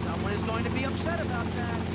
Someone is going to be upset about that.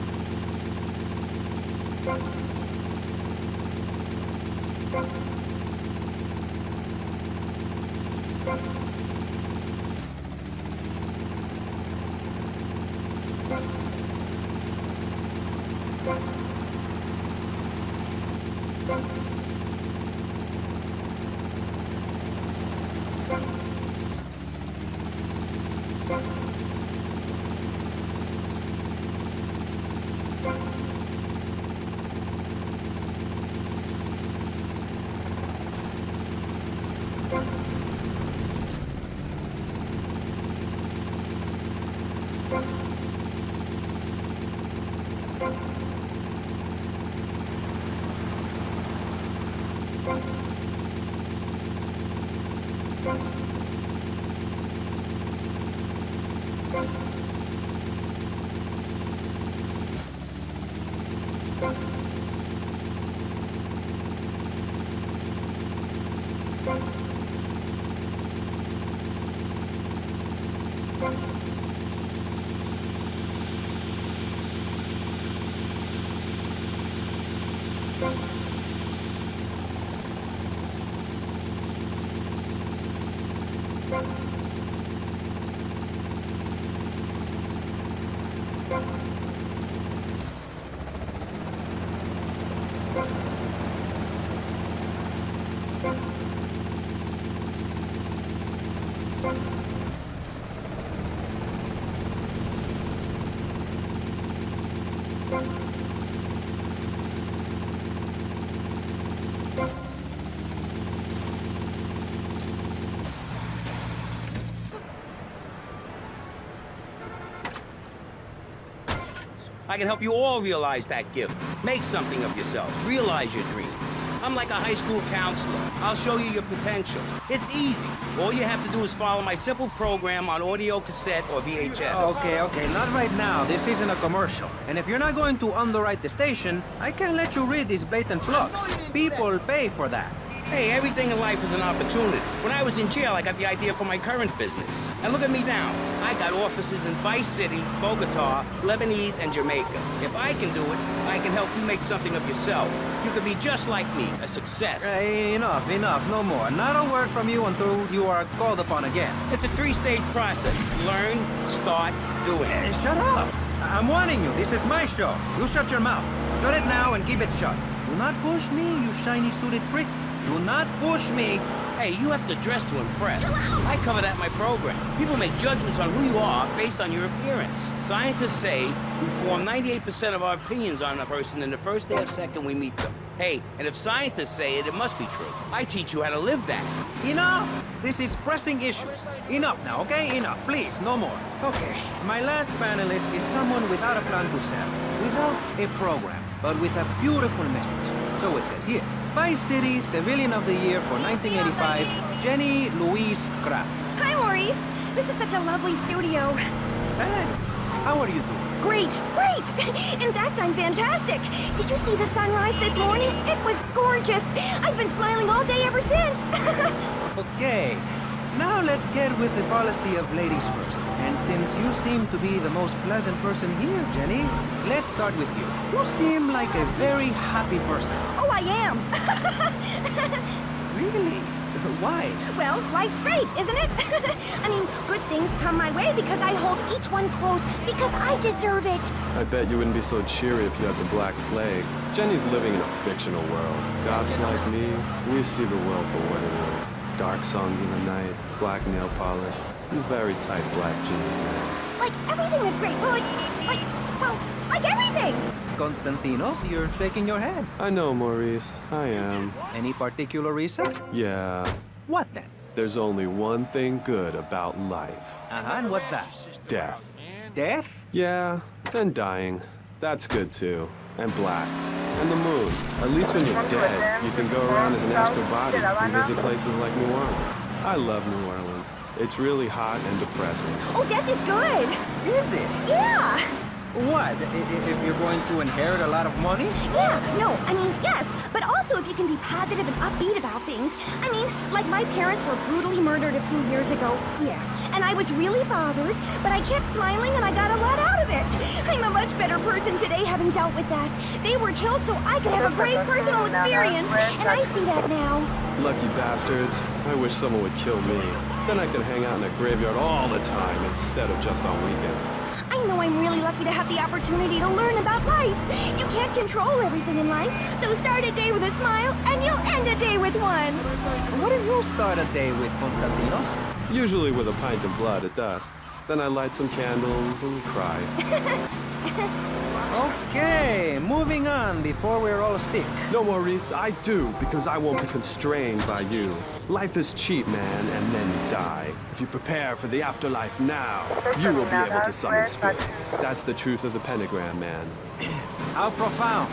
I can help you all realize that gift. Make something of yourselves. Realize your dream. I'm like a high school counselor. I'll show you your potential. It's easy. All you have to do is follow my simple program on audio cassette or VHS. Okay, not right now. This isn't a commercial. And if you're not going to underwrite the station, I can let you read these blatant plugs. People pay for that. Hey, everything in life is an opportunity. When I was in jail, I got the idea for my current business. And look at me now. I got offices in Vice City, Bogota, Lebanese, and Jamaica. If I can do it, I can help you make something of yourself. You could be just like me, a success. Enough, no more. Not a word from you until you are called upon again. It's a 3-stage process. Learn, start, doing. Shut up! I'm warning you, this is my show. You shut your mouth. Shut it now and keep it shut. Do not push me, you shiny suited prick. Do not push me. Hey, you have to dress to impress. I cover that in my program. People make judgments on who you are based on your appearance. Scientists say we form 98% of our opinions on a person in the first half second we meet them. Hey, and if scientists say it, it must be true. I teach you how to live that. Enough! This is pressing issues. Enough now, okay? Enough, please, no more. Okay, my last panelist is someone without a plan to sell, without a program, but with a beautiful message. So it says here, Vice City Civilian of the Year for 1985, Jenny Louise Kraft. Hi, Maurice. This is such a lovely studio. Thanks. How are you doing? Great. In fact, I'm fantastic. Did you see the sunrise this morning? It was gorgeous. I've been smiling all day ever since. Okay. Now let's get with the policy of ladies first. And since you seem to be the most pleasant person here, Jenny, let's start with you. You seem like a very happy person. Oh, I am. Really? Why? Well, life's great, isn't it? I mean, good things come my way because I hold each one close because I deserve it. I bet you wouldn't be so cheery if you had the Black Plague. Jenny's living in a fictional world. Goths like me, we see the world for what it is. Dark songs in the night, black nail polish, and very tight black jeans, man. Like, everything is great. Like everything. Constantinos, you're shaking your head. I know, Maurice. I am. Any particular reason? Yeah. What then? There's only one thing good about life. And what's that? Death. Death? Yeah, and dying. That's good too. And black. And the moon. At least when you're dead, you can go around as an astral body and visit places like New Orleans. I love New Orleans. It's really hot and depressing. Oh, death is good. Is it? Yeah. What? If you're going to inherit a lot of money? Yeah, no, I mean, yes. But also if you can be positive and upbeat about things. I mean, like my parents were brutally murdered a few years ago. Yeah. And I was really bothered, but I kept smiling and I got a lot out of it. I'm a much better person today having dealt with that. They were killed so I could have a great personal experience. And I see that now. Lucky bastards. I wish someone would kill me. Then I could hang out in a graveyard all the time instead of just on weekends. I know I'm really lucky to have the opportunity to learn about life. You can't control everything in life, so start a day with a smile, and you'll end a day with one. What do you start a day with, Constantinos? Usually with a pint of blood at dusk. Then I light some candles and cry. Okay, moving on before we're all sick. No, Maurice, I do, because I won't be constrained by you. Life is cheap, man, and then you die. If you prepare for the afterlife now, you will be able to summon spirits. That's the truth of the pentagram, man. How profound.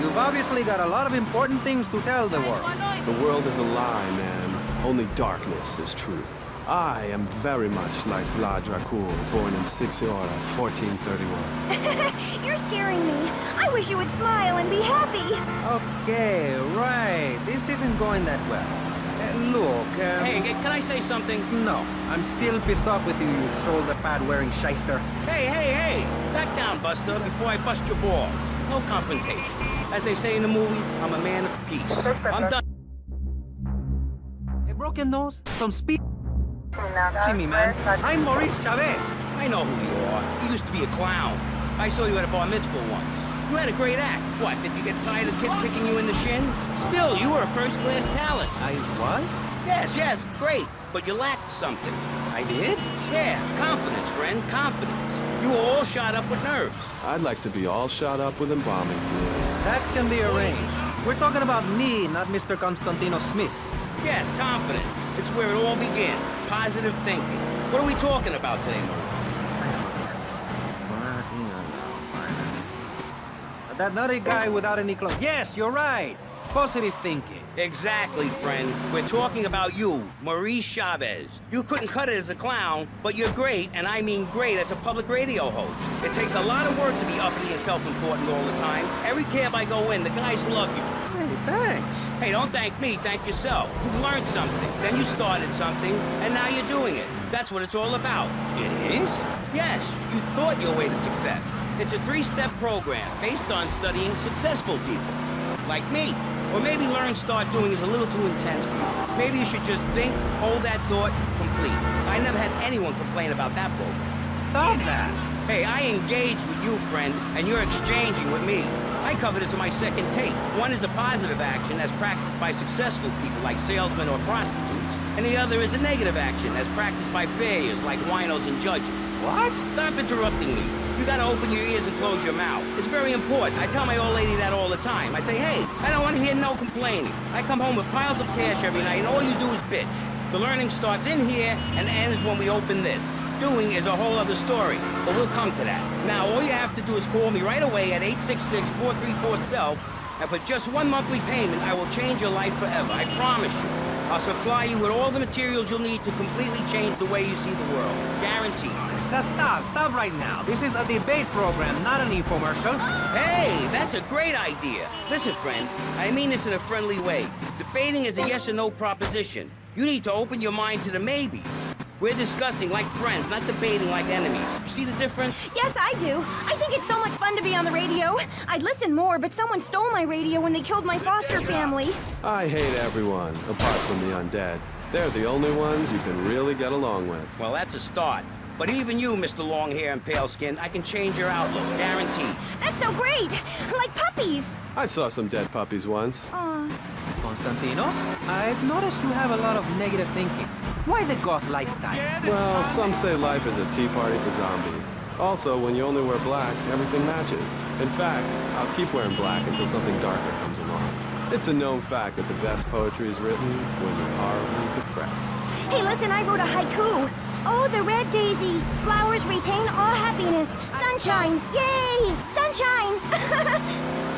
You've obviously got a lot of important things to tell the world. The world is a lie, man. Only darkness is truth. I am very much like Vlad Dracul, born in Sixiora, 1431. You're scaring me. I wish you would smile and be happy. Okay, right. This isn't going that well. Look, Hey, can I say something? No, I'm still pissed off with you, you shoulder pad wearing shyster. Hey! Back down, Buster, before I bust your balls. No confrontation. As they say in the movies, I'm a man of peace. I'm done. A broken nose, some speed. See me, man. I'm Maurice Chavez. I know who you are. You used to be a clown. I saw you at a bar mitzvah once. You had a great act. What, did you get tired of kids kicking you in the shin? Still, you were a first-class talent. I was? Yes, great. But you lacked something. I did? Yeah, confidence, friend, confidence. You were all shot up with nerves. I'd like to be all shot up with embalming fluid. That can be arranged. We're talking about me, not Mr. Constantino Smith. Yes, confidence. It's where it all begins. Positive thinking. What are we talking about today, Maurice? That nutty guy without any clothes. Yes, you're right. positive thinking. Exactly, friend. We're talking about you, Maurice Chavez. You couldn't cut it as a clown, but you're great, and I mean great, as a public radio host. It takes a lot of work to be uppity and self-important all the time. Every cab I go in, the guys love you. Hey, thanks. Hey, don't thank me, thank yourself. You've learned something, then you started something, and now you're doing it. That's what it's all about. It is? Yes, you thought your way to success. It's a 3-step program based on studying successful people. Like me. Or maybe learn start doing is a little too intense for you. Maybe you should just think, hold that thought, complete. I never had anyone complain about that program. Stop that. Hey, I engage with you, friend, and you're exchanging with me. I cover this in my second tape. One is a positive action as practiced by successful people like salesmen or prostitutes. And the other is a negative action as practiced by failures like winos and judges. What? Stop interrupting me. You gotta open your ears and close your mouth. It's very important. I tell my old lady that all the time. I say, hey, I don't want to hear no complaining. I come home with piles of cash every night and all you do is bitch. The learning starts in here and ends when we open this. Doing is a whole other story, but we'll come to that. Now, all you have to do is call me right away at 866-434-SELF, and for just one monthly payment, I will change your life forever. I promise you. I'll supply you with all the materials you'll need to completely change the way you see the world. Guaranteed. So stop right now. This is a debate program, not an infomercial. Hey, that's a great idea. Listen, friend, I mean this in a friendly way. Debating is a yes or no proposition. You need to open your mind to the maybes. We're discussing like friends, not debating like enemies. You see the difference? Yes, I do. I think it's so much fun to be on the radio. I'd listen more, but someone stole my radio when they killed my foster family. I hate everyone, apart from the undead. They're the only ones you can really get along with. Well, that's a start. But even you, Mr. Long Hair and Pale Skin, I can change your outlook, guaranteed. That's so great! Like puppies! I saw some dead puppies once. Constantinos, I've noticed you have a lot of negative thinking. Why the goth lifestyle? Well, some say life is a tea party for zombies. Also, when you only wear black, everything matches. In fact, I'll keep wearing black until something darker comes along. It's a known fact that the best poetry is written when you're horribly depressed. Hey, listen, I wrote a haiku. Oh, the red daisy. Flowers retain all happiness. Sunshine. Yay! Sunshine!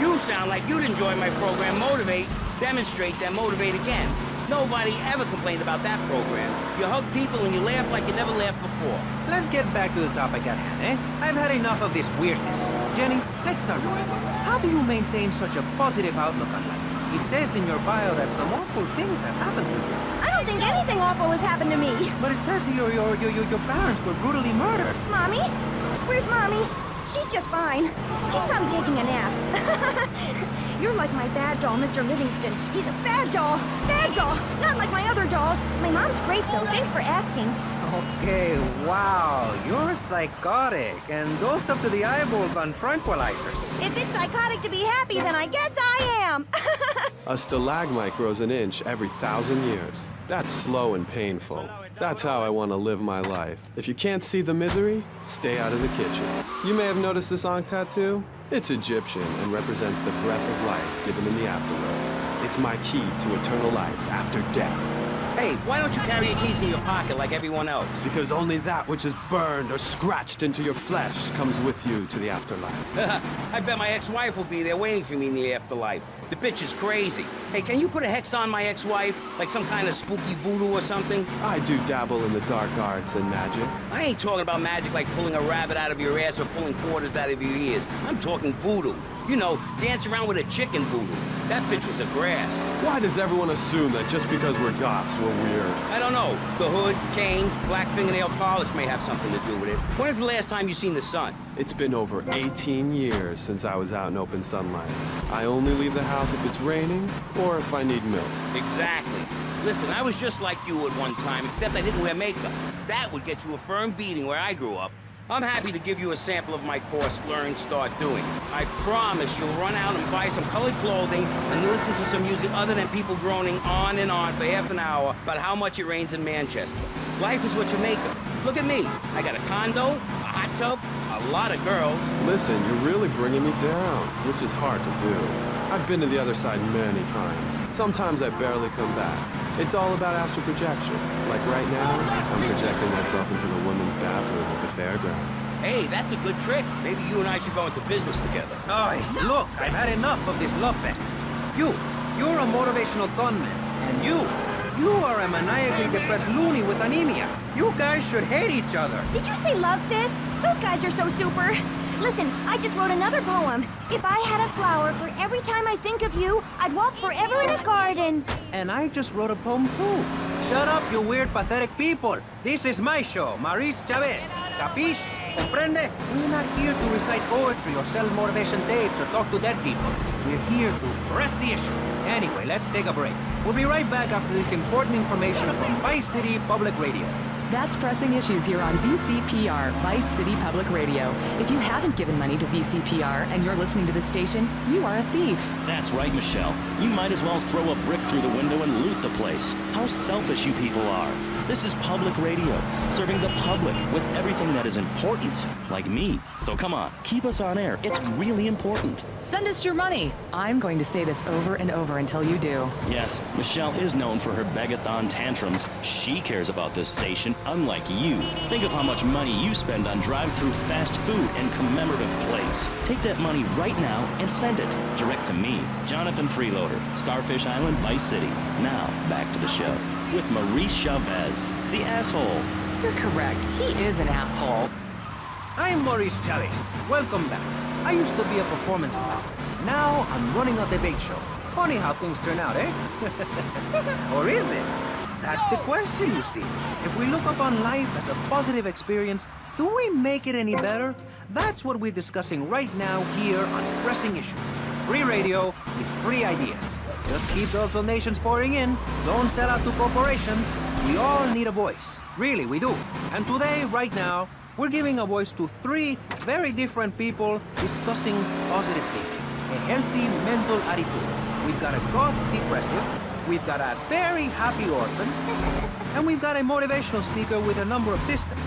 You sound like you'd enjoy my program Motivate, Demonstrate, then Motivate again. Nobody ever complained about that program. You hug people and you laugh like you never laughed before. Let's get back to the topic at hand, eh? I've had enough of this weirdness. Jenny, let's start with you. How do you maintain such a positive outlook on life? It says in your bio that some awful things have happened to you. I don't think anything awful has happened to me. But it says your parents were brutally murdered. Mommy? Where's Mommy? She's just fine. She's probably taking a nap. You're like my bad doll, Mr. Livingston. He's a bad doll. Bad doll. Not like my other dolls. My mom's great, though. Thanks for asking. Okay, wow. You're psychotic and dosed up to the eyeballs on tranquilizers. If it's psychotic to be happy, then I guess I am. A stalagmite grows an inch every 1,000 years. That's slow and painful. That's how I want to live my life. If you can't see the misery, stay out of the kitchen. You may have noticed this on tattoo. It's Egyptian and represents the breath of life given in the afterworld. It's my key to eternal life after death. Hey, why don't you carry your keys in your pocket like everyone else? Because only that which is burned or scratched into your flesh comes with you to the afterlife. I bet my ex-wife will be there waiting for me in the afterlife. The bitch is crazy. Hey, can you put a hex on my ex-wife? Like some kind of spooky voodoo or something? I do dabble in the dark arts and magic. I ain't talking about magic like pulling a rabbit out of your ass or pulling quarters out of your ears. I'm talking voodoo. You know, dance around with a chicken voodoo. That bitch was a grass. Why does everyone assume that just because we're goths, we're weird? I don't know. The hood, cane, black fingernail polish may have something to do with it. When is the last time you seen the sun? It's been over 18 years since I was out in open sunlight. I only leave the house if it's raining or if I need milk. Exactly. Listen, I was just like you at one time, except I didn't wear makeup. That would get you a firm beating where I grew up. I'm happy to give you a sample of my course, Learn, Start Doing. I promise you'll run out and buy some colored clothing and listen to some music other than people groaning on and on for half an hour about how much it rains in Manchester. Life is what you make of it. Look at me. I got a condo, a hot tub, a lot of girls. Listen, you're really bringing me down, which is hard to do. I've been to the other side many times. Sometimes I barely come back. It's all about astral projection. Like right now, I'm projecting myself into the women's bathroom at the fairgrounds. Hey, that's a good trick. Maybe you and I should go into business together. Oh, look, I've had enough of this love fest. You, You're a motivational gunman. And you are a maniacally depressed loony with anemia. You guys should hate each other. Did you say love fist? Those guys are so super. Listen, I just wrote another poem. If I had a flower for every time I think of you, I'd walk forever in a garden. And I just wrote a poem too. Shut up, you weird, pathetic people. This is my show, Maurice Chavez. Capiche? Comprende? We're not here to recite poetry or sell motivation tapes or talk to dead people. We're here to press the issue. Anyway, let's take a break. We'll be right back after this important information from Vice City Public Radio. That's Pressing Issues here on VCPR, Vice City Public Radio. If you haven't given money to VCPR and you're listening to this station, you are a thief. That's right, Michelle. You might as well throw a brick through the window and loot the place. How selfish you people are. This is public radio, serving the public with everything that is important, like me. So come on, keep us on air. It's really important. Send us your money. I'm going to say this over and over until you do. Yes, Michelle is known for her begathon tantrums. She cares about this station, unlike you. Think of how much money you spend on drive-through fast food and commemorative plates. Take that money right now and send it direct to me, Jonathan Freeloader, Starfish Island, Vice City. Now, back to the show with Maurice Chavez, the asshole. You're correct. He is an asshole. I'm Maurice Chavez. Welcome back. I used to be a performance model. Now I'm running a debate show. Funny how things turn out, eh? Or is it? That's the question, you see. If we look upon life as a positive experience, do we make it any better? That's what we're discussing right now here on Pressing Issues. Free radio with free ideas. Just keep those donations pouring in. Don't sell out to corporations. We all need a voice. Really, we do. And today, right now, we're giving a voice to three very different people discussing positive thinking. A healthy mental attitude. We've got a goth depressive. We've got a very happy orphan. And we've got a motivational speaker with a number of systems.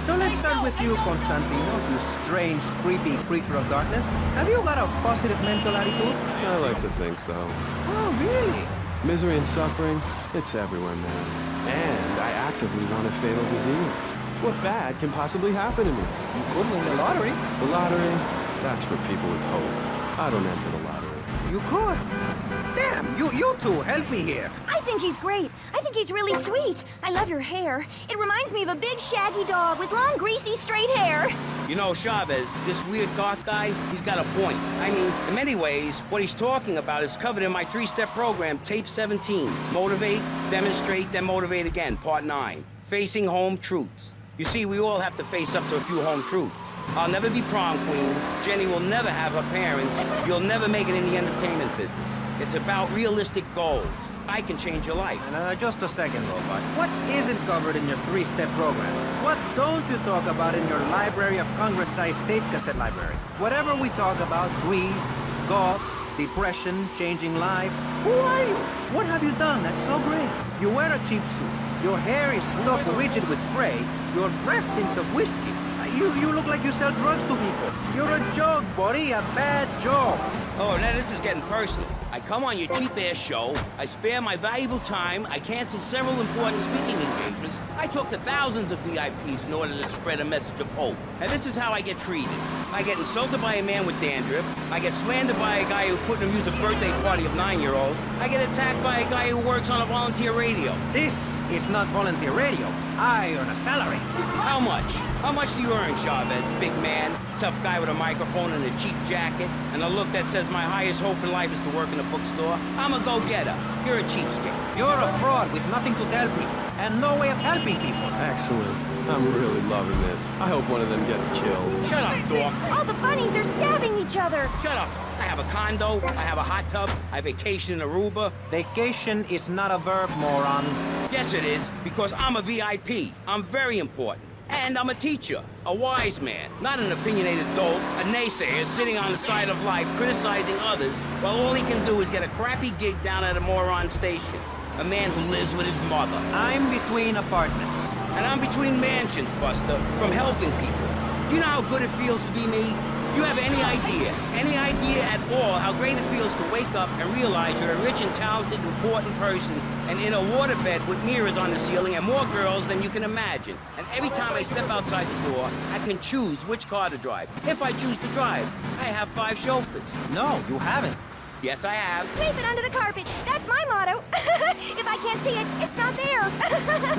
So let's start with you, Constantinos, you strange, creepy creature of darkness. Have you got a positive mental attitude? I like to think so. Oh, really? Misery and suffering, it's everywhere, man. And I actively want a fatal disease. What bad can possibly happen to me? You could win the lottery. The lottery, that's for people with hope. I don't enter the lottery. You could. Damn, you two, help me here. I think he's great. I think he's really sweet. I love your hair. It reminds me of a big shaggy dog with long, greasy, straight hair. You know, Chavez, this weird goth guy, he's got a point. I mean, in many ways, what he's talking about is covered in my 3-step program, Tape 17. Motivate, demonstrate, then motivate again, Part 9. Facing home truths. You see, we all have to face up to a few home truths. I'll never be prom queen. Jenny will never have her parents. You'll never make it in the entertainment business. It's about realistic goals. I can change your life. Just a second, Robot. What isn't covered in your 3-step program? What don't you talk about in your Library of Congress-sized tape cassette library? Whatever we talk about, greed, goths, depression, changing lives. Who are you? What have you done that's so great? You wear a cheap suit. Your hair is stuck rigid with spray. Your breath stinks of whiskey. You look like you sell drugs to people. You're a joke, buddy, a bad joke. Oh, now this is getting personal. I come on your cheap-ass show, I spare my valuable time, I cancel several important speaking engagements, I talk to thousands of VIPs in order to spread a message of hope. And this is how I get treated. I get insulted by a man with dandruff, I get slandered by a guy who couldn't amuse a birthday party of 9-year-olds, I get attacked by a guy who works on a volunteer radio. This is not volunteer radio. I earn a salary. How much? How much do you earn, Chavez, big man? Tough guy with a microphone and a cheap jacket, and a look that says my highest hope in life is to work in a bookstore? I'm a go-getter. You're a cheapskate. You're a fraud with nothing to tell people, and no way of helping people. Excellent. I'm really loving this. I hope one of them gets killed. Shut up, dork. All the bunnies are stabbing each other. Shut up. I have a condo, I have a hot tub, I vacation in Aruba. Vacation is not a verb, moron. Yes, it is, because I'm a VIP. I'm very important. And I'm a teacher, a wise man, not an opinionated dolt, a naysayer sitting on the side of life criticizing others while all he can do is get a crappy gig down at a moron station. A man who lives with his mother. I'm between apartments. And I'm between mansions, Buster, from helping people. Do you know how good it feels to be me? Do you have any idea at all how great it feels to wake up and realize you're a rich and talented, important person and in a waterbed with mirrors on the ceiling and more girls than you can imagine. And every time I step outside the door, I can choose which car to drive. If I choose to drive, I have 5 chauffeurs. No, you haven't. Yes, I have. Sweep it under the carpet. That's my motto. If I can't see it, it's not there.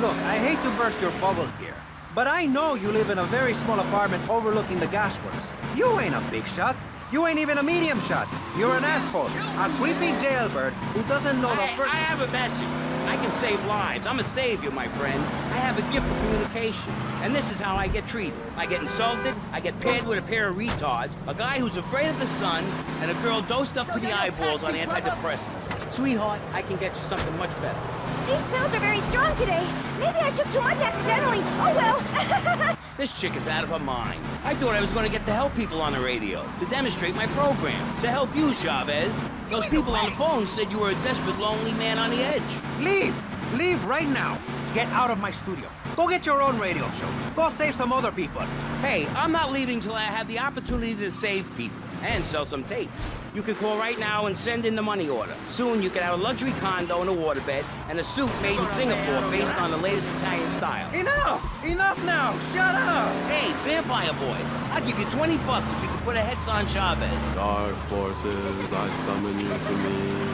Look, I hate to burst your bubble here, but I know you live in a very small apartment overlooking the gasworks. You ain't a big shot. You ain't even a medium shot. You're an asshole. A creepy jailbird who doesn't know the first... I have a message. I can save lives. I'm a savior, my friend. I have a gift for communication. And this is how I get treated. I get insulted, I get paired with a pair of retards, a guy who's afraid of the sun, and a girl dosed up to the eyeballs on antidepressants. Sweetheart, I can get you something much better. These pills are very strong today. Maybe I took too much accidentally. Oh well. This chick is out of her mind. I thought I was going to get to help people on the radio, to demonstrate my program, to help you, Chavez. Those people on the phone said you were a desperate, lonely man on the edge. Leave! Leave right now. Get out of my studio. Go get your own radio show. Go save some other people. Hey, I'm not leaving till I have the opportunity to save people and sell some tapes. You can call right now and send in the money order. Soon you can have a luxury condo and a waterbed and a suit made in Singapore based on the latest Italian style. Enough! Enough now! Shut up! Hey, Vampire Boy, I'll give you $20 if you can put a hex on Chavez. Dark forces, I summon you to me.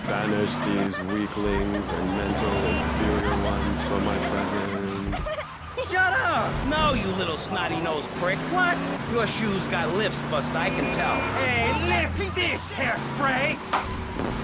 Banish these weaklings and mental inferior ones from my presence. Shut up! No, you little snotty-nosed prick. What? Your shoes got lifts, Buster, I can tell. Hey, lift this hairspray!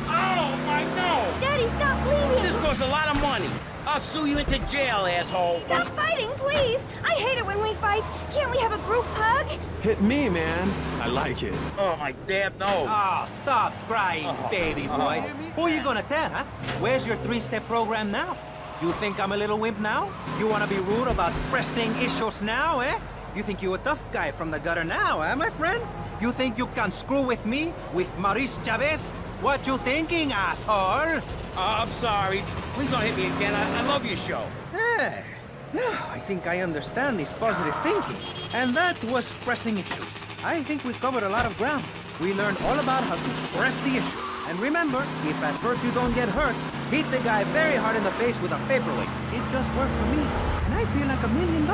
Oh, my nose! Daddy, stop bleeding. This costs a lot of money. I'll sue you into jail, asshole. Stop fighting, please. I hate it when we fight. Can't we have a group hug? Hit me, man. I like it. Oh, my damn nose. Oh, stop crying, Oh. baby boy. Who you gonna tell, huh? Where's your three-step program now? You think I'm a little wimp now? You wanna be rude about pressing issues now, eh? You think you a tough guy from the gutter now, eh, my friend? You think you can screw with me, with Maurice Chavez? What you thinking, asshole? I'm sorry. Please don't hit me again. I love your show. Eh, now I think I understand this positive thinking. And that was pressing issues. I think we covered a lot of ground. We learned all about how to press the issue. And remember, if at first you don't get hurt, hit the guy very hard in the face with a paperweight. It just worked for me. And I feel like $1 million.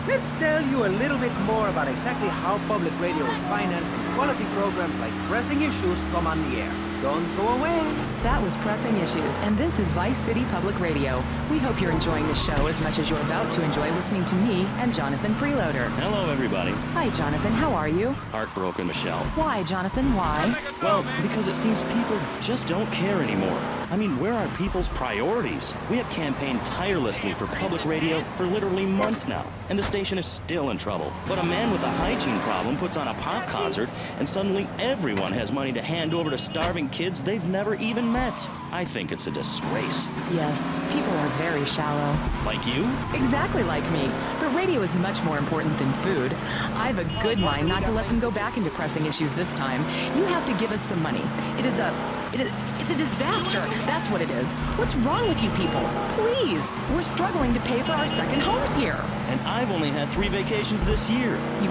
Let's tell you a little bit more about exactly how public radio is financed and quality programs like Pressing Issues come on the air. Don't go away. That was Pressing Issues, and this is Vice City Public Radio. We hope you're enjoying the show as much as you're about to enjoy listening to me and Jonathan Freeloader. Hello, everybody. Hi, Jonathan. How are you? Heartbroken, Michelle. Why, Jonathan? Why? Well, because it seems people just don't care anymore. I mean, where are people's priorities? We have campaigned tirelessly for public radio for literally months now, and the station is still in trouble. But a man with a hygiene problem puts on a pop concert, and suddenly everyone has money to hand over to starving kids they've never even met. I think it's a disgrace. Yes, people are very shallow. Like you? Exactly like me. But radio is much more important than food. I've a good mind not to let them go back into Pressing Issues this time. You have to give us some money. It's a disaster. That's what it is. What's wrong with you people? Please, we're struggling to pay for our second homes here. And I've only had 3 vacations this year. You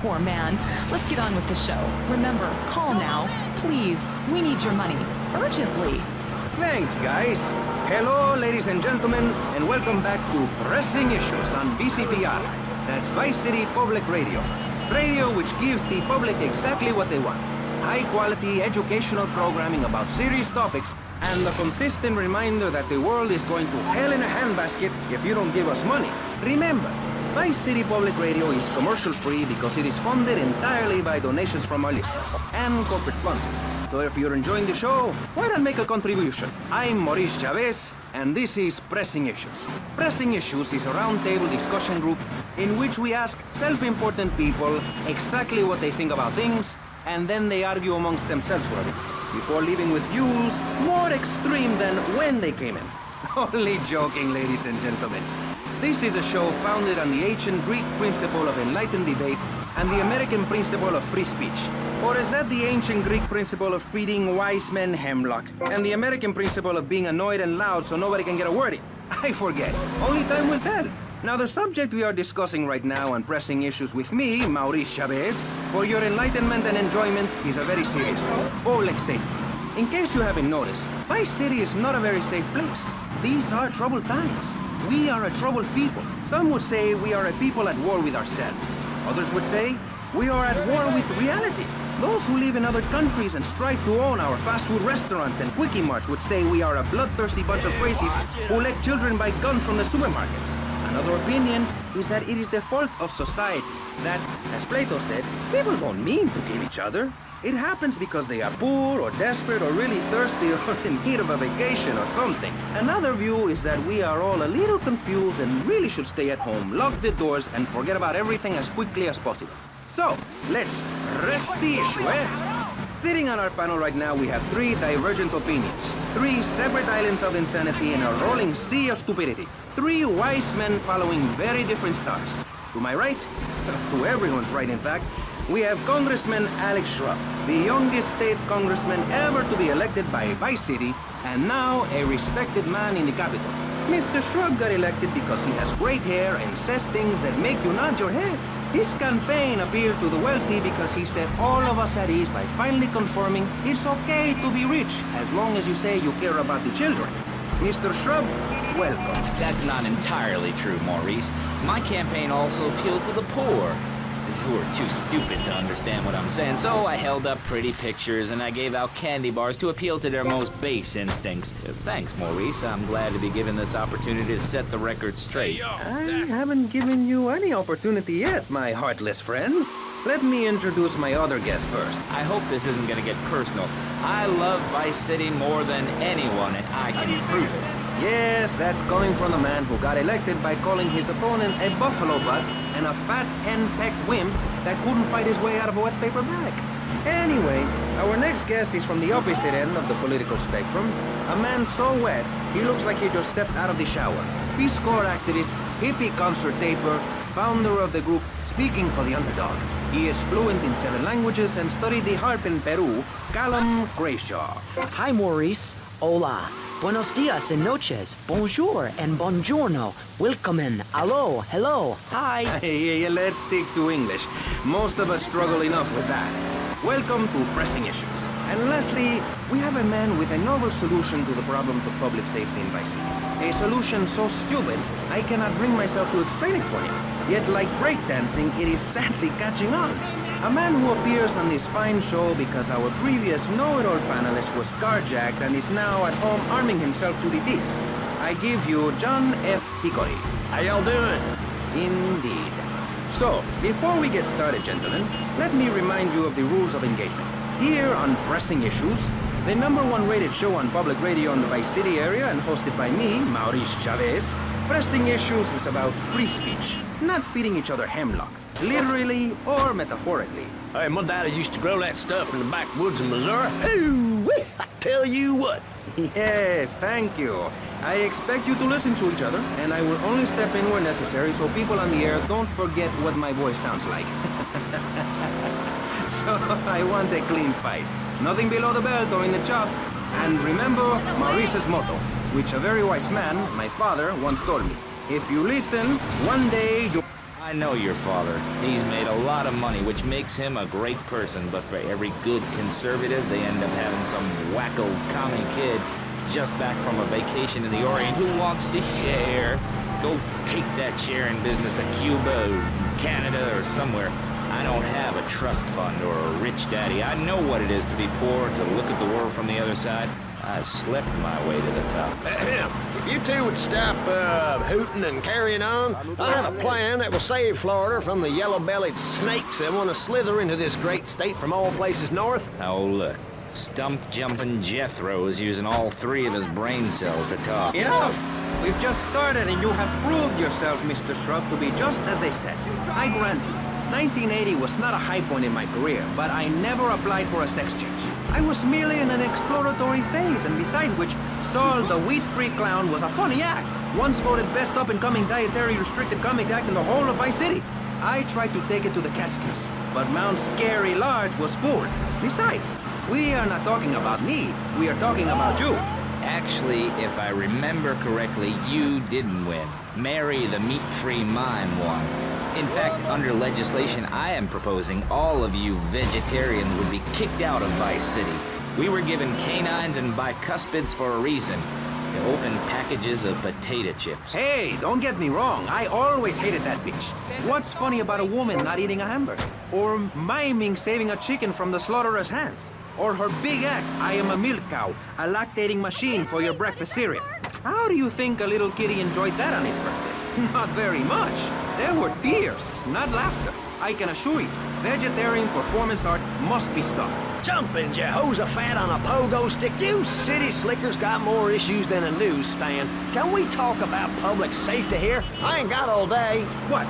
poor man. Let's get on with the show. Remember, call now. Please, we need your money. Urgently. Thanks, guys. Hello, ladies and gentlemen, and welcome back to Pressing Issues on VCPR. That's Vice City Public Radio. Radio which gives the public exactly what they want. High-quality educational programming about serious topics and the consistent reminder that the world is going to hell in a handbasket if you don't give us money. Remember, Vice City Public Radio is commercial-free because it is funded entirely by donations from our listeners and corporate sponsors. So if you're enjoying the show, why not make a contribution? I'm Maurice Chavez, and this is Pressing Issues. Pressing Issues is a roundtable discussion group in which we ask self-important people exactly what they think about things, and then they argue amongst themselves for a bit, before leaving with views more extreme than when they came in. Only joking, ladies and gentlemen. This is a show founded on the ancient Greek principle of enlightened debate and the American principle of free speech. Or is that the ancient Greek principle of feeding wise men hemlock and the American principle of being annoyed and loud so nobody can get a word in? I forget. Only time will tell. Now, the subject we are discussing right now on Pressing Issues with me, Maurice Chavez, for your enlightenment and enjoyment, is a very serious one. Public safety. In case you haven't noticed, Vice City is not a very safe place. These are troubled times. We are a troubled people. Some would say we are a people at war with ourselves. Others would say we are at war with reality. Those who live in other countries and strive to own our fast food restaurants and quickie marts would say we are a bloodthirsty bunch of crazies who let children buy guns from the supermarkets. Another opinion is that it is the fault of society, that, as Plato said, people don't mean to kill each other. It happens because they are poor or desperate or really thirsty or in need of a vacation or something. Another view is that we are all a little confused and really should stay at home, lock the doors, and forget about everything as quickly as possible. So, let's rest the issue, eh? Sitting on our panel right now, we have 3 divergent opinions. 3 separate islands of insanity in a rolling sea of stupidity. 3 wise men following very different stars. To my right, to everyone's right in fact, we have Congressman Alex Shrub, the youngest state congressman ever to be elected by Vice City, and now a respected man in the Capitol. Mr. Shrub got elected because he has great hair and says things that make you nod your head. His campaign appealed to the wealthy because he set all of us at ease by finally confirming it's okay to be rich as long as you say you care about the children. Mr. Shrub, welcome. That's not entirely true, Maurice. My campaign also appealed to the poor, who are too stupid to understand what I'm saying, so I held up pretty pictures and I gave out candy bars to appeal to their most base instincts. Thanks, Maurice. I'm glad to be given this opportunity to set the record straight. I haven't given you any opportunity yet, my heartless friend. Let me introduce my other guest first. I hope this isn't gonna get personal. I love Vice City more than anyone, and I can prove it. Yes, that's coming from the man who got elected by calling his opponent a buffalo butt and a fat henpecked wimp that couldn't fight his way out of a wet paper bag. Anyway, our next guest is from the opposite end of the political spectrum. A man so wet, he looks like he just stepped out of the shower. Peace Corps activist, hippie concert taper, founder of the group Speaking for the Underdog. He is fluent in 7 languages and studied the harp in Peru, Callum Grayshaw. Hi, Maurice. Hola. Buenos dias and noches. Bonjour and buongiorno. Welcome in. Hello. Hello. Hi. Hey, let's stick to English. Most of us struggle enough with that. Welcome to Pressing Issues. And lastly, we have a man with a novel solution to the problems of public safety in Vice City. A solution so stupid, I cannot bring myself to explain it for you. Yet like breakdancing, it is sadly catching on. A man who appears on this fine show because our previous know-it-all panelist was carjacked and is now at home arming himself to the teeth. I give you John F. Hickory. How y'all doing? Indeed. So, before we get started, gentlemen, let me remind you of the rules of engagement. Here on Pressing Issues, the #1 rated show on public radio in the Vice City area and hosted by me, Maurice Chavez, Pressing Issues is about free speech, not feeding each other hemlock, literally or metaphorically. Hey, my daddy used to grow that stuff in the backwoods of Missouri. Ooh-wee, I tell you what. Yes, thank you. I expect you to listen to each other, and I will only step in where necessary so people on the air don't forget what my voice sounds like. So I want a clean fight. Nothing below the belt or in the chops. And remember Maurice's motto, which a very wise man, my father, once told me. If you listen, one day you... I know your father. He's made a lot of money, which makes him a great person, but for every good conservative, they end up having some wacko commie kid just back from a vacation in the Orient who wants to share. Go take that sharing business to Cuba or Canada or somewhere. I don't have a trust fund or a rich daddy. I know what it is to be poor, to look at the world from the other side. I slept my way to the top. If you two would stop hooting and carrying on, I have a plan that will save Florida from the yellow-bellied snakes that want to slither into this great state from all places north. Oh, look. Stump-jumping Jethro is using all 3 of his brain cells to talk. Enough! We've just started and you have proved yourself, Mr. Shrub, to be just as they said. I grant you, 1980 was not a high point in my career, but I never applied for a sex change. I was merely in an exploratory phase, and besides which, Saul the wheat-free clown was a funny act. Once voted best up-and-coming dietary restricted comic act in the whole of Vice City. I tried to take it to the Catskills, but Mount Scary Large was full. Besides, we are not talking about me, we are talking about you. Actually, if I remember correctly, you didn't win. Mary the meat-free mime won. In fact, under legislation I am proposing, all of you vegetarians would be kicked out of Vice City. We were given canines and bicuspids for a reason. to open packages of potato chips. Hey, don't get me wrong. I always hated that bitch. What's funny about a woman not eating a hamburger? Or miming saving a chicken from the slaughtherer's hands? Or her big act, I am a milk cow, a lactating machine for your breakfast cereal. How do you think a little kitty enjoyed that on his birthday? Not very much. There were tears, not laughter. I can assure you, vegetarian performance art must be stopped. Jumping Jehoshaphat on a pogo stick. You city slickers got more issues than a newsstand. Can we talk about public safety here? I ain't got all day. What?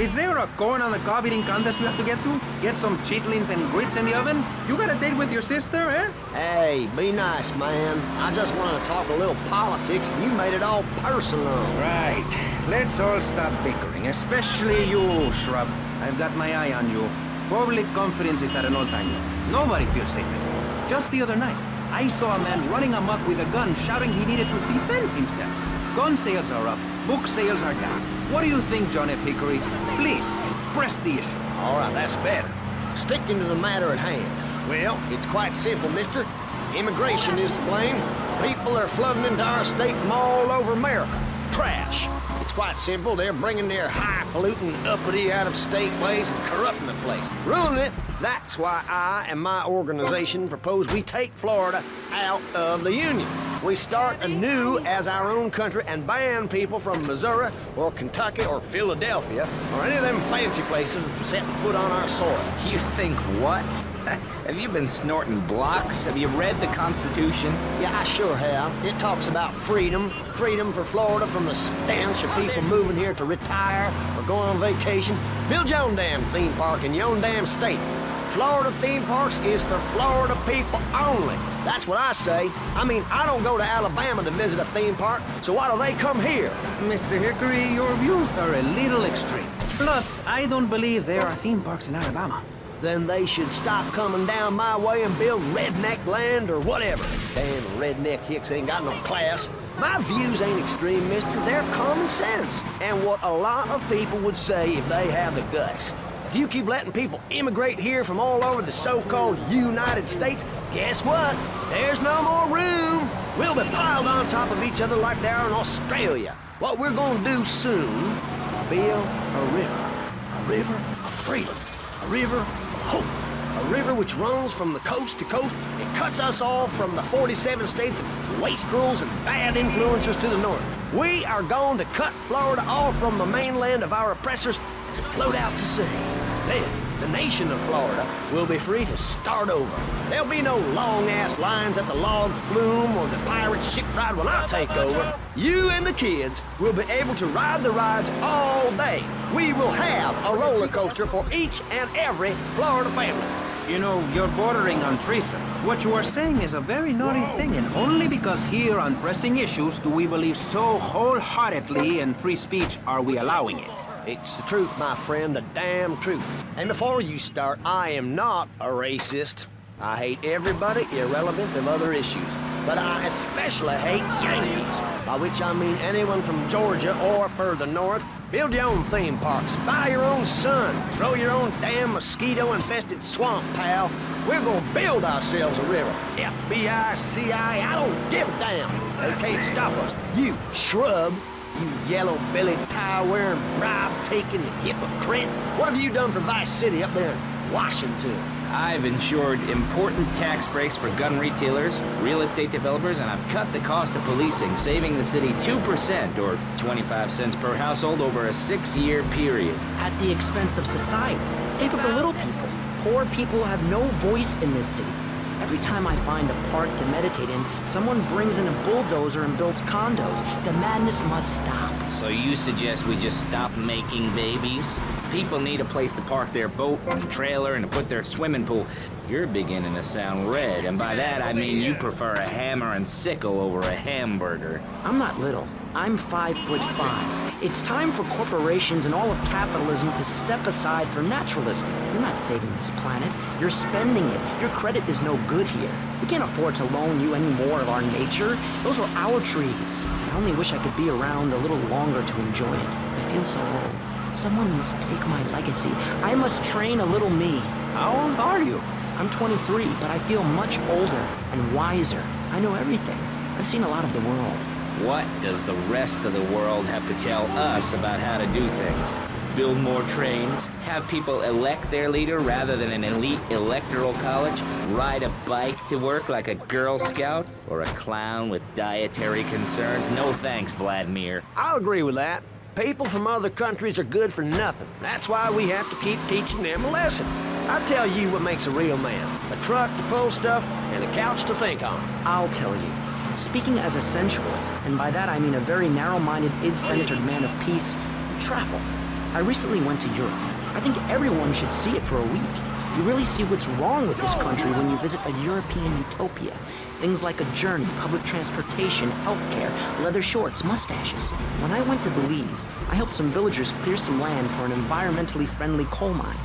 Is there a corn on the cob eating contest you have to get to? Get some cheetlings and grits in the oven? You got a date with your sister, eh? Hey, be nice, man. I just wanted to talk a little politics, and you made it all personal. Right. Let's all stop bickering, especially you, Shrub. I've got my eye on you. Public confidence is at an all-time low. Nobody feels safe anymore. Just the other night, I saw a man running amok with a gun shouting he needed to defend himself. Gun sales are up. Book sales are down. What do you think, John F. Hickory? Please, press the issue. All right, that's better. Sticking to the matter at hand. Well, it's quite simple, mister. Immigration is to blame. People are flooding into our state from all over America. Trash. It's quite simple. They're bringing their highfalutin, uppity, out-of-state ways and corrupting the place. Ruining it. That's why I and my organization propose we take Florida out of the Union. We start anew as our own country and ban people from Missouri or Kentucky or Philadelphia or any of them fancy places from setting foot on our soil. You think what? Have you been snorting blocks? Have you read the Constitution? Yeah, I sure have. It talks about freedom. Freedom for Florida from the stench of people moving here to retire or go on vacation. Build your own damn theme park in your own damn state. Florida theme parks is for Florida people only. That's what I say. I mean, I don't go to Alabama to visit a theme park, so why do they come here? Mr. Hickory, your views are a little extreme. Plus, I don't believe there are theme parks in Alabama. Then they should stop coming down my way and build redneck land or whatever. Damn redneck hicks ain't got no class. My views ain't extreme, mister. They're common sense. And what a lot of people would say if they have the guts. If you keep letting people immigrate here from all over the so-called United States, guess what? There's no more room. We'll be piled on top of each other like they are in Australia. What we're gonna do soon is build a river of freedom, a river of hope, a river which runs from the coast to coast and cuts us off from the 47 states of wastrels and bad influencers to the north. We are going to cut Florida off from the mainland of our oppressors and float out to sea. Then, the nation of Florida will be free to start over. There'll be no long-ass lines at the log flume or the pirate shipwright when I take over. You and the kids will be able to ride the rides all day. We will have a roller coaster for each and every Florida family. You know, you're bordering on treason. What you are saying is a very naughty thing, and only because here on Pressing Issues do we believe so wholeheartedly in free speech are we allowing it. It's the truth, my friend, the damn truth. And before you start, I am not a racist. I hate everybody irrelevant of other issues. But I especially hate Yankees, by which I mean anyone from Georgia or further north. Build your own theme parks, buy your own sun, grow your own damn mosquito-infested swamp, pal. We're gonna build ourselves a river. FBI, CIA, I don't give a damn. They can't stop us. You shrub. You yellow-bellied, tie-wearing, bribe-taking hypocrite. What have you done for Vice City up there in Washington? I've ensured important tax breaks for gun retailers, real estate developers, and I've cut the cost of policing, saving the city 2% or 25 cents per household over a 6-year period. At the expense of society. Think of the little people. Poor people have no voice in this city. Every time I find a park to meditate in, someone brings in a bulldozer and builds condos. The madness must stop. So you suggest we just stop making babies? People need a place to park their boat and trailer and to put their swimming pool. You're beginning to sound red, and by that I mean you prefer a hammer and sickle over a hamburger. I'm not little. I'm 5'5". It's time for corporations and all of capitalism to step aside for naturalism. You're not saving this planet. You're spending it. Your credit is no good here. We can't afford to loan you any more of our nature. Those are our trees. I only wish I could be around a little longer to enjoy it. I feel so old. Someone must take my legacy. I must train a little me. How old are you? I'm 23, but I feel much older and wiser. I know everything. I've seen a lot of the world. What does the rest of the world have to tell us about how to do things? Build more trains? Have people elect their leader rather than an elite electoral college? Ride a bike to work like a Girl Scout? Or a clown with dietary concerns? No thanks, Vladimir. I'll agree with that. People from other countries are good for nothing. That's why we have to keep teaching them a lesson. I tell you what makes a real man. A truck to pull stuff and a couch to think on. I'll tell you. Speaking as a sensualist, and by that I mean a very narrow-minded, id-centered man of peace, travel. I recently went to Europe. I think everyone should see it for a week. You really see what's wrong with this country when you visit a European utopia. Things like a journey, public transportation, healthcare, leather shorts, mustaches. When I went to Belize, I helped some villagers clear some land for an environmentally friendly coal mine.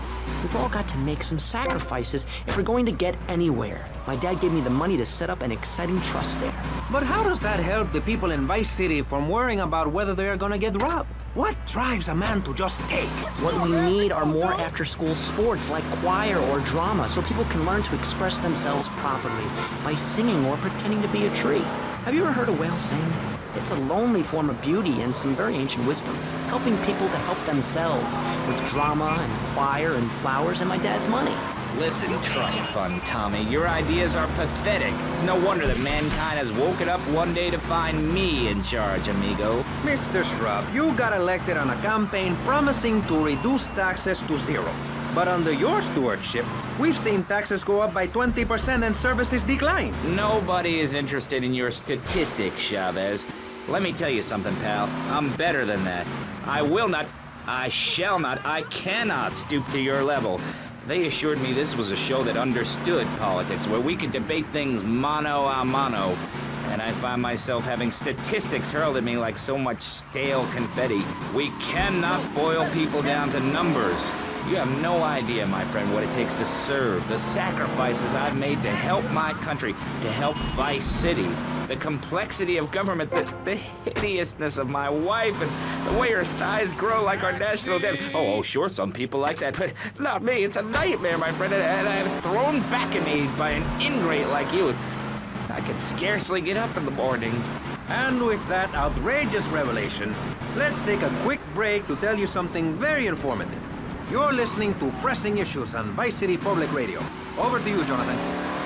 We've all got to make some sacrifices if we're going to get anywhere. My dad gave me the money to set up an exciting trust there. But how does that help the people in Vice City from worrying about whether they are gonna get robbed? What drives a man to just take? What we need are more after-school sports like choir or drama so people can learn to express themselves properly by singing or pretending to be a tree. Have you ever heard a whale sing? It's a lonely form of beauty and some very ancient wisdom, helping people to help themselves with drama and choir and flowers and my dad's money. Listen, trust fund, Tommy. Your ideas are pathetic. It's no wonder that mankind has woken up one day to find me in charge, amigo. Mr. Shrub, you got elected on a campaign promising to reduce taxes to zero. But under your stewardship, we've seen taxes go up by 20% and services decline. Nobody is interested in your statistics, Chavez. Let me tell you something, pal. I'm better than that. I will not, I shall not, I cannot stoop to your level. They assured me this was a show that understood politics, where we could debate things mano a mano. And I find myself having statistics hurled at me like so much stale confetti. We cannot boil people down to numbers. You have no idea, my friend, what it takes to serve, the sacrifices I've made to help my country, to help Vice City, the complexity of government, the hideousness of my wife, and the way her thighs grow like our national debt. Oh, sure, some people like that, but not me. It's a nightmare, my friend, and I have thrown back at me by an ingrate like you. I can scarcely get up in the morning. And with that outrageous revelation, let's take a quick break to tell you something very informative. You're listening to Pressing Issues on Vice City Public Radio. Over to you, Jonathan.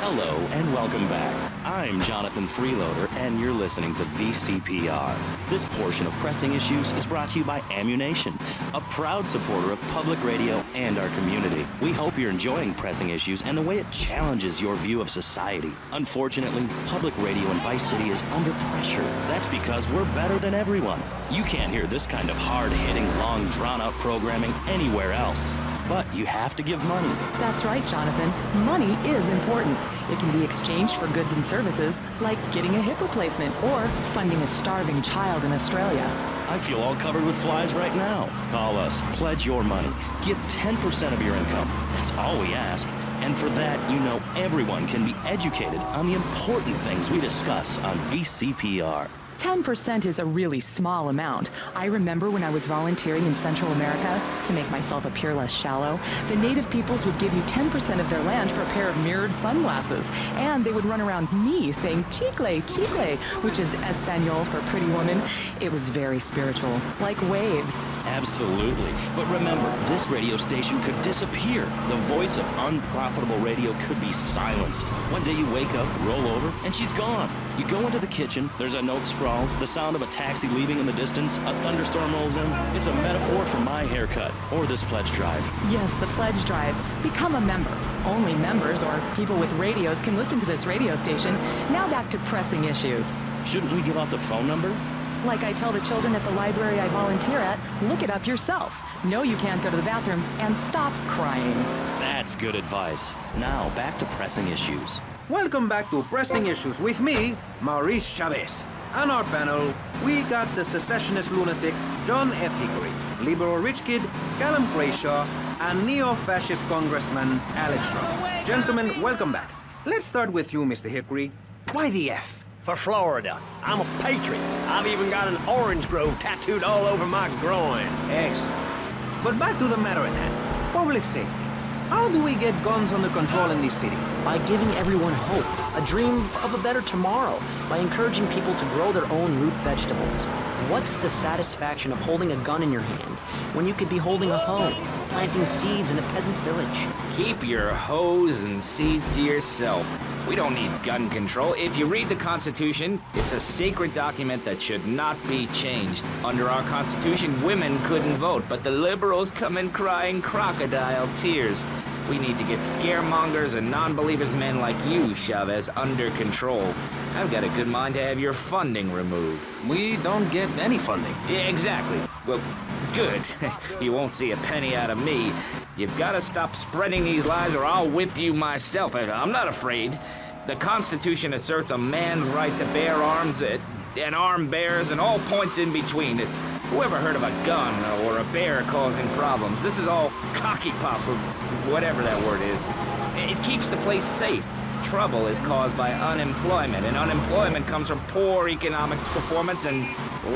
Hello and welcome back. I'm Jonathan Freeloader, and you're listening to VCPR. This portion of Pressing Issues is brought to you by Ammunition, a proud supporter of public radio and our community. We hope you're enjoying Pressing Issues and the way it challenges your view of society. Unfortunately, public radio in Vice City is under pressure. That's because we're better than everyone. You can't hear this kind of hard-hitting, long, drawn-out programming anywhere else. But you have to give money. That's right, Jonathan. Money is important. It can be exchanged for goods and services, like getting a hip replacement or funding a starving child in Australia. I feel all covered with flies right now. Call us. Pledge your money. Give 10% of your income. That's all we ask. And for that, you know everyone can be educated on the important things we discuss on VCPR. 10% is a really small amount. I remember when I was volunteering in Central America, to make myself appear less shallow, the native peoples would give you 10% of their land for a pair of mirrored sunglasses. And they would run around me saying, chicle, chicle, which is Espanol for pretty woman. It was very spiritual, like waves. Absolutely. But remember, this radio station could disappear. The voice of unprofitable radio could be silenced. One day you wake up, roll over, and she's gone. You go into the kitchen, there's a note sprawl, the sound of a taxi leaving in the distance, a thunderstorm rolls in. It's a metaphor for my haircut, or this pledge drive. Yes, the pledge drive. Become a member. Only members or people with radios can listen to this radio station. Now back to Pressing Issues. Shouldn't we give out the phone number? Like I tell the children at the library I volunteer at, look it up yourself. No, you can't go to the bathroom, and stop crying. That's good advice. Now, back to Pressing Issues. Welcome back to Pressing Issues with me, Maurice Chavez. On our panel, we got the secessionist lunatic John F. Hickory, liberal rich kid Callum Crayshaw, and neo-fascist congressman Alex Shrub. Gentlemen, welcome back. Let's start with you, Mr. Hickory. Why the F? For Florida. I'm a patriot. I've even got an orange grove tattooed all over my groin. Excellent. But back to the matter at hand. Public safety. How do we get guns under control in this city? By giving everyone hope, a dream of a better tomorrow, by encouraging people to grow their own root vegetables. What's the satisfaction of holding a gun in your hand when you could be holding a hoe, planting seeds in a peasant village? Keep your hoes and seeds to yourself. We don't need gun control. If you read the Constitution, it's a sacred document that should not be changed. Under our Constitution, women couldn't vote, but the liberals come in crying crocodile tears. We need to get scaremongers and non-believers men like you, Chavez, under control. I've got a good mind to have your funding removed. We don't get any funding. Yeah, exactly. Well, good. You won't see a penny out of me. You've got to stop spreading these lies or I'll whip you myself. I'm not afraid. The Constitution asserts a man's right to bear arms and arm bearers and all points in between. Whoever heard of a gun or a bear causing problems? This is all cocky pop or whatever that word is. It keeps the place safe. Trouble is caused by unemployment, and unemployment comes from poor economic performance and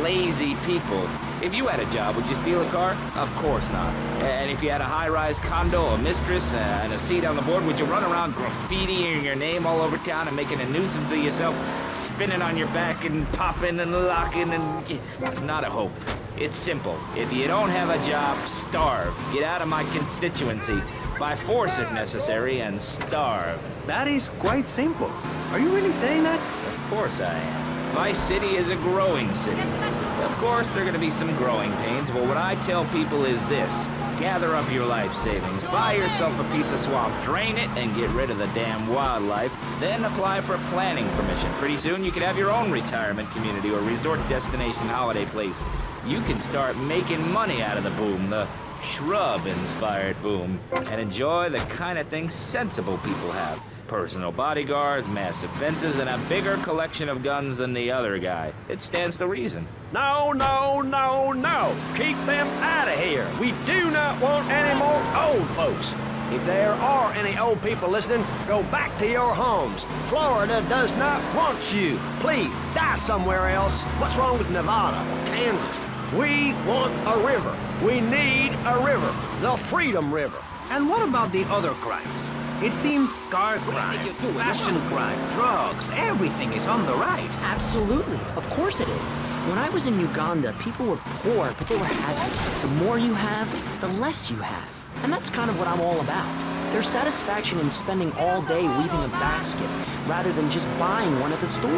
lazy people. If you had a job, would you steal a car? Of course not. And if you had a high-rise condo, a mistress, and a seat on the board, would you run around graffitiing your name all over town and making a nuisance of yourself, spinning on your back and popping and locking and... Not a hope. It's simple. If you don't have a job, starve. Get out of my constituency. By force if necessary, and starve. That is quite simple. Are you really saying that? Of course I am. My city is a growing city. Of course, there are going to be some growing pains, but what I tell people is this. Gather up your life savings, buy yourself a piece of swamp, drain it, and get rid of the damn wildlife. Then apply for planning permission. Pretty soon you could have your own retirement community or resort destination holiday place. You can start making money out of the boom, the shrub-inspired boom, and enjoy the kind of things sensible people have. Personal bodyguards, massive fences, and a bigger collection of guns than the other guy. It stands to reason. No, no, no, no. Keep them out of here. We do not want any more old folks. If there are any old people listening, go back to your homes. Florida does not want you. Please, die somewhere else. What's wrong with Nevada or Kansas? We want a river. We need a river. The Freedom River. And what about the other crimes? It seems car crime, fashion crime, drugs, everything is on the rise. Absolutely. Of course it is. When I was in Uganda, people were poor, but they were happy. The more you have, the less you have. And that's kind of what I'm all about. There's satisfaction in spending all day weaving a basket, rather than just buying one at the store.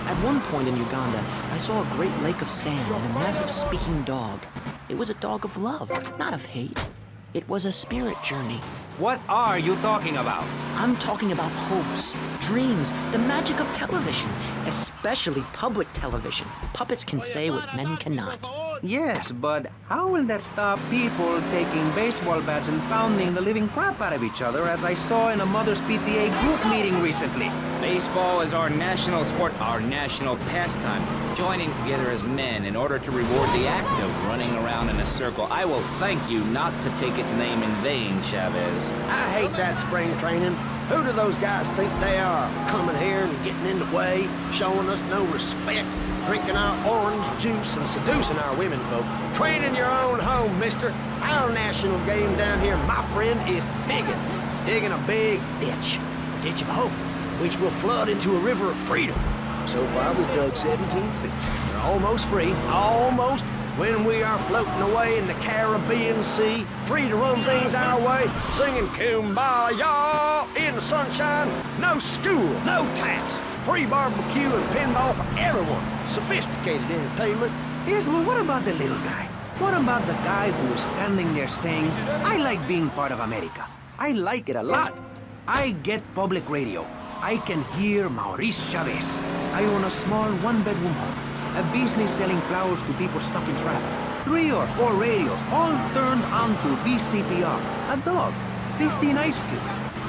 At one point in Uganda, I saw a great lake of sand and a massive speaking dog. It was a dog of love, not of hate. It was a spirit journey. What are you talking about? I'm talking about hopes, dreams, the magic of television, especially public television. Puppets can say what men cannot. Yes, but how will that stop people taking baseball bats and pounding the living crap out of each other, as I saw in a Mother's PTA group meeting recently? Baseball is our national sport, our national pastime. Joining together as men in order to reward the act of running around in a circle. I will thank you not to take its name in vain, Chavez. I hate that spring training. Who do those guys think they are? Coming here and getting in the way, showing us no respect, drinking our orange juice and seducing our women folk. Train in your own home, mister. Our national game down here, my friend, is digging a big ditch. A ditch of hope, which will flood into a river of freedom. So far, we've dug 17 feet. We're almost free, almost, when we are floating away in the Caribbean Sea, free to run things our way, singing Kumbaya in the sunshine. No school, no tax, free barbecue and pinball for everyone. Sophisticated entertainment. Yes, but what about the little guy? What about the guy who is standing there saying, I like being part of America. I like it a lot. I get public radio. I can hear Maurice Chavez. I own a small one-bedroom home, a business selling flowers to people stuck in traffic. 3 or 4 radios, all turned on to BCPR. A dog, 15 ice cubes.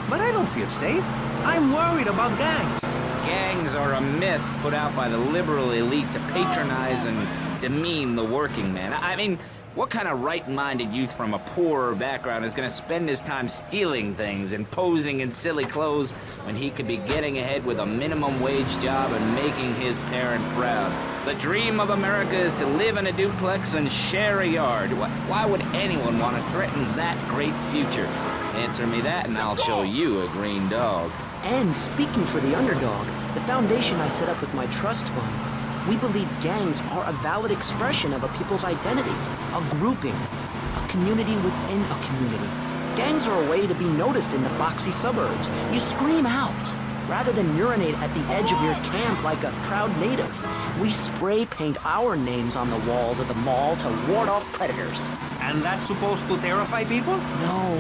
But I don't feel safe. I'm worried about gangs. Gangs are a myth put out by the liberal elite to patronize and demean the working man. I mean, what kind of right-minded youth from a poorer background is going to spend his time stealing things and posing in silly clothes when he could be getting ahead with a minimum wage job and making his parent proud? The dream of America is to live in a duplex and share a yard. Why would anyone want to threaten that great future? Answer me that and I'll show you a green dog. And speaking for the underdog, the foundation I set up with my trust fund, we believe gangs are a valid expression of a people's identity, a grouping, a community within a community. Gangs are a way to be noticed in the boxy suburbs. You scream out. Rather than urinate at the edge of your camp like a proud native, we spray paint our names on the walls of the mall to ward off predators. And that's supposed to terrify people? No.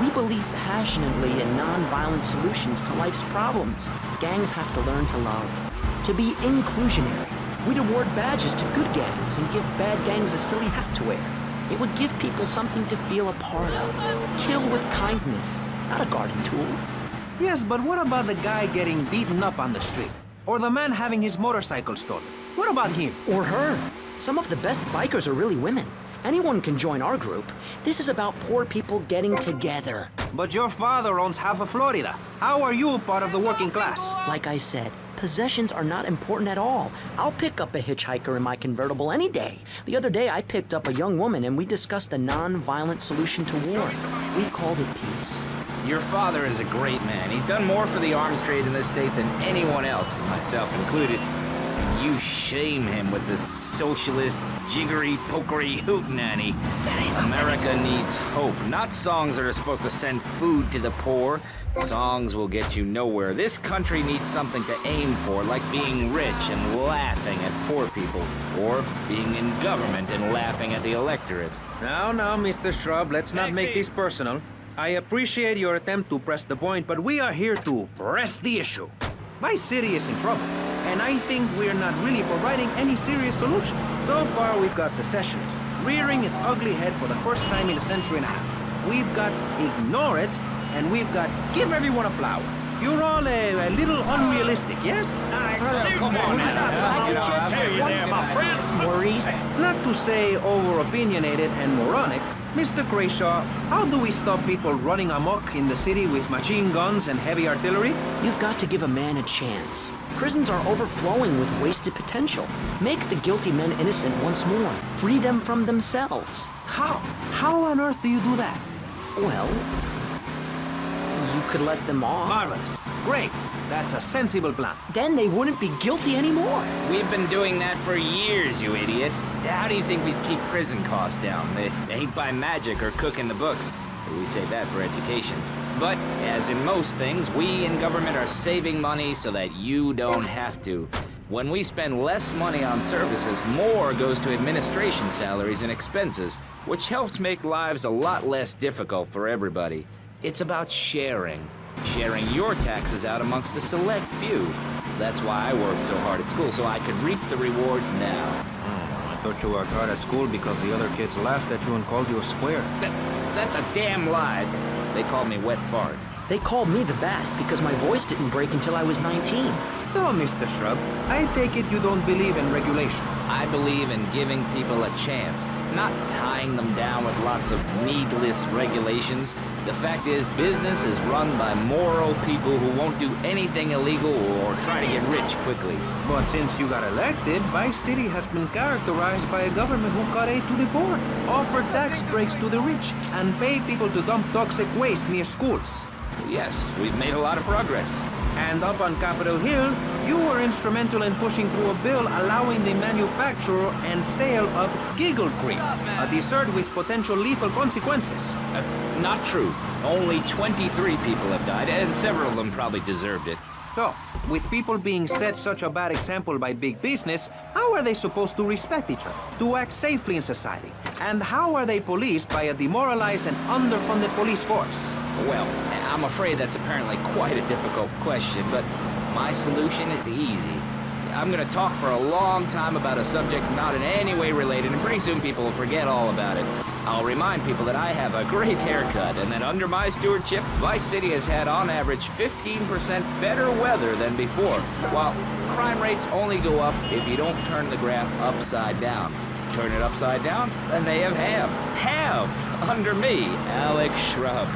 We believe passionately in non-violent solutions to life's problems. Gangs have to learn to love, to be inclusionary. We'd award badges to good gangs and give bad gangs a silly hat to wear. It would give people something to feel a part of. Kill with kindness, not a garden tool. Yes, but what about the guy getting beaten up on the street? Or the man having his motorcycle stolen? What about him? Or her. Some of the best bikers are really women. Anyone can join our group. This is about poor people getting together. But your father owns half of Florida. How are you part of the working class? Like I said, possessions are not important at all. I'll pick up a hitchhiker in my convertible any day. The other day I picked up a young woman and we discussed a non-violent solution to war. We called it peace. Your father is a great man. He's done more for the arms trade in this state than anyone else, myself included. And you shame him with this socialist, jiggery, pokery hootenanny. America needs hope, not songs that are supposed to send food to the poor. Songs will get you nowhere. This country needs something to aim for, like being rich and laughing at poor people, or being in government and laughing at the electorate. Now, Mr. Shrub, let's not make this personal. I appreciate your attempt to press the point, but we are here to press the issue. My city is in trouble, and I think we're not really providing any serious solutions. So far, we've got secessionists rearing its ugly head for the first time in a century and a half. We've got ignore it, and we've got give everyone a flower. You're all a little unrealistic, yes? Come on now. Maurice? Not to say over-opinionated and moronic, Mr. Crayshaw, how do we stop people running amok in the city with machine guns and heavy artillery? You've got to give a man a chance. Prisons are overflowing with wasted potential. Make the guilty men innocent once more. Free them from themselves. How? How on earth do you do that? Well, you could let them off. Marvelous. Great. That's a sensible plan. Then they wouldn't be guilty anymore. We've been doing that for years, you idiot. How do you think we keep prison costs down? They ain't by magic or cooking the books. We save that for education. But, as in most things, we in government are saving money so that you don't have to. When we spend less money on services, more goes to administration salaries and expenses, which helps make lives a lot less difficult for everybody. It's about sharing. Sharing your taxes out amongst the select few. That's why I worked so hard at school, so I could reap the rewards now. I thought you worked hard at school because the other kids laughed at you and called you a square. That's a damn lie. They called me wet fart. They called me the Bat because my voice didn't break until I was 19. So, Mr. Shrub, I take it you don't believe in regulation. I believe in giving people a chance, not tying them down with lots of needless regulations. The fact is, business is run by moral people who won't do anything illegal or try to get rich quickly. But since you got elected, Vice City has been characterized by a government who cut aid to the poor, offer tax breaks to the rich, and pay people to dump toxic waste near schools. Yes, we've made a lot of progress. And up on Capitol Hill, you were instrumental in pushing through a bill allowing the manufacture and sale of Giggle Cream, a dessert with potential lethal consequences. Not true. Only 23 people have died, and several of them probably deserved it. So, with people being set such a bad example by big business, how are they supposed to respect each other, to act safely in society? And how are they policed by a demoralized and underfunded police force? Well, I'm afraid that's apparently quite a difficult question, but my solution is easy. I'm going to talk for a long time about a subject not in any way related, and pretty soon people will forget all about it. I'll remind people that I have a great haircut, and that under my stewardship, Vice City has had on average 15% better weather than before, while crime rates only go up if you don't turn the graph upside down. Turn it upside down, and they have under me, Alex Shrub.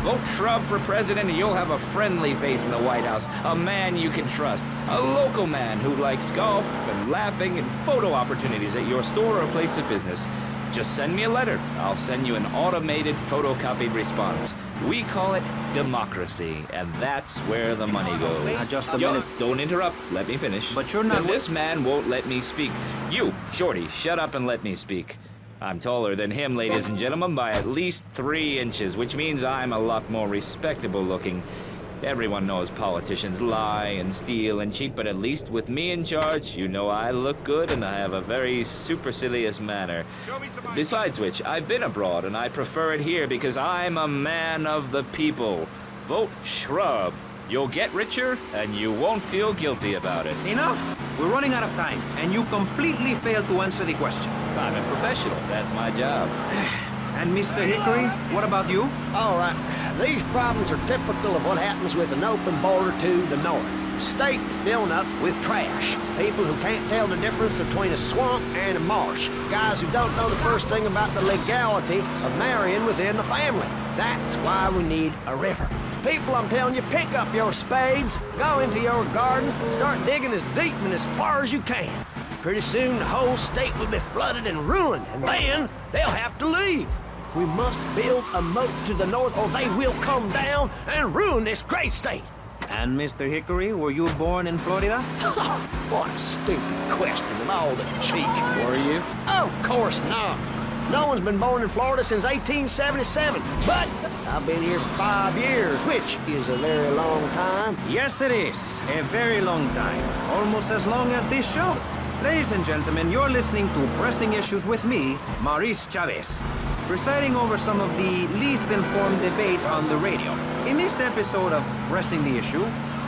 Vote Shrub for president and you'll have a friendly face in the White House, a man you can trust, a local man who likes golf and laughing and photo opportunities at your store or place of business. Just send me a letter. I'll send you an automated photocopied response. We call it democracy, and that's where the money goes. Now, just a minute. Don't interrupt. Let me finish. But you're not... And this man won't let me speak. You, Shorty, shut up and let me speak. I'm taller than him, ladies and gentlemen, by at least 3 inches, which means I'm a lot more respectable looking. Everyone knows politicians lie and steal and cheat, but at least with me in charge, you know I look good and I have a very supercilious manner. Besides which, I've been abroad and I prefer it here because I'm a man of the people. Vote shrub. You'll get richer and you won't feel guilty about it. Enough! We're running out of time, and you completely failed to answer the question. I'm a professional. That's my job. And Mr. Hickory, what about you? All right, these problems are typical of what happens with an open border to the north. The state is filling up with trash. People who can't tell the difference between a swamp and a marsh. Guys who don't know the first thing about the legality of marrying within the family. That's why we need a river. People, I'm telling you, pick up your spades, go into your garden, start digging as deep and as far as you can. Pretty soon the whole state will be flooded and ruined, and then they'll have to leave. We must build a moat to the north or they will come down and ruin this great state. And Mr. Hickory, were you born in Florida? What a stupid question of all the cheek. Were you? Of course not. No one's been born in Florida since 1877, but I've been here 5 years, which is a very long time. Yes, it is. A very long time. Almost as long as this show. Ladies and gentlemen, you're listening to Pressing Issues with me, Maurice Chavez, presiding over some of the least informed debate on the radio. In this episode of Pressing the Issue,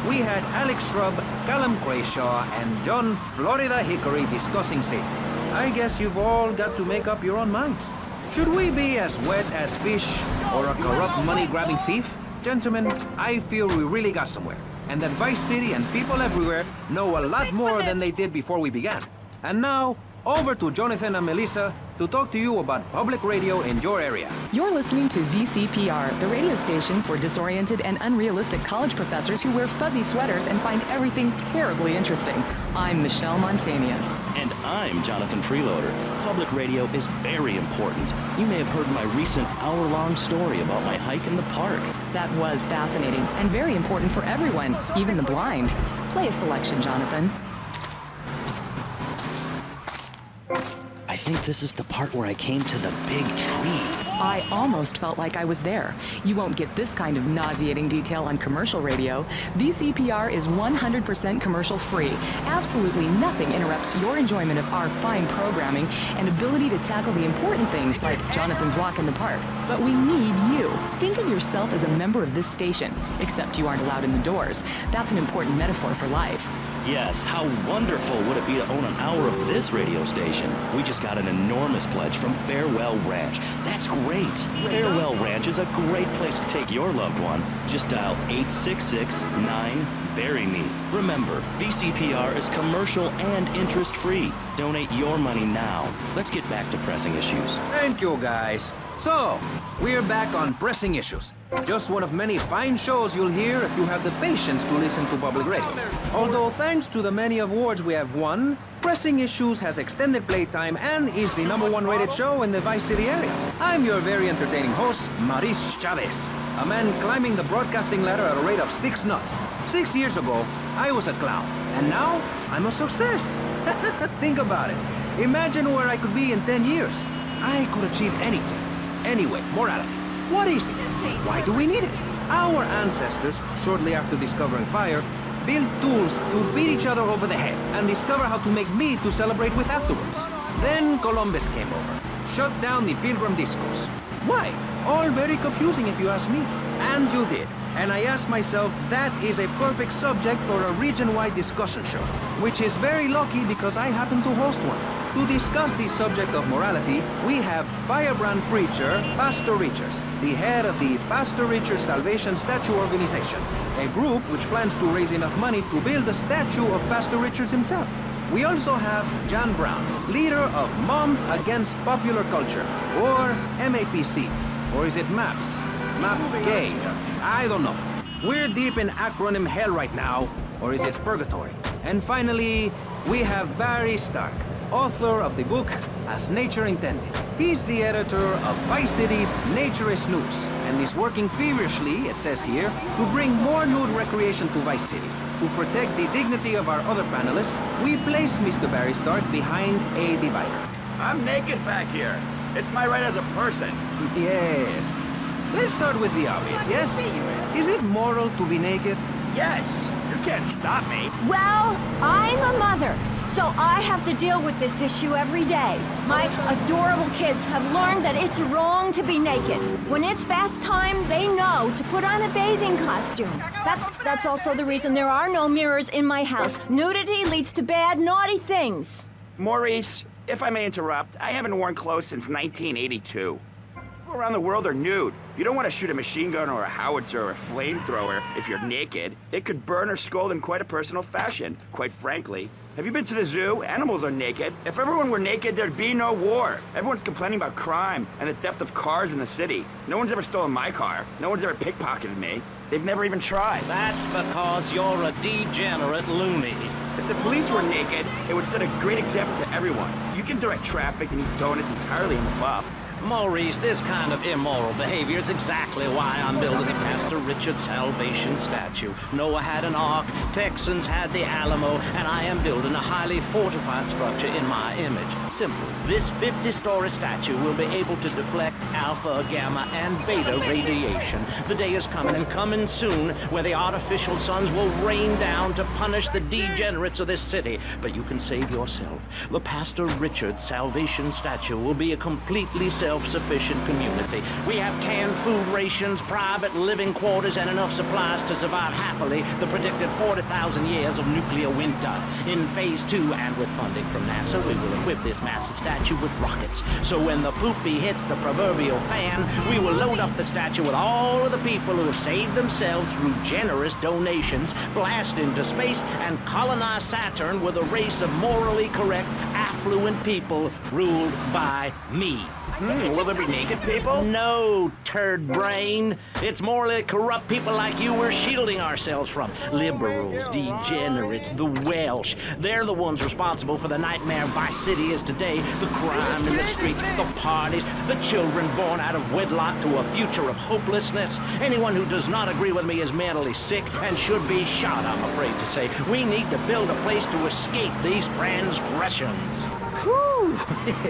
we had Alex Shrub, Callum Crayshaw, and John Florida Hickory discussing safety. I guess you've all got to make up your own minds. Should we be as wet as fish or a corrupt money-grabbing thief? Gentlemen, I feel we really got somewhere, and that Vice City and people everywhere know a lot more than they did before we began. And now, over to Jonathan and Melissa to talk to you about public radio in your area. You're listening to VCPR, the radio station for disoriented and unrealistic college professors who wear fuzzy sweaters and find everything terribly interesting. I'm Michelle Montañez. And I'm Jonathan Freeloader. Public radio is very important. You may have heard my recent hour-long story about my hike in the park. That was fascinating and very important for everyone, even the blind. Play a selection, Jonathan. I think this is the part where I came to the big tree. I almost felt like I was there. You won't get this kind of nauseating detail on commercial radio. VCPR is 100% commercial free. Absolutely nothing interrupts your enjoyment of our fine programming and ability to tackle the important things like Jonathan's walk in the park. But we need you. Think of yourself as a member of this station, except you aren't allowed in the doors. That's an important metaphor for life. Yes, how wonderful would it be to own an hour of this radio station? We just got an enormous pledge from Farewell Ranch. That's great. Farewell Ranch is a great place to take your loved one. Just dial 866-9-BURY-ME. Remember, VCPR is commercial and interest-free. Donate your money now. Let's get back to pressing issues. Thank you, guys. So, we're back on Pressing Issues. Just one of many fine shows you'll hear if you have the patience to listen to public radio. Although thanks to the many awards we have won, Pressing Issues has extended playtime and is the #1 rated show in the Vice City area. I'm your very entertaining host, Maurice Chavez, a man climbing the broadcasting ladder at a rate of 6 knots. 6 years ago, I was a clown, and now I'm a success. Think about it. Imagine where I could be in 10 years. I could achieve anything. Anyway, morality. What is it? Why do we need it? Our ancestors, shortly after discovering fire, built tools to beat each other over the head and discover how to make meat to celebrate with afterwards. Then Columbus came over, shut down the Pilgrim Discos. Why? All very confusing if you ask me. And you did. And I asked myself, that is a perfect subject for a region-wide discussion show, which is very lucky because I happen to host one. To discuss the subject of morality, we have firebrand preacher Pastor Richards, the head of the Pastor Richards Salvation Statue Organization, a group which plans to raise enough money to build a statue of Pastor Richards himself. We also have John Brown, leader of Moms Against Popular Culture, or MAPC. Or is it MAPS? MAP-K? I don't know. We're deep in acronym hell right now, or is it purgatory? And finally, we have Barry Stark, author of the book As Nature Intended. He's the editor of Vice City's Naturist News, and is working feverishly, it says here, to bring more nude recreation to Vice City. To protect the dignity of our other panelists, we place Mr. Barry Stark behind a divider. I'm naked back here. It's my right as a person. Yes. Let's start with the obvious, yes? Is it moral to be naked? Yes! You can't stop me. Well, I'm a mother, so I have to deal with this issue every day. My adorable kids have learned that it's wrong to be naked. When it's bath time, they know to put on a bathing costume. That's also the reason there are no mirrors in my house. Nudity leads to bad, naughty things. Maurice, if I may interrupt, I haven't worn clothes since 1982. People around the world are nude. You don't want to shoot a machine gun or a howitzer or a flamethrower if you're naked. It could burn or scald in quite a personal fashion, quite frankly. Have you been to the zoo? Animals are naked. If everyone were naked, there'd be no war. Everyone's complaining about crime and the theft of cars in the city. No one's ever stolen my car. No one's ever pickpocketed me. They've never even tried. That's because you're a degenerate loony. If the police were naked, it would set a great example to everyone. You can direct traffic and eat donuts entirely in the buff. Maurice, this kind of immoral behavior is exactly why I'm building a Pastor Richard Salvation statue. Noah had an ark, Texans had the Alamo, and I am building a highly fortified structure in my image. Simple. This 50-story statue will be able to deflect alpha, gamma, and beta radiation. The day is coming, and coming soon, where the artificial suns will rain down to punish the degenerates of this city. But you can save yourself. The Pastor Richard Salvation statue will be a completely self-sufficient community. We have canned food rations, private living quarters, and enough supplies to survive happily the predicted 40,000 years of nuclear winter. In Phase 2, and with funding from NASA, we will equip this massive statue with rockets. So when the poopy hits the proverbial fan, we will load up the statue with all of the people who have saved themselves through generous donations, blast into space, and colonize Saturn with a race of morally correct, affluent people ruled by me. Will there be naked people? No, turd brain. It's morally corrupt people like you we're shielding ourselves from. Liberals, degenerates, the Welsh. They're the ones responsible for the nightmare Vice City is today. The crime in the streets, the parties, the children born out of wedlock to a future of hopelessness. Anyone who does not agree with me is mentally sick and should be shot, I'm afraid to say. We need to build a place to escape these transgressions. Whew,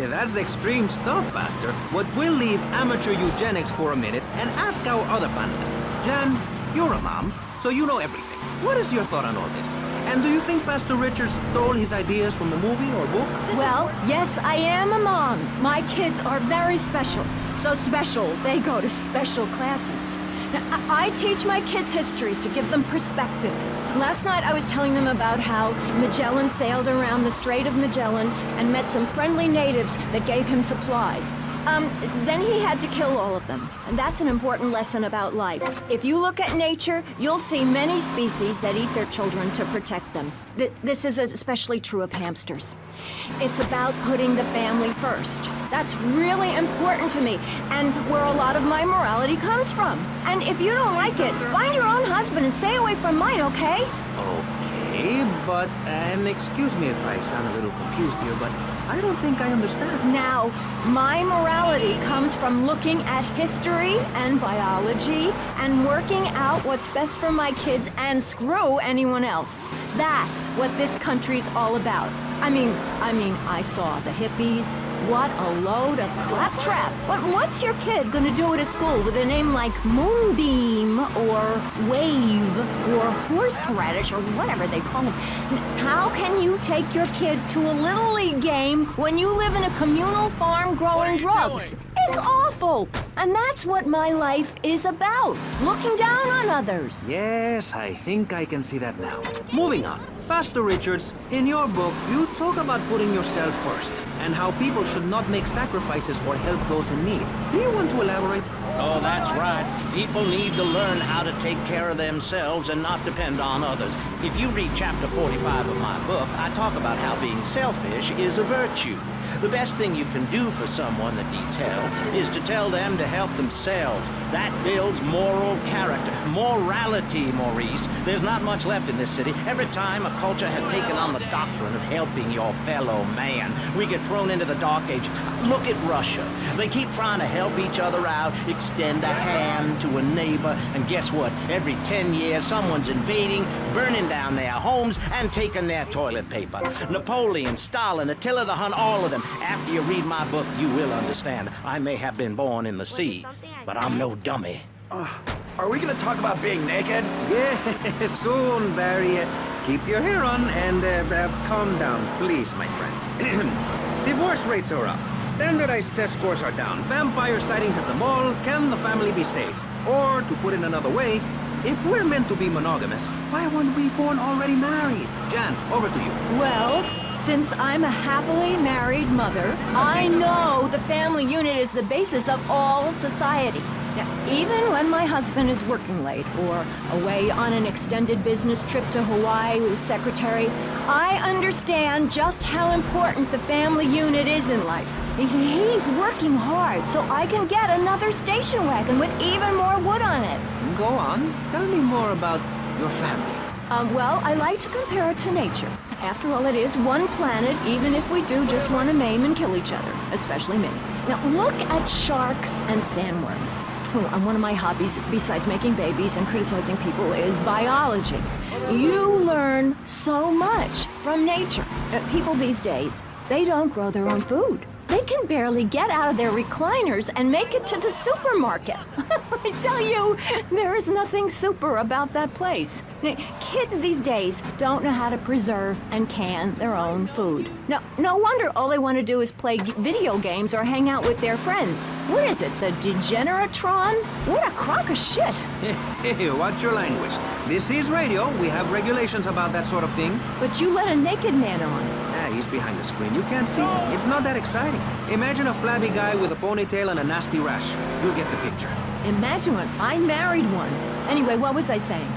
that's extreme stuff, Pastor. But we'll leave amateur eugenics for a minute and ask our other panelists. Jan, you're a mom, so you know everything. What is your thought on all this? And do you think Pastor Richards stole his ideas from a movie or book? Well, yes, I am a mom. My kids are very special. So special, they go to special classes. Now, I teach my kids history to give them perspective. Last night I was telling them about how Magellan sailed around the Strait of Magellan and met some friendly natives that gave him supplies. Then he had to kill all of them. And that's an important lesson about life. If you look at nature, you'll see many species that eat their children to protect them. This is especially true of hamsters. It's about putting the family first. That's really important to me, and where a lot of my morality comes from. And if you don't like it, find your own husband and stay away from mine, okay? Okay, but, and excuse me if I sound a little confused here, but I don't think I understand. Now, my morality comes from looking at history and biology and working out what's best for my kids and screw anyone else. That's what this country's all about. I mean, I saw the hippies. What a load of claptrap. What's your kid gonna do at a school with a name like Moonbeam or Wave or Horseradish or whatever they call them? How can you take your kid to a Little League game when you live in a communal farm growing drugs? It's awful. And that's what my life is about. Looking down on others. Yes, I think I can see that now. Moving on. Pastor Richards, in your book, you talk about putting yourself first and how people should not make sacrifices or help those in need. Do you want to elaborate? Oh, that's right. People need to learn how to take care of themselves and not depend on others. If you read chapter 45 of my book, I talk about how being selfish is a virtue. The best thing you can do for someone that needs help is to tell them to help themselves. That builds moral character. Morality, Maurice. There's not much left in this city. Every time a culture has taken on the doctrine of helping your fellow man, we get thrown into the dark age. Look at Russia. They keep trying to help each other out, extend a hand to a neighbor, and guess what? Every 10 years, someone's invading, burning down their homes, and taking their toilet paper. Napoleon, Stalin, Attila the Hun, all of them. After you read my book, you will understand. I may have been born in the sea, but I'm no dummy. Are we gonna talk about being naked? Yeah, soon, Barry. Keep your hair on and calm down, please, my friend. Divorce rates are up. Standardized test scores are down. Vampire sightings at the mall. Can the family be saved? Or, to put it another way, if we're meant to be monogamous, why weren't we born already married? Jan, over to you. Well, since I'm a happily married mother, I know the family unit is the basis of all society. Now, even when my husband is working late or away on an extended business trip to Hawaii with his secretary, I understand just how important the family unit is in life. He's working hard so I can get another station wagon with even more wood on it. Go on. Tell me more about your family. Well, I like to compare it to nature. After all, it is one planet, even if we do just want to maim and kill each other, especially me. Now, look at sharks and sandworms. One of my hobbies, besides making babies and criticizing people, is biology. You learn so much from nature. People these days, they don't grow their own food. They can barely get out of their recliners and make it to the supermarket. I tell you, there is nothing super about that place. Kids these days don't know how to preserve and can their own food. No wonder all they want to do is play video games or hang out with their friends. What is it, the Degeneratron? What a crock of shit. Hey, watch your language. This is radio. We have regulations about that sort of thing. But you let a naked man on. He's behind the screen. You can't see him. It's not that exciting. Imagine a flabby guy with a ponytail and a nasty rash. You'll get the picture. Imagine one. I married one. Anyway, what was I saying?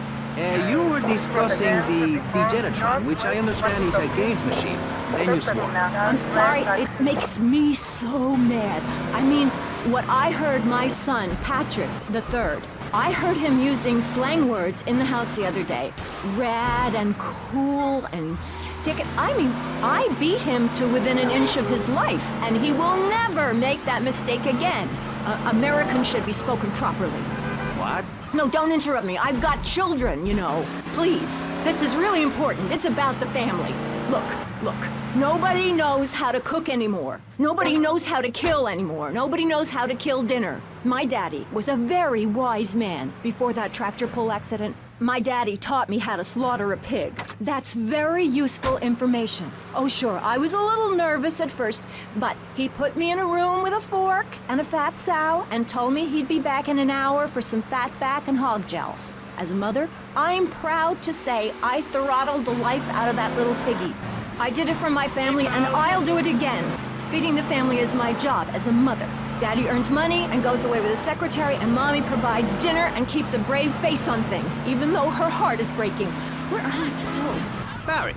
You were discussing the Degenatron, which I understand is a games machine. Then you swore. I'm sorry. It makes me so mad. I mean, what I heard my son, Patrick III, I heard him using slang words in the house the other day. Rad and cool and stick it. I mean, I beat him to within an inch of his life, and he will never make that mistake again. Americans should be spoken properly. What? No, don't interrupt me. I've got children, you know. Please. This is really important. It's about the family. Look. Nobody knows how to cook anymore. Nobody knows how to kill anymore. Nobody knows how to kill dinner. My daddy was a very wise man. Before that tractor pull accident, my daddy taught me how to slaughter a pig. That's very useful information. Oh, sure, I was a little nervous at first, but he put me in a room with a fork and a fat sow and told me he'd be back in an hour for some fat back and hog gels. As a mother, I'm proud to say I throttled the life out of that little piggy. I did it for my family, and I'll do it again. Feeding the family is my job as a mother. Daddy earns money and goes away with his secretary, and Mommy provides dinner and keeps a brave face on things, even though her heart is breaking. Where are my pills? Barry,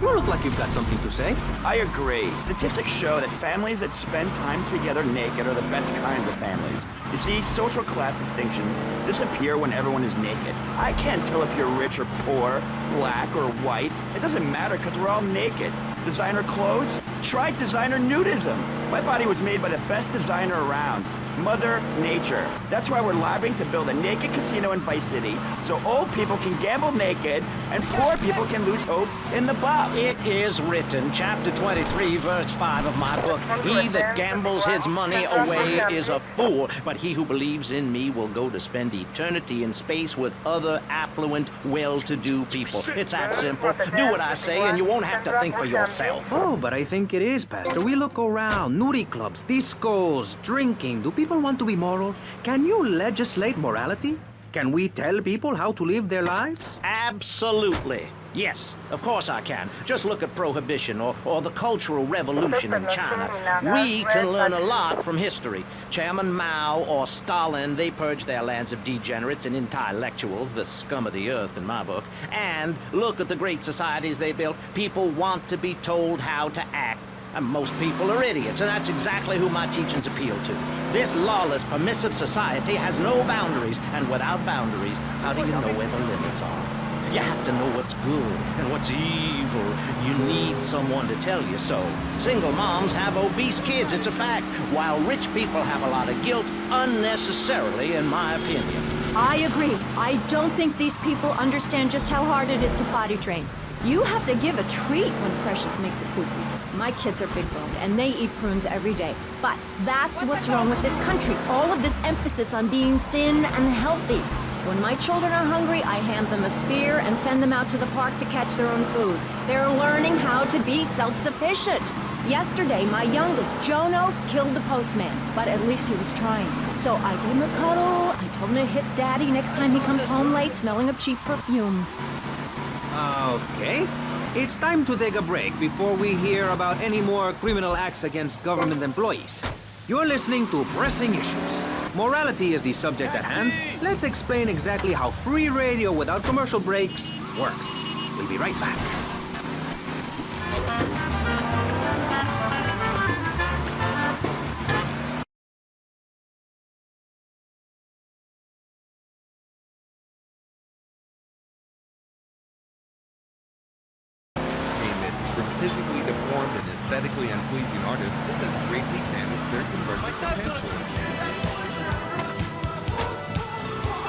you look like you've got something to say. I agree. Statistics show that families that spend time together naked are the best kinds of families. You see, social class distinctions disappear when everyone is naked. I can't tell if you're rich or poor, black or white. It doesn't matter because we're all naked. Designer clothes? Try designer nudism. My body was made by the best designer around, Mother Nature. That's why we're lobbying to build a naked casino in Vice City so old people can gamble naked and poor people can lose hope in the buff. It is written, chapter 23, verse 5 of my book, "He that gambles his money away is a fool, but he who believes in me will go to spend eternity in space with other affluent, well-to-do people." It's that simple. Do what I say and you won't have to think for yourself. Oh, but I think it is, Pastor. We look around. Nudie clubs, discos, drinking. Do people want to be moral? Can you legislate morality? Can we tell people how to live their lives? Absolutely. Yes, of course I can. Just look at Prohibition or the Cultural Revolution in China. We can learn a lot from history. Chairman Mao or Stalin, they purged their lands of degenerates and intellectuals, the scum of the earth in my book. And look at the great societies they built. People want to be told how to act. And most people are idiots, and that's exactly who my teachings appeal to. This lawless, permissive society has no boundaries, and without boundaries, how do you know where the limits are? You have to know what's good and what's evil. You need someone to tell you so. Single moms have obese kids, it's a fact, while rich people have a lot of guilt unnecessarily, in my opinion. I agree. I don't think these people understand just how hard it is to potty train. You have to give a treat when Precious makes a poo-poo. My kids are big-boned, and they eat prunes every day. But that's what's wrong with this country. All of this emphasis on being thin and healthy. When my children are hungry, I hand them a spear and send them out to the park to catch their own food. They're learning how to be self-sufficient. Yesterday, my youngest, Jono, killed the postman, but at least he was trying. So I gave him a cuddle. I told him to hit Daddy next time he comes home late, smelling of cheap perfume. Okay. It's time to take a break before we hear about any more criminal acts against government employees. You're listening to Pressing Issues. Morality is the subject at hand. Let's explain exactly how free radio without commercial breaks works. We'll be right back. Physically deformed and aesthetically unpleasing artists, this has greatly damaged their commercial potential.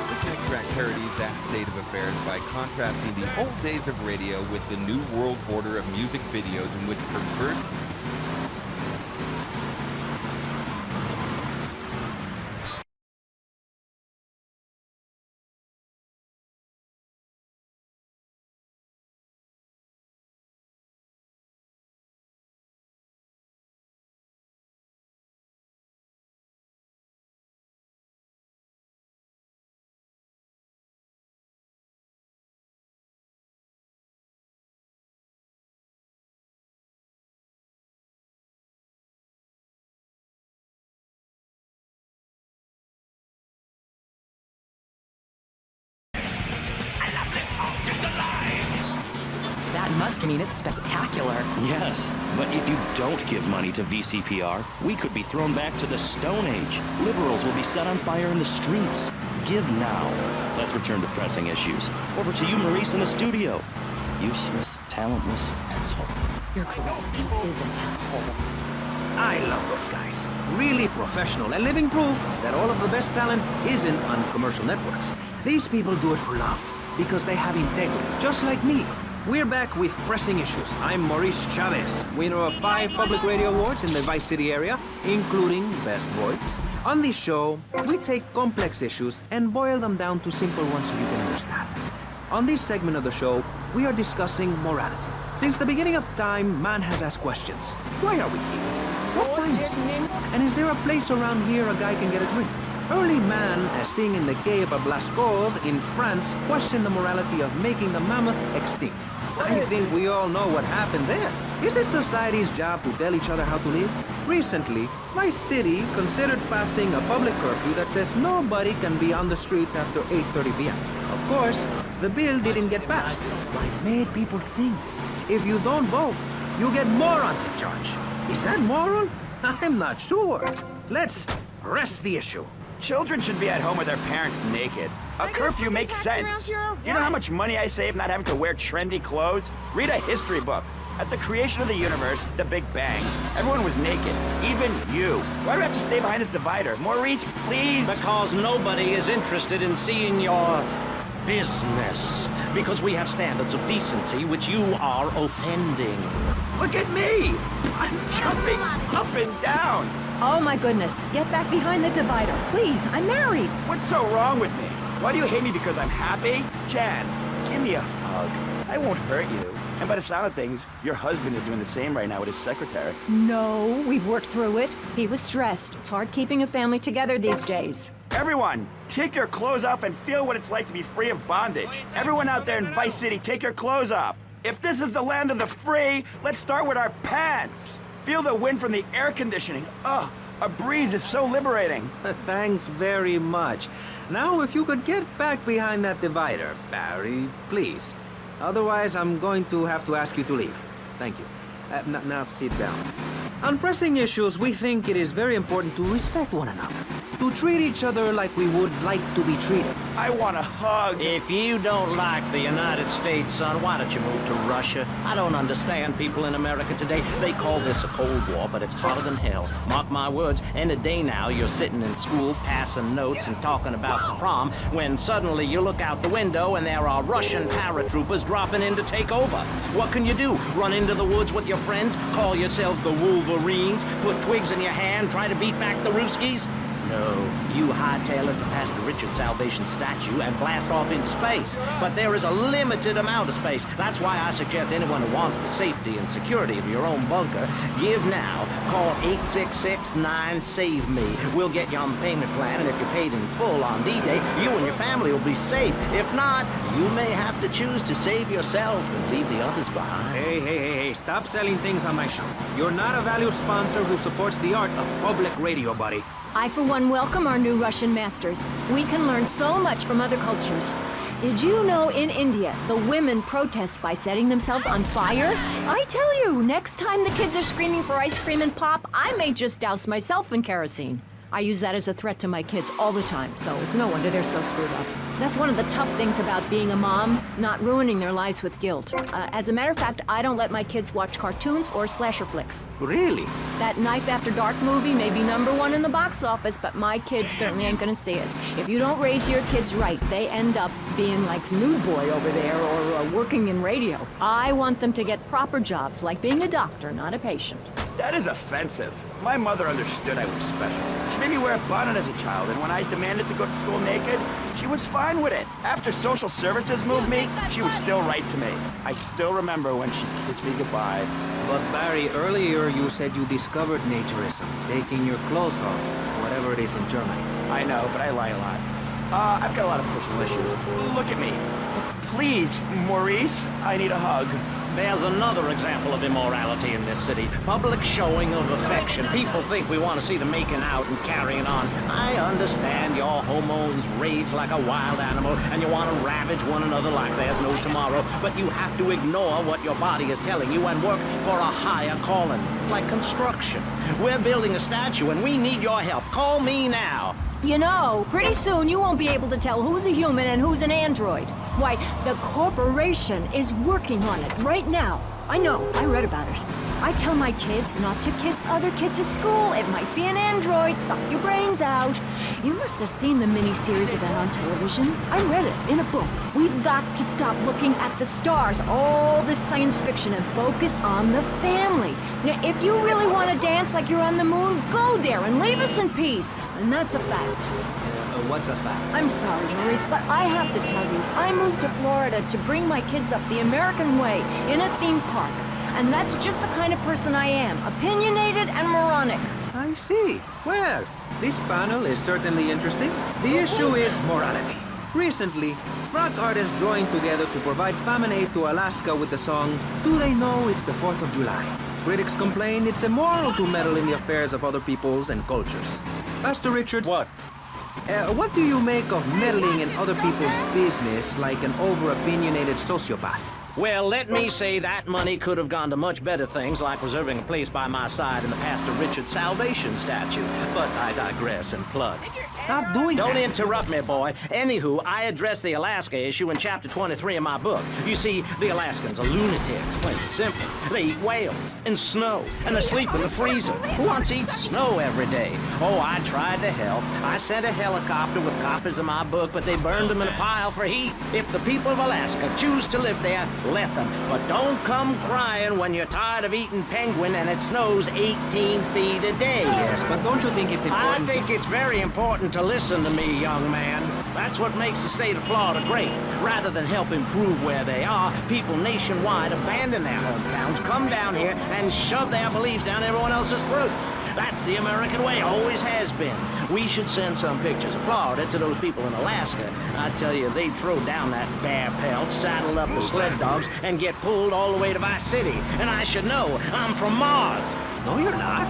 This incorrect parodies that state of affairs by contrasting the old days of radio with the new world order of music videos in which perverse That must mean it's spectacular. Yes, but if you don't give money to VCPR, we could be thrown back to the Stone Age. Liberals will be set on fire in the streets. Give now. Let's return to Pressing Issues. Over to you, Maurice, in the studio. Useless, talentless asshole. You're correct. He is an asshole. I love those guys. Really professional and living proof that all of the best talent isn't on commercial networks. These people do it for love, because they have integrity, just like me. We're back with Pressing Issues. I'm Maurice Chavez, winner of 5 public radio awards in the Vice City area, including Best Voice. On this show, we take complex issues and boil them down to simple ones so you can understand. On this segment of the show, we are discussing morality. Since the beginning of time, man has asked questions. Why are we here? What time is it? And is there a place around here a guy can get a drink? Early man, as seen in the Quai of Blascaux in France, questioned the morality of making the mammoth extinct. I think we all know what happened there. Is it society's job to tell each other how to live? Recently, my city considered passing a public curfew that says nobody can be on the streets after 8:30 p.m. Of course, the bill didn't get passed, but it made people think. If you don't vote, you get morons in charge. Is that moral? I'm not sure. Let's press the issue. Children should be at home with their parents naked. A curfew makes sense. You know how much money I save not having to wear trendy clothes? Read a history book. At the creation of the universe, the Big Bang, everyone was naked. Even you. Why do I have to stay behind this divider? Maurice, please. Because nobody is interested in seeing your business. Because we have standards of decency which you are offending. Look at me. I'm jumping up and down. Oh my goodness, get back behind the divider. Please, I'm married. What's so wrong with me? Why do you hate me because I'm happy? Jan, give me a hug. I won't hurt you. And by the sound of things, your husband is doing the same right now with his secretary. No, we've worked through it. He was stressed. It's hard keeping a family together these days. Everyone, take your clothes off and feel what it's like to be free of bondage. Everyone out there in Vice City, take your clothes off. If this is the land of the free, let's start with our pants. Feel the wind from the air conditioning. Ugh, a breeze is so liberating. Thanks very much. Now, if you could get back behind that divider, Barry, please. Otherwise, I'm going to have to ask you to leave. Thank you. Now sit down. On pressing issues, we think it is very important to respect one another. To treat each other like we would like to be treated. I want a hug. If you don't like the United States, son, why don't you move to Russia? I don't understand people in America today. They call this a Cold War, but it's hotter than hell. Mark my words, in a day now, you're sitting in school, passing notes and talking about the prom, when suddenly you look out the window and there are Russian paratroopers dropping in to take over. What can you do? Run into the woods with your friends? Call yourselves the Wolverines? Put twigs in your hand? Try to beat back the Ruskies? No, you hightail it to Pastor Richard's Salvation statue and blast off into space. But there is a limited amount of space. That's why I suggest anyone who wants the safety and security of your own bunker, give now. Call 866-9-SAVE-ME. We'll get you on the payment plan, and if you're paid in full on D-Day, you and your family will be safe. If not, you may have to choose to save yourself and leave the others behind. Hey, stop selling things on my show. You're not a valued sponsor who supports the art of public radio, buddy. I, for one, welcome our new Russian masters. We can learn so much from other cultures. Did you know in India, the women protest by setting themselves on fire? I tell you, next time the kids are screaming for ice cream and pop, I may just douse myself in kerosene. I use that as a threat to my kids all the time, so it's no wonder they're so screwed up. That's one of the tough things about being a mom, not ruining their lives with guilt. As a matter of fact, I don't let my kids watch cartoons or slasher flicks. Really? That Knife After Dark movie may be #1 in the box office, but my kids certainly ain't gonna see it. If you don't raise your kids right, they end up being like Nude Boy over there or working in radio. I want them to get proper jobs, like being a doctor, not a patient. That is offensive. My mother understood I was special. She made me wear a bonnet as a child, and when I demanded to go to school naked, she was fine with it. After social services moved me, she would still write to me. I still remember when she kissed me goodbye. But Barry, earlier you said you discovered naturism, taking your clothes off, whatever it is in Germany. I know, but I lie a lot. I've got a lot of personal issues. Look at me. Please, Maurice, I need a hug. There's another example of immorality in this city. Public showing of affection. People think we want to see them making out and carrying on. I understand your hormones rage like a wild animal and you want to ravage one another like there's no tomorrow. But you have to ignore what your body is telling you and work for a higher calling, like construction. We're building a statue and we need your help. Call me now. You know, pretty soon you won't be able to tell who's a human and who's an android. Why, the corporation is working on it right now. I know, I read about it. I tell my kids not to kiss other kids at school. It might be an android, suck your brains out. You must have seen the miniseries of that on television. I read it in a book. We've got to stop looking at the stars, all this science fiction, and focus on the family. Now, if you really want to dance like you're on the moon, go there and leave us in peace. And that's a fact. What's a fact? I'm sorry, Maurice, but I have to tell you, I moved to Florida to bring my kids up the American way in a theme park. And that's just the kind of person I am, opinionated and moronic. I see. Well, this panel is certainly interesting. The issue is morality. Recently, rock artists joined together to provide famine aid to Alaska with the song, Do They Know It's the 4th of July? Critics complain it's immoral to meddle in the affairs of other peoples and cultures. Pastor Richards... What? What do you make of meddling in other people's business like an over-opinionated sociopath? Well, let me say that money could have gone to much better things, like reserving a place by my side in the Pastor Richard Salvation statue. But I digress and plug. Stop doing that. Don't interrupt me, boy. Anywho, I address the Alaska issue in chapter 23 of my book. You see, the Alaskans are lunatics, plain and simple. They eat whales and snow, and they sleep in the freezer. Who wants to eat snow every day? Oh, I tried to help. I sent a helicopter with copies of my book, but they burned them in a pile for heat. If the people of Alaska choose to live there, let them. But don't come crying when you're tired of eating penguin and it snows 18 feet a day. Yes, but don't you think it's important? I think it's very important to listen to me, young man. That's what makes the state of Florida great. Rather than help improve where they are, people nationwide abandon their hometowns, come down here, and shove their beliefs down everyone else's throats. That's the American way, always has been. We should send some pictures of Florida to those people in Alaska. I tell you, they'd throw down that bear pelt, saddle up the sled dogs, and get pulled all the way to Vice City. And I should know, I'm from Mars. No, you're not.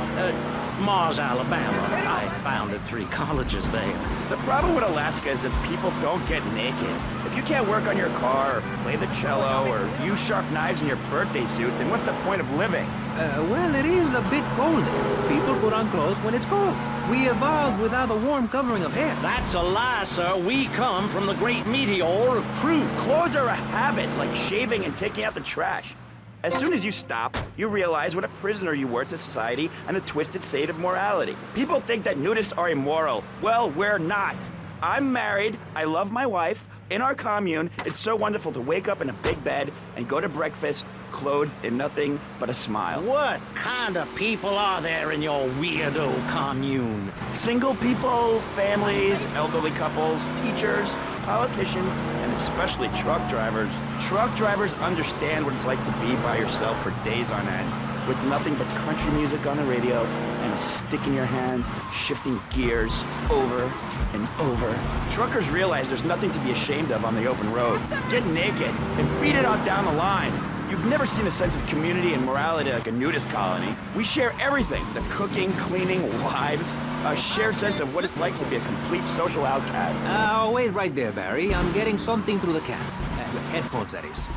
Mars, Alabama. I founded 3 colleges there. The problem with Alaska is that people don't get naked. If you can't work on your car, or play the cello, or use sharp knives in your birthday suit, then what's the point of living? Well, it is a bit cold there. People put on clothes when it's cold. We evolved without a warm covering of hair. That's a lie, sir. We come from the great meteor of truth. Clothes are a habit, like shaving and taking out the trash. As soon as you stop, you realize what a prisoner you were to society and the twisted state of morality. People think that nudists are immoral. Well, we're not. I'm married, I love my wife. In our commune, it's so wonderful to wake up in a big bed and go to breakfast clothed in nothing but a smile. What kind of people are there in your weirdo commune? Single people, families, elderly couples, teachers, politicians, and especially truck drivers. Truck drivers understand what it's like to be by yourself for days on end, with nothing but country music on the radio and a stick in your hand, shifting gears over and over. Truckers realize there's nothing to be ashamed of on the open road. Get naked and beat it out down the line. You've never seen a sense of community and morality like a nudist colony. We share everything, the cooking, cleaning, wives, a shared sense of what it's like to be a complete social outcast. Oh, wait right there, Barry. I'm getting something through the cats. Headphones, that is.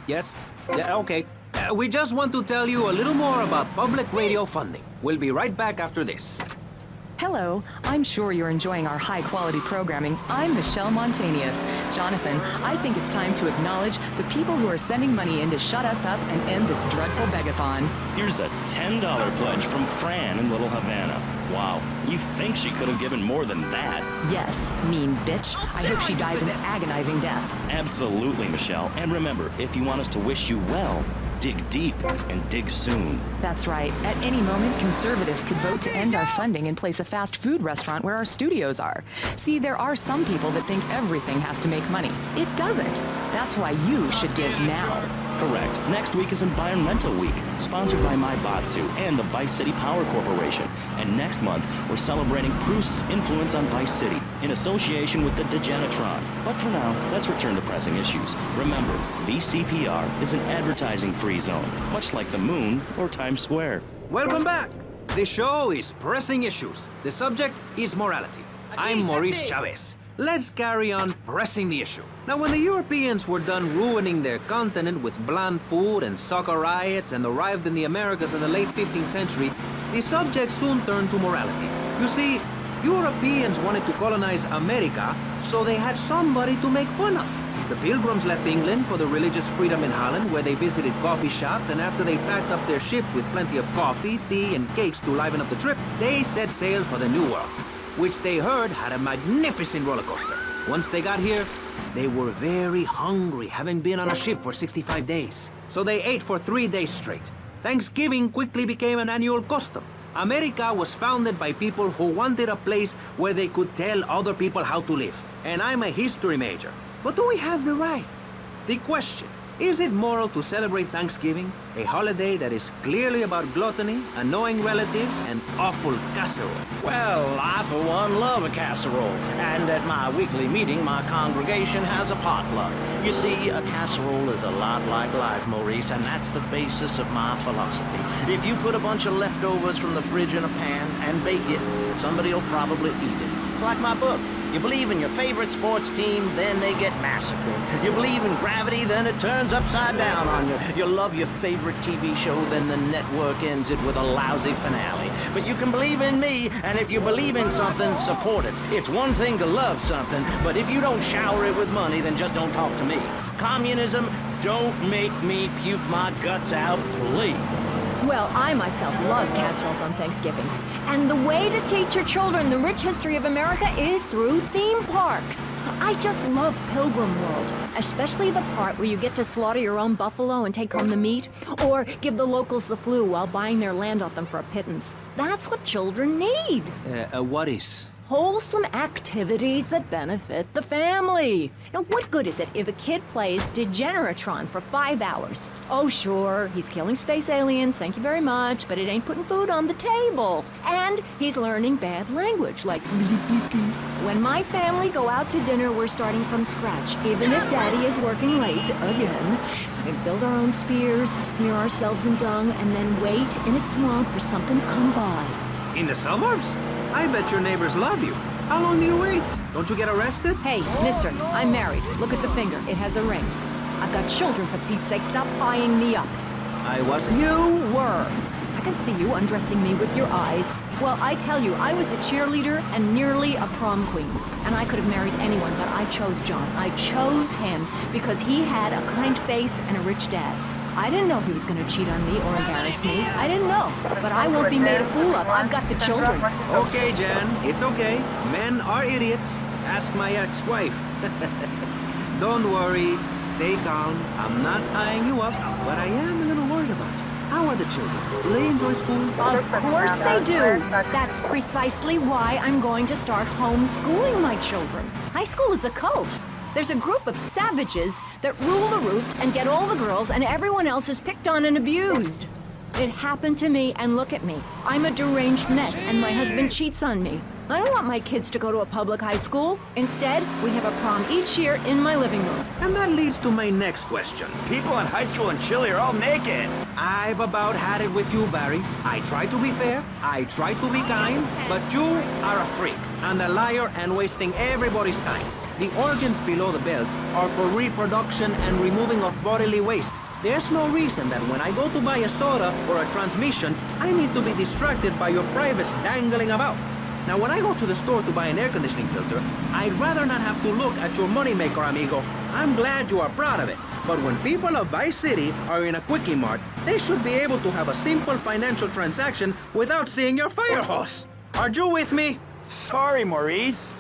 Yes? Yeah, okay. We just want to tell you a little more about public radio funding. We'll be right back after this. Hello, I'm sure you're enjoying our high-quality programming. I'm Michelle Montanius. Jonathan, I think it's time to acknowledge the people who are sending money in to shut us up and end this dreadful begathon. Here's a $10 pledge from Fran in Little Havana. Wow, you think she could have given more than that? Yes, mean bitch. I hope she dies an agonizing death. Absolutely, Michelle. And remember, if you want us to wish you well, dig deep and dig soon. That's right. At any moment, conservatives could vote to end our funding and place a fast food restaurant where our studios are. See, there are some people that think everything has to make money. It doesn't. That's why you should give now. Correct. Next week is Environmental Week, sponsored by My Batsu and the Vice City Power Corporation. And next month, we're celebrating Proust's influence on Vice City in association with the Degenitron. But for now, let's return to pressing issues. Remember, VCPR is an advertising-free zone, much like the moon or Times Square. Welcome back. The show is Pressing Issues. The subject is morality. I'm Maurice Chavez. Let's carry on pressing the issue. Now, when the Europeans were done ruining their continent with bland food and soccer riots and arrived in the Americas in the late 15th century, the subject soon turned to morality. You see, Europeans wanted to colonize America, so they had somebody to make fun of. The Pilgrims left England for the religious freedom in Holland, where they visited coffee shops, and after they packed up their ships with plenty of coffee, tea, and cakes to liven up the trip, they set sail for the New World, which they heard had a magnificent roller coaster. Once they got here, they were very hungry, having been on a ship for 65 days. So they ate for 3 days straight. Thanksgiving quickly became an annual custom. America was founded by people who wanted a place where they could tell other people how to live. And I'm a history major. But do we have the right? The question, is it moral to celebrate Thanksgiving, a holiday that is clearly about gluttony, annoying relatives, and awful casserole? Well, I for one love a casserole, and at my weekly meeting, my congregation has a potluck. You see, a casserole is a lot like life, Maurice, and that's the basis of my philosophy. If you put a bunch of leftovers from the fridge in a pan and bake it, somebody will probably eat it. It's like my book. You believe in your favorite sports team, then they get massacred. You believe in gravity, then it turns upside down on you. You love your favorite TV show, then the network ends it with a lousy finale. But you can believe in me, and if you believe in something, support it. It's one thing to love something, but if you don't shower it with money, then just don't talk to me. Communism, don't make me puke my guts out, please. Well, I myself love casseroles on Thanksgiving. And the way to teach your children the rich history of America is through theme parks. I just love Pilgrim World, especially the part where you get to slaughter your own buffalo and take home the meat, or give the locals the flu while buying their land off them for a pittance. That's what children need. What is? Wholesome activities that benefit the family. Now, what good is it if a kid plays Degeneratron for 5 hours? Oh, sure, he's killing space aliens, thank you very much, but it ain't putting food on the table. And he's learning bad language, like when my family go out to dinner, we're starting from scratch, even if Daddy is working late again. We build our own spears, smear ourselves in dung, and then wait in a swamp for something to come by. In the suburbs? I bet your neighbors love you. How long do you wait? Don't you get arrested? Hey, mister, I'm married. Look at the finger. It has a ring. I've got children, for Pete's sake. Stop eyeing me up. I wasn't. You were. I can see you undressing me with your eyes. Well, I tell you, I was a cheerleader and nearly a prom queen. And I could have married anyone, but I chose John. I chose him because he had a kind face and a rich dad. I didn't know he was going to cheat on me or embarrass me. I didn't know. But I won't be made a fool of. I've got the children. Okay, Jan, it's okay. Men are idiots. Ask my ex-wife. Don't worry. Stay calm. I'm not eyeing you up, but I am a little worried about you. How are the children? Do they enjoy school? Of course they do. That's precisely why I'm going to start homeschooling my children. High school is a cult. There's a group of savages that rule the roost and get all the girls, and everyone else is picked on and abused. It happened to me, and look at me. I'm a deranged mess, and my husband cheats on me. I don't want my kids to go to a public high school. Instead, we have a prom each year in my living room. And that leads to my next question. People in high school in Chile are all naked. I've about had it with you, Barry. I try to be fair, I try to be kind, but you are a freak, and a liar, and wasting everybody's time. The organs below the belt are for reproduction and removing of bodily waste. There's no reason that when I go to buy a soda or a transmission, I need to be distracted by your privates dangling about. Now, when I go to the store to buy an air conditioning filter, I'd rather not have to look at your moneymaker, amigo. I'm glad you are proud of it. But when people of Vice City are in a Quickie Mart, they should be able to have a simple financial transaction without seeing your fire hose. Are you with me? Sorry, Maurice.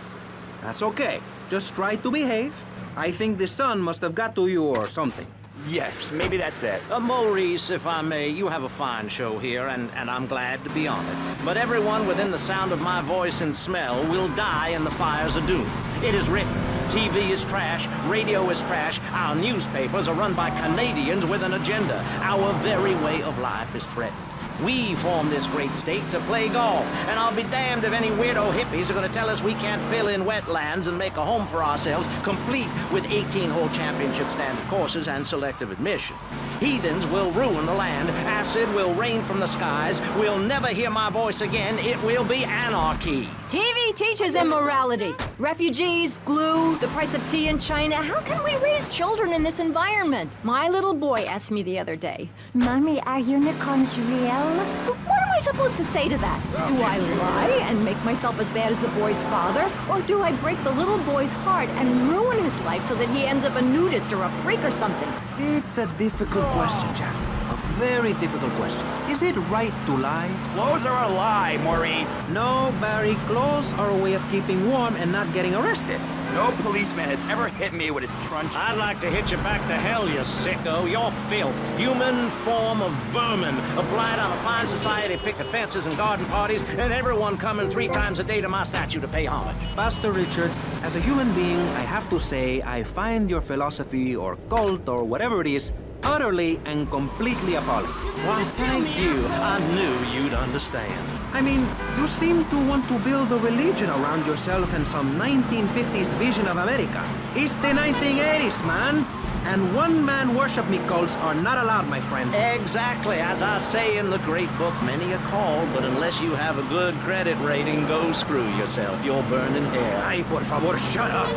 That's okay. Just try to behave. I think the sun must have got to you or something. Yes, maybe that's it. Maurice, if I may, you have a fine show here, and I'm glad to be on it. But everyone within the sound of my voice and smell will die in the fires of doom. It is written. TV is trash, radio is trash, our newspapers are run by Canadians with an agenda. Our very way of life is threatened. We formed this great state to play golf, and I'll be damned if any weirdo hippies are going to tell us we can't fill in wetlands and make a home for ourselves, complete with 18-hole championship standard courses and selective admission. Heathens will ruin the land, acid will rain from the skies, we'll never hear my voice again, it will be anarchy. TV teaches immorality. Refugees, glue, the price of tea in China. How can we raise children in this environment? My little boy asked me the other day, Mommy, are unicorns real? What am I supposed to say to that? Do I lie and make myself as bad as the boy's father? Or do I break the little boy's heart and ruin his life so that he ends up a nudist or a freak or something? It's a difficult question, Jack. A very difficult question. Is it right to lie? Clothes are a lie, Maurice. No, Barry, clothes are a way of keeping warm and not getting arrested. No policeman has ever hit me with his truncheon. I'd like to hit you back to hell, you sicko. You're filth. Human form of vermin. A blight on a fine society, picket fences and garden parties, and everyone coming 3 times a day to my statue to pay homage. Pastor Richards, as a human being, I have to say I find your philosophy or cult or whatever it is utterly and completely appalling. Why, thank you. I knew you'd understand. I mean, you seem to want to build a religion around yourself and some 1950s vision of America. It's the 1980s, man. And one-man worship me cults are not allowed, my friend. Exactly. As I say in the great book, many a call, but unless you have a good credit rating, go screw yourself. You'll burn in hell. Ay, por favor, shut up.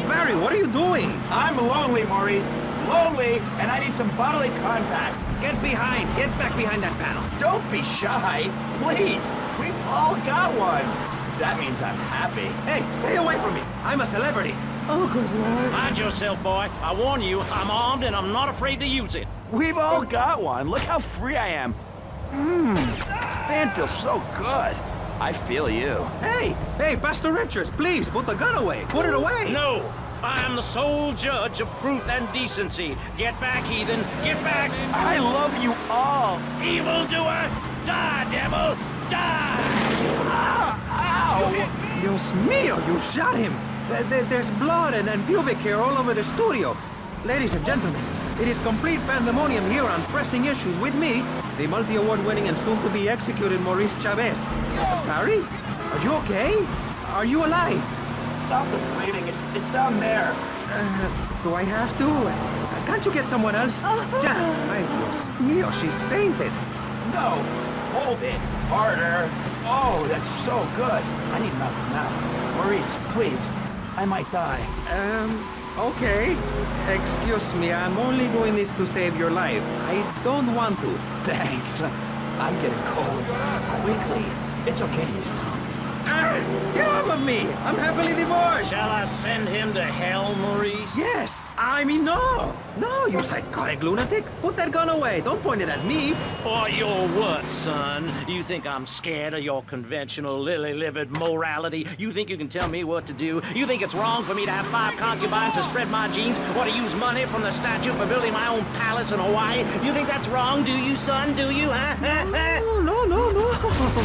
Barry, what are you doing? I'm lonely, Maurice. Lonely, and I need some bodily contact. Get back behind that panel. Don't be shy. Please. We've all got one. That means I'm happy. Hey, stay away from me. I'm a celebrity. Oh, good Lord. Mind yourself, boy. I warn you, I'm armed and I'm not afraid to use it. We've all got one. Look how free I am. Fan feels so good. I feel you. Hey, Pastor Richards, please, put the gun away. Put it away. No. I am the sole judge of truth and decency. Get back, heathen. Get back. I love you all. Evildoer, die, devil, die. Ow. Dios mío, you shot him. There's blood and pubic hair all over the studio. Ladies and gentlemen, it is complete pandemonium here on Pressing Issues with me, the multi-award-winning and soon-to-be executed Maurice Chavez. Barry, are you okay? Are you alive? Stop the bleeding. It's down there. Do I have to? Can't you get someone else? Ay, Dios mío, she's fainted. No. Hold it. Harder. Oh, that's so good. I need another now. Maurice, please. I might die. Okay. Excuse me, I'm only doing this to save your life. I don't want to. Thanks. I'm getting cold. Quickly. It's okay to use tongues. Get off of me! I'm happily divorced! Shall I send him to hell, Maurice? Yes! I mean, no! No, you psychotic lunatic! Put that gun away! Don't point it at me! Or your what, son? You think I'm scared of your conventional lily-livered morality? You think you can tell me what to do? You think it's wrong for me to have 5 concubines to spread my genes, or to use money from the statue for building my own palace in Hawaii? You think that's wrong, do you, son? Do you, huh? No,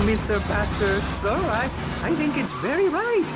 Mr. Pastor. It's all right. I think it's very right.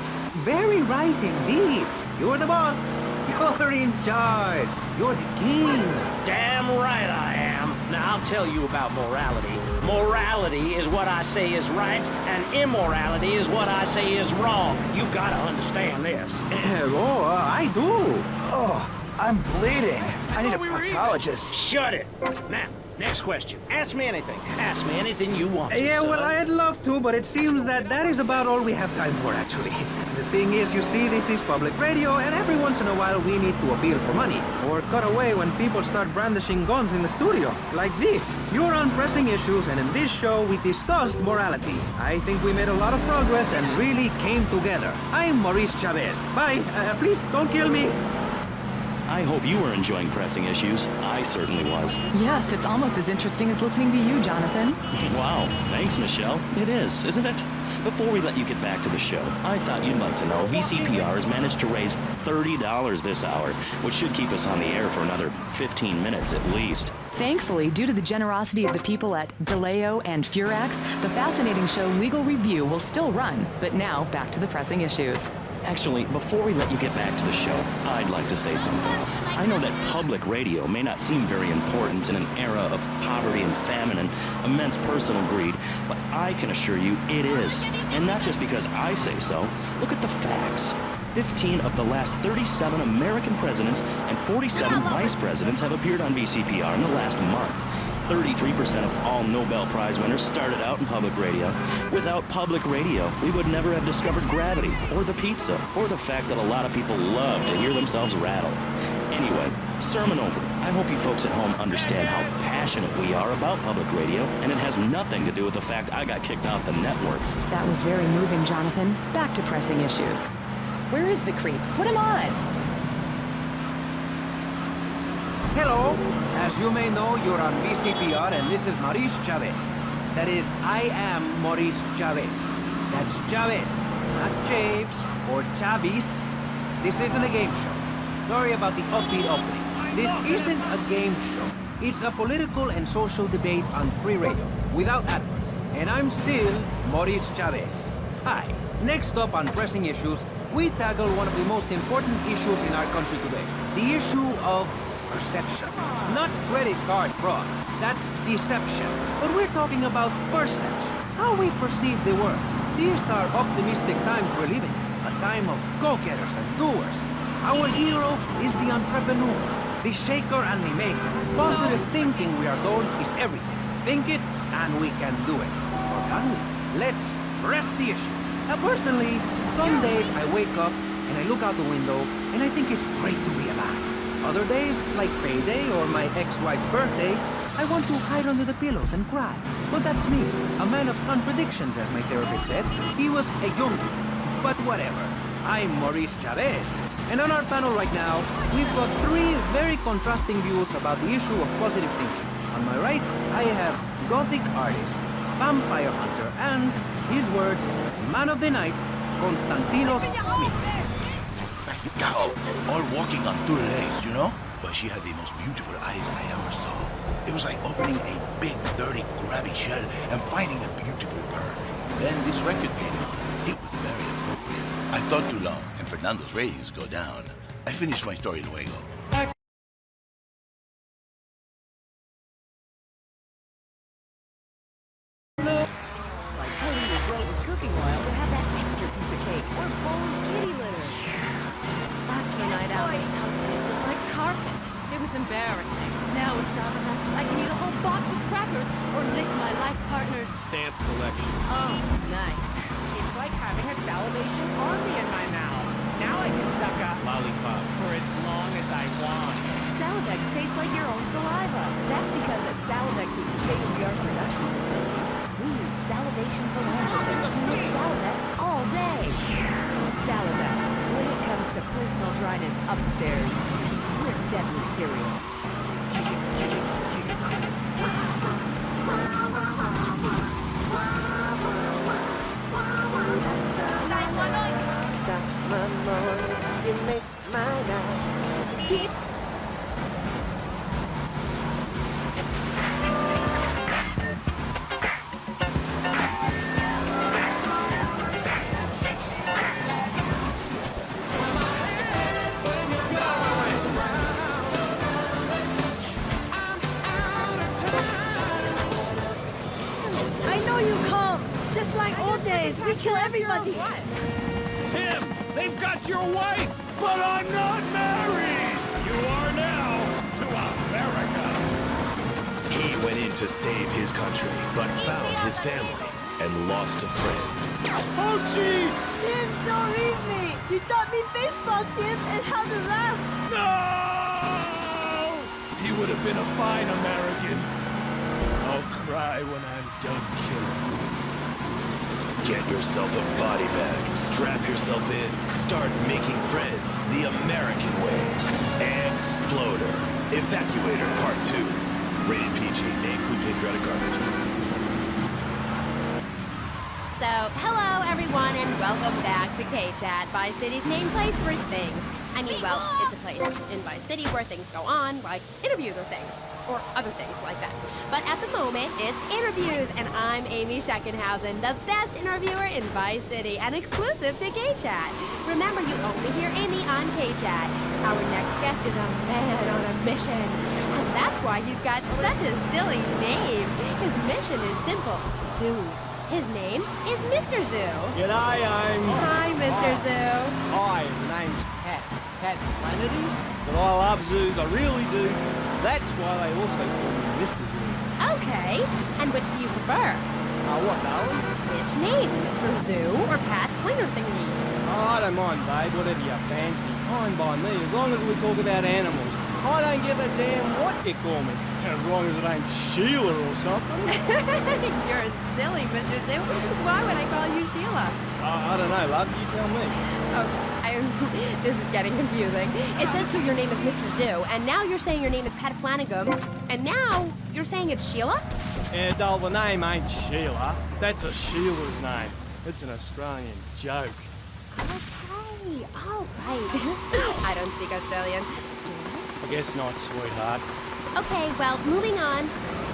Very right indeed. You're the boss. You're in charge. You're the king. Damn right I am. Now, I'll tell you about morality. Morality is what I say is right, and immorality is what I say is wrong. You gotta understand this. I do. Oh, I'm bleeding. I need a proctologist. Shut it. Now, next question. Ask me anything. Ask me anything you want to, Yeah, son. well, I'd love to, but it seems that is about all we have time for, actually. The thing is, you see, this is public radio, and every once in a while we need to appeal for money. Or cut away when people start brandishing guns in the studio. Like this. You're on Pressing Issues, and in this show we discussed morality. I think we made a lot of progress and really came together. I'm Maurice Chavez. Bye. Please, don't kill me. I hope you were enjoying Pressing Issues. I certainly was. Yes, it's almost as interesting as listening to you, Jonathan. Wow, thanks, Michelle. It is, isn't it? Before we let you get back to the show, I thought you'd like to know VCPR has managed to raise $30 this hour, which should keep us on the air for another 15 minutes at least. Thankfully, due to the generosity of the people at DeLeo and Furax, the fascinating show Legal Review will still run. But now, back to the Pressing Issues. Actually, before we let you get back to the show, I'd like to say something. I know that public radio may not seem very important in an era of poverty and famine and immense personal greed, but I can assure you it is. And not just because I say so. Look at the facts. 15 of the last 37 American presidents and 47 vice presidents have appeared on VCPR in the last month. 33% of all Nobel Prize winners started out in public radio. Without public radio, we would never have discovered gravity, or the pizza, or the fact that a lot of people love to hear themselves rattle. Anyway, sermon over. I hope you folks at home understand how passionate we are about public radio, and it has nothing to do with the fact I got kicked off the networks. That was very moving, Jonathan. Back to Pressing Issues. Where is the creep? Put him on! Hello. As you may know, you're on VCPR, and this is Maurice Chavez. That is, I am Maurice Chavez. That's Chavez, not Chaves or Chavis. This isn't a game show. Sorry about the upbeat opening. This isn't a game show. It's a political and social debate on free radio, without adverts. And I'm still Maurice Chavez. Hi. Next up on Pressing Issues, we tackle one of the most important issues in our country today. The issue of perception. Not credit card fraud. That's deception. But we're talking about perception. How we perceive the world. These are optimistic times we're living. A time of go-getters and doers. Our hero is the entrepreneur. The shaker and the maker. Positive thinking, we are told, is everything. Think it, and we can do it. Or can we? Let's press the issue. Now, personally, some days I wake up and I look out the window and I think it's great to be alive. Other days, like payday or my ex-wife's birthday, I want to hide under the pillows and cry. But that's me, a man of contradictions, as my therapist said. He was a junkie. But whatever. I'm Maurice Chavez. And on our panel right now, we've got 3 very contrasting views about the issue of positive thinking. On my right, I have Gothic artist, vampire hunter, and, his words, man of the night, Konstantinos Smith. Cow, all walking on 2 legs, you know? But she had the most beautiful eyes I ever saw. It was like opening a big, dirty, grabby shell and finding a beautiful pearl. Then this record came on. It was very appropriate. I thought too long, and Fernando's ratings go down. I finished my story luego. Like coating your bread with cooking oil to have that extra piece of cake or bowl of kitty litter. After a night out, my tongue tasted like carpet. It was embarrassing. Now with Salmonex, I can eat a whole box of crackers or lick my life partner's... stamp collection. Oh, nice. It's like having a salivation army in my mouth. Now I can suck a Lollipop. for as long as I want. Salivex tastes like your own saliva. That's because at Salivex's state-of-the-art production facilities, we use salivation philanthropists who make Salivex all day. Salivex, when it comes to personal dryness upstairs, we're deadly serious. Stop my morning, you make my night. I know you come. Just like old days, we kill everybody. Tim, they've got your wife! But I'm not married! You are now to America! He went in to save his country, but found his family and lost a friend. Archie! Tim, don't leave me. You taught me baseball, Tim, and how to laugh. No! He would have been a fine American. I'll cry when I'm done killing. Get yourself a body bag, strap yourself in, start making friends the American way. Exploder. Evacuator Part 2. Rated PG. May include patriotic garbage. So, hello everyone and welcome back to K-Chat, Vice City's main place for things. I mean, well, it's a place in Vice City where things go on, like interviews or things, or other things like that. But at the moment, it's interviews, and I'm Amy Scheckenhausen, the best interviewer in Vice City, and exclusive to K-Chat. Remember, you only hear Amy on K-Chat. Our next guest is a man on a mission, and that's why he's got such a silly name. His mission is simple: zoos. His name is Mr. Zoo. G'day, Hi, Mr. Zoo. Hi, the name's Pat Flannery, but I love zoos, I really do. That's why they also call me Mr. Zoo. Okay, and which do you prefer? What, darling? Which name, Mr. Zoo or Pat Pointer Thingy? Oh, I don't mind, babe, whatever you fancy. Fine by me, as long as we talk about animals. I don't give a damn what you call me, as long as it ain't Sheila or something. You're silly, Mr. Zoo. Why would I call you Sheila? I don't know, love, you tell me. Okay, this is getting confusing. It says here your name is Mr. Zoo, and now you're saying your name is Pat Flanagan, and now you're saying it's Sheila? Yeah, doll, the name ain't Sheila. That's a Sheila's name. It's an Australian joke. Okay, all right. I don't speak Australian. I guess not, sweetheart. Okay, well, moving on.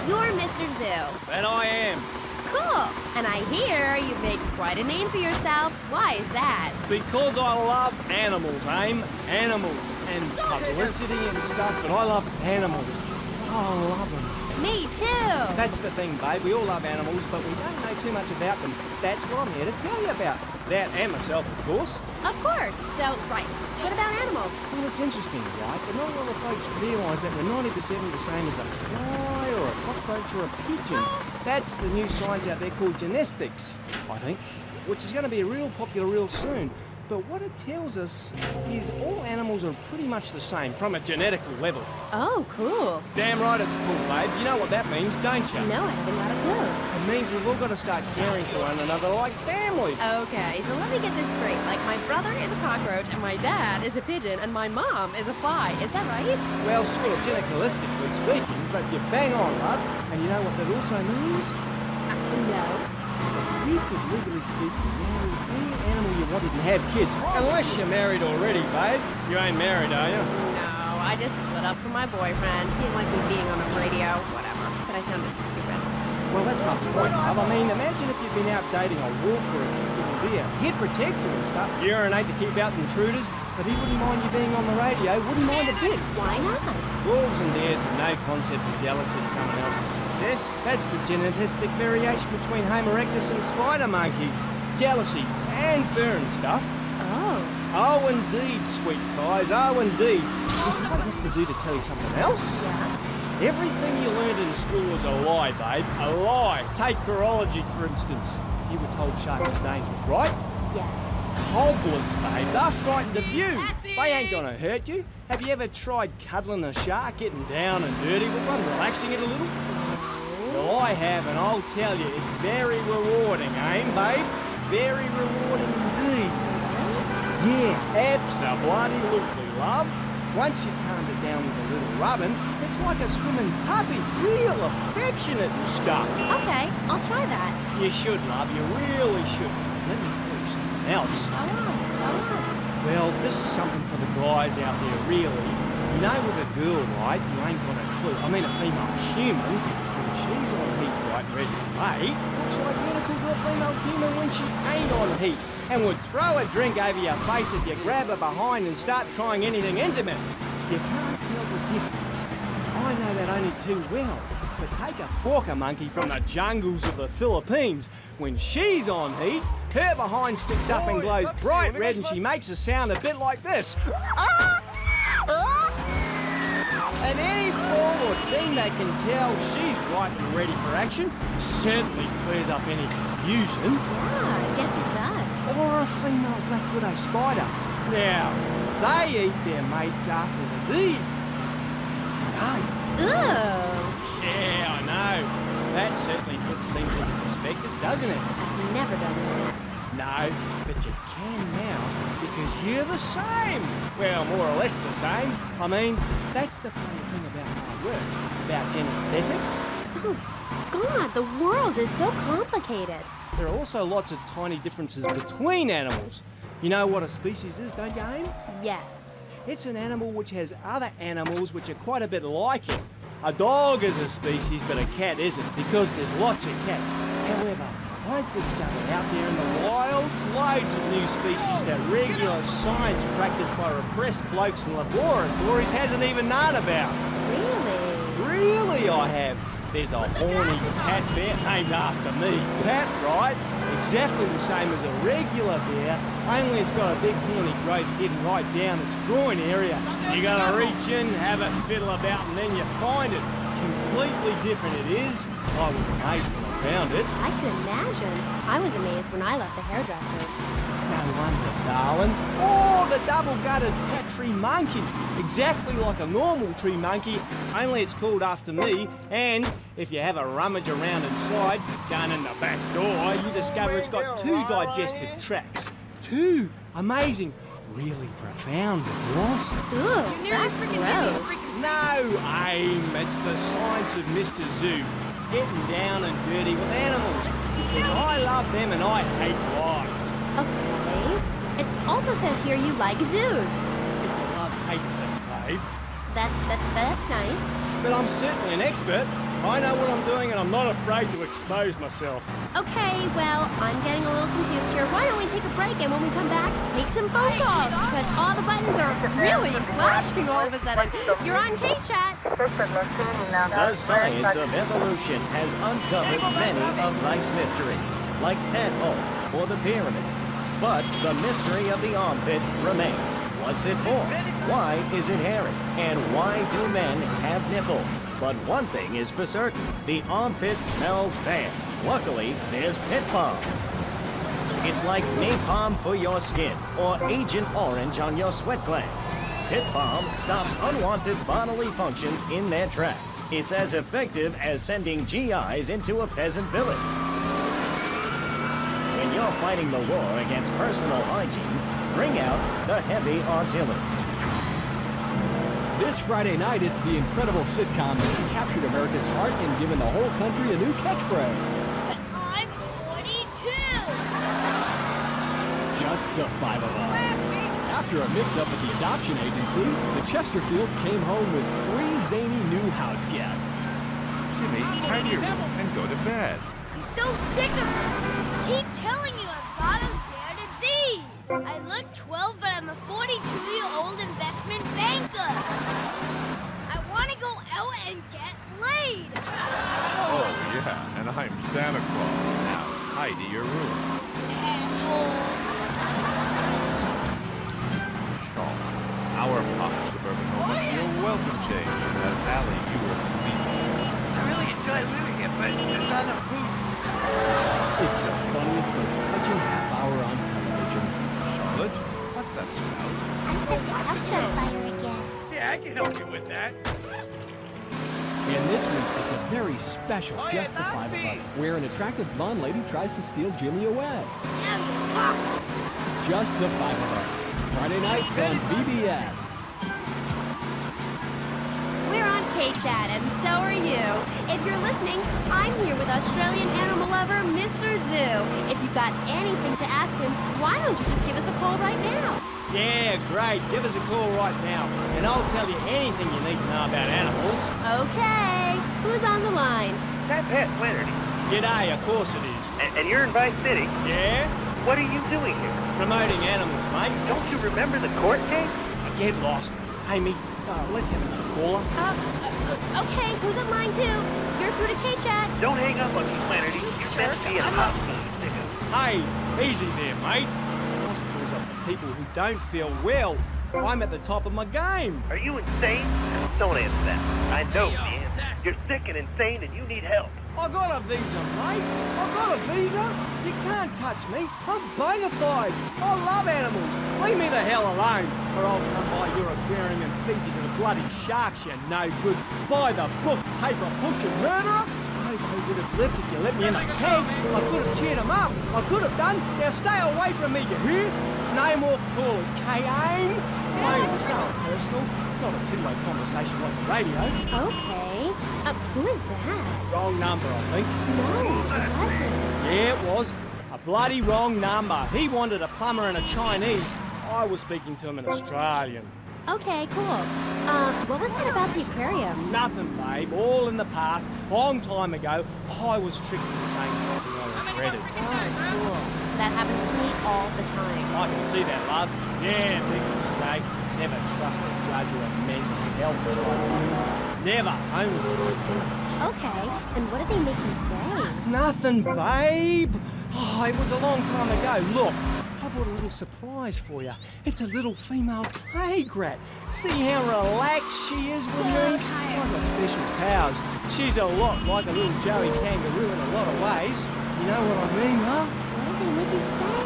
You're Mr. Zoo. That I am. Cool. And I hear you've made quite a name for yourself. Why is that? Because I love animals, Aim. Animals. And publicity and stuff, but I love animals. I love them. Me too. That's the thing, babe. We all love animals, but we don't know too much about them. That's what I'm here to tell you about. That and myself, of course. Of course. So, right. What about animals? Well, it's interesting, right? But not a lot of folks realise that we're 90% the same as a fly or a cockroach or a pigeon. That's the new science out there called genetics, I think, which is going to be real popular real soon. But what it tells us is all animals are pretty much the same from a genetical level. Oh, cool. Damn right it's cool, babe. You know what that means, don't you? No, I haven't got a clue. It means we've all got to start caring for one another like family. Okay, so let me get this straight. Like, my brother is a cockroach, and my dad is a pigeon, and my mom is a fly. Is that right? Well, sort of genetically speaking, but you're bang on, love. And you know what that also means? No. You could, legally speaking, marry any animal you wanted and have kids. Unless you're married already, babe. You ain't married, are you? No, I just split up from my boyfriend. He didn't like me being on the radio. Whatever. Said I sounded stupid. Well, that's my point, love. I mean, imagine if you'd been out dating a wolf or a cute little deer. He'd protect you and stuff. Urinate to keep out intruders, but he wouldn't mind you being on the radio. Wouldn't mind a bit. Why not? Wolves and deers have no concept of jealousy of someone else's success. That's the genetic variation between Homo erectus and spider monkeys. Jealousy and fur and stuff. Oh. Oh, indeed, sweet thighs. Oh, indeed. Would you like Mr. Zoo to tell you something else? Yeah. Everything you learned in school is a lie, babe. A lie. Take virology, for instance. You were told sharks are dangerous, right? Yes. Cobblers, babe. They're frightened of you. They ain't gonna hurt you. Have you ever tried cuddling a shark, getting down and dirty with one, relaxing it a little? Well, I have, and I'll tell you, it's very rewarding, ain't babe? Very rewarding indeed. Yeah, abso-bloody-lutely, love. Once you calm it down with a little rubbing, it's like a swimming puppy, real affectionate and stuff. Okay, I'll try that. You should, love, you really should. Let me tell you something else. Well, this is something for the guys out there, really. You know, with a girl, right, you ain't got a clue. I mean, a female human, when she's on heat, right, ready to mate, looks identical to a female human when she ain't on heat, and would throw a drink over your face if you grab her behind and start trying anything intimate. You can't tell the difference. I know that only too well. But take a forker monkey from the jungles of the Philippines. When she's on heat, her behind sticks up and glows bright red, and she makes a sound a bit like this. And any fool or thing that can tell she's right and ready for action certainly clears up any confusion. Yeah, I guess it does. Or a female black widow spider. Now, they eat their mates after the deed. Ooh. Yeah, I know. That certainly puts things into perspective, doesn't it? I've never done that. No, but you can now, because you're the same. Well, more or less the same. I mean, that's the funny thing about my work, about genesthetics. Oh, God, the world is so complicated. There are also lots of tiny differences between animals. You know what a species is, don't you, Aim? Yes. It's an animal which has other animals which are quite a bit like it. A dog is a species, but a cat isn't, because there's lots of cats. However, I've discovered out there in the wilds loads of new species that regular science practiced by repressed blokes in laboratories hasn't even known about. Really? Really, I have. There's a horny cat bear named after me. Pat, right? Exactly the same as a regular bear, only it's got a big horny growth hidden right down its groin area. You gotta reach in, have a fiddle about, and then you find it. Completely different it is. I was amazed when I found it. I can imagine. I was amazed when I left the hairdressers. No wonder, darling. Oh, the double-gutted cat tree monkey. Exactly like a normal tree monkey, only it's called after me. And if you have a rummage around inside, down in the back door, you discover it's got 2 digestive tracts. 2! Amazing. Really profound it was. Ooh, that's gross. No, Aim. It's the science of Mr. Zoo. Getting down and dirty with animals. Because I love them and I hate lies. Okay. It also says here you like zoos. It's a love-hate thing, babe. That's nice. But I'm certainly an expert. I know what I'm doing and I'm not afraid to expose myself. Okay, well, I'm getting a little confused here. Why don't we take a break, and when we come back, take some phone calls, because all the buttons are really flashing all of a sudden. You're on K-Chat. The science of evolution has uncovered many of life's mysteries, like tadpoles or the pyramids. But the mystery of the armpit remains. What's it for? Why is it hairy? And why do men have nipples? But one thing is for certain, the armpit smells bad. Luckily, there's Pit Balm. It's like napalm for your skin, or Agent Orange on your sweat glands. Pit Balm stops unwanted bodily functions in their tracks. It's as effective as sending GIs into a peasant village. When you're fighting the war against personal hygiene, bring out the heavy artillery. This Friday night, it's the incredible sitcom that has captured America's heart and given the whole country a new catchphrase. I'm 42! Just the 5 of us. After a mix-up at the adoption agency, the Chesterfields came home with 3 zany new house guests. Jimmy, tidy your room and go to bed. I'm so sick of it! Keep telling you I've got a rare disease! I look 12, but I'm a 42-year-old investment banker! I want to go out and get laid! Oh, yeah, and I'm Santa Claus. Now, tidy your room. Asshole! Shaw, our posh suburban home must be a welcome change in that alley you were sleeping in. I really enjoy living here, but there's not enough booze. It's the funniest, most touching half hour on television. Charlotte, what's that smell? I said the ketchup fire again. Yeah, I can help you with that. And this week, it's a very special Just the Five of Us, where an attractive blonde lady tries to steal Jimmy away. Just the Five of Us. Friday nights on BBS. We're on K-Chat, and so are you. If you're listening, I'm here with Australian animal lover, Mr. Zoo. If you've got anything to ask him, why don't you just give us a call right now? Yeah, great. Give us a call right now, and I'll tell you anything you need to know about animals. Okay. Who's on the line? Pat Flannery. G'day, of course it is. And you're in Vice City? Yeah? What are you doing here? Promoting animals, mate. Don't you remember the court case? I get lost. Amy, let's have another caller. Okay, who's on line 2? You're through to K-Chat. Don't hang up on me, Flannery. You're meant to be in a hospital, nigga. Hey, easy there, mate. Hospitals are for people who don't feel well. I'm at the top of my game. Are you insane? Don't answer that. I know, man. You're sick and insane and you need help. I got a visa, mate. I got a visa. You can't touch me. I'm bona fide. I love animals. Leave me the hell alone, or I'll come by your aquarium and feed you to the bloody sharks, you no good. By the book, paper pushing murderer. Nobody would have lived if you let me in the tank. I could have cheered him up. I could have done. Now stay away from me, you hear? No more callers, K-Aim. Phones are so impersonal. Not a two-way conversation like the radio. Okay. Who is that? Wrong number, I think. No, it wasn't. Yeah, it was. A bloody wrong number. He wanted a plumber and a Chinese. I was speaking to him in Australian. Okay, cool. What was it about the aquarium? Nothing, babe. All in the past. Long time ago, I was tricked into saying something I regretted. Oh, cool. That happens to me all the time. I can see that, love. Yeah, big mistake. Never trust a judge or a mental health tribunal. Never. Only trust animals. Okay, and what did they make you say? Nothing, babe. Oh, it was a long time ago. Look, I brought a little surprise for you. It's a little female plague rat. See how relaxed she is with me? I've got special powers. She's a lot like a little Joey kangaroo in a lot of ways. You know what I mean, huh? What did they make you say?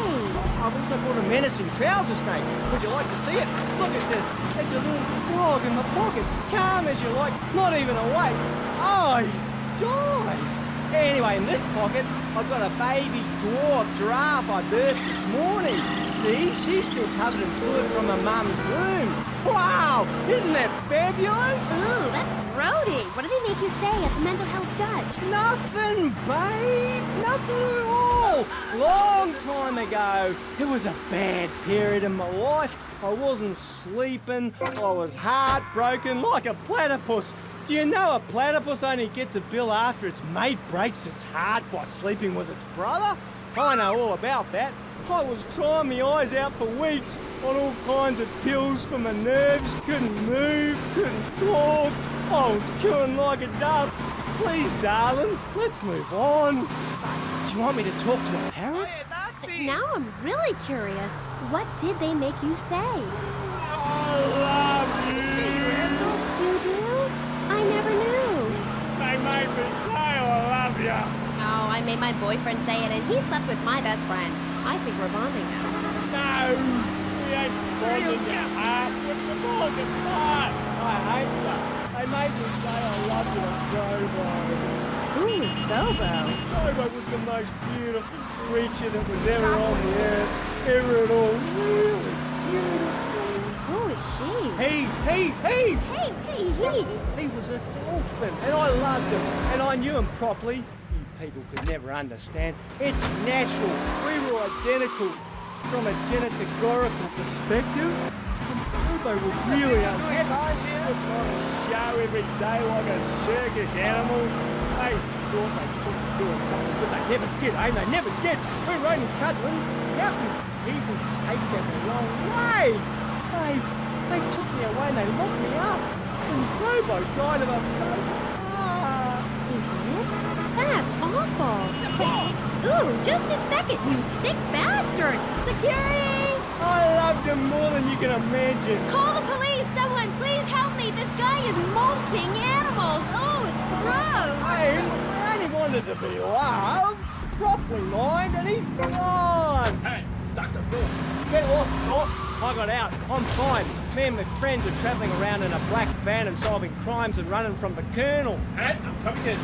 I've also brought a menacing trouser snake. Would you like to see it? Look at this. It's a little frog in my pocket. Calm as you like, not even awake. Eyes, eyes. Anyway, in this pocket, I've got a baby dwarf giraffe I birthed this morning. See, she's still covered in fluid from her mum's womb. Wow, isn't that fabulous? Ooh, that's grody. What did they make you say at the mental health judge? Nothing, babe. Nothing at all. Long time ago, it was a bad period in my life. I wasn't sleeping. I was heartbroken like a platypus. Do you know a platypus only gets a bill after its mate breaks its heart by sleeping with its brother? I know all about that. I was crying my eyes out for weeks on all kinds of pills for my nerves, couldn't move, couldn't talk. I was cooing like a dove. Please, darling, let's move on. Do you want me to talk to a parrot? Now I'm really curious. What did they make you say? I love you. You do? I never knew. They made me say I love you. Oh, I made my boyfriend say it, and he slept with my best friend. I think we're bonding now. No, we ain't bonding your heart. We're falling apart. I hate that. They made me say I love you to Bobo. Who is Bobo? Bobo was the most beautiful creature that was ever on the earth. Ever at all. Really beautiful. Who is she? He. Hey, He was a dolphin, and I loved him, and I knew him properly. You people could never understand. It's natural. We were identical from a genetagorical perspective. And Bobo was really unhappy. He put on a show every day like a circus animal. They thought they could be doing something, but they never did, eh? They never did. We were only cuddling. How can people take that the wrong way? They took me away and they locked me up. And Bobo died of a... He did? That's awful. Ooh, just a second, you sick bastard! Security! I loved him more than you can imagine. Call the police! Someone, please help me! This guy is is molting animals. Oh, it's gross. Hey, I only wanted to be loved, properly lined, and he's gone. Hey, it's Dr. Phil. Get lost, Doc. I got out. I'm fine. Me and my friends are travelling around in a black van and solving crimes and running from the Colonel. Hey, I'm coming in.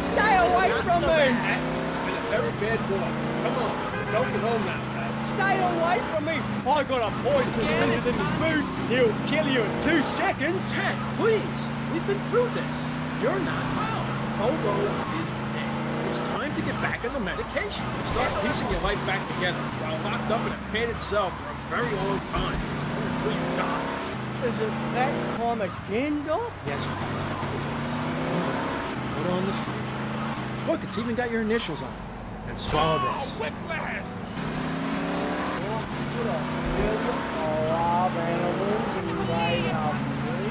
Stay away from me! I've been a very bad boy. Come on, don't get home now, Pat. Stay away from me! I got a poisonous lizard in the boot. He'll kill you in 2 seconds. Pat, please. We've been through this. You're not well. Bobo is dead. It's time to get back on the medication and start piecing your life back together while locked up in a padded cell for a very long time. Until you die. Is it that time again, Doc? Yes, put on the street. Look, it's even got your initials on it. And swallow this. Whiplash! Did I tell you? I love animals and they love me.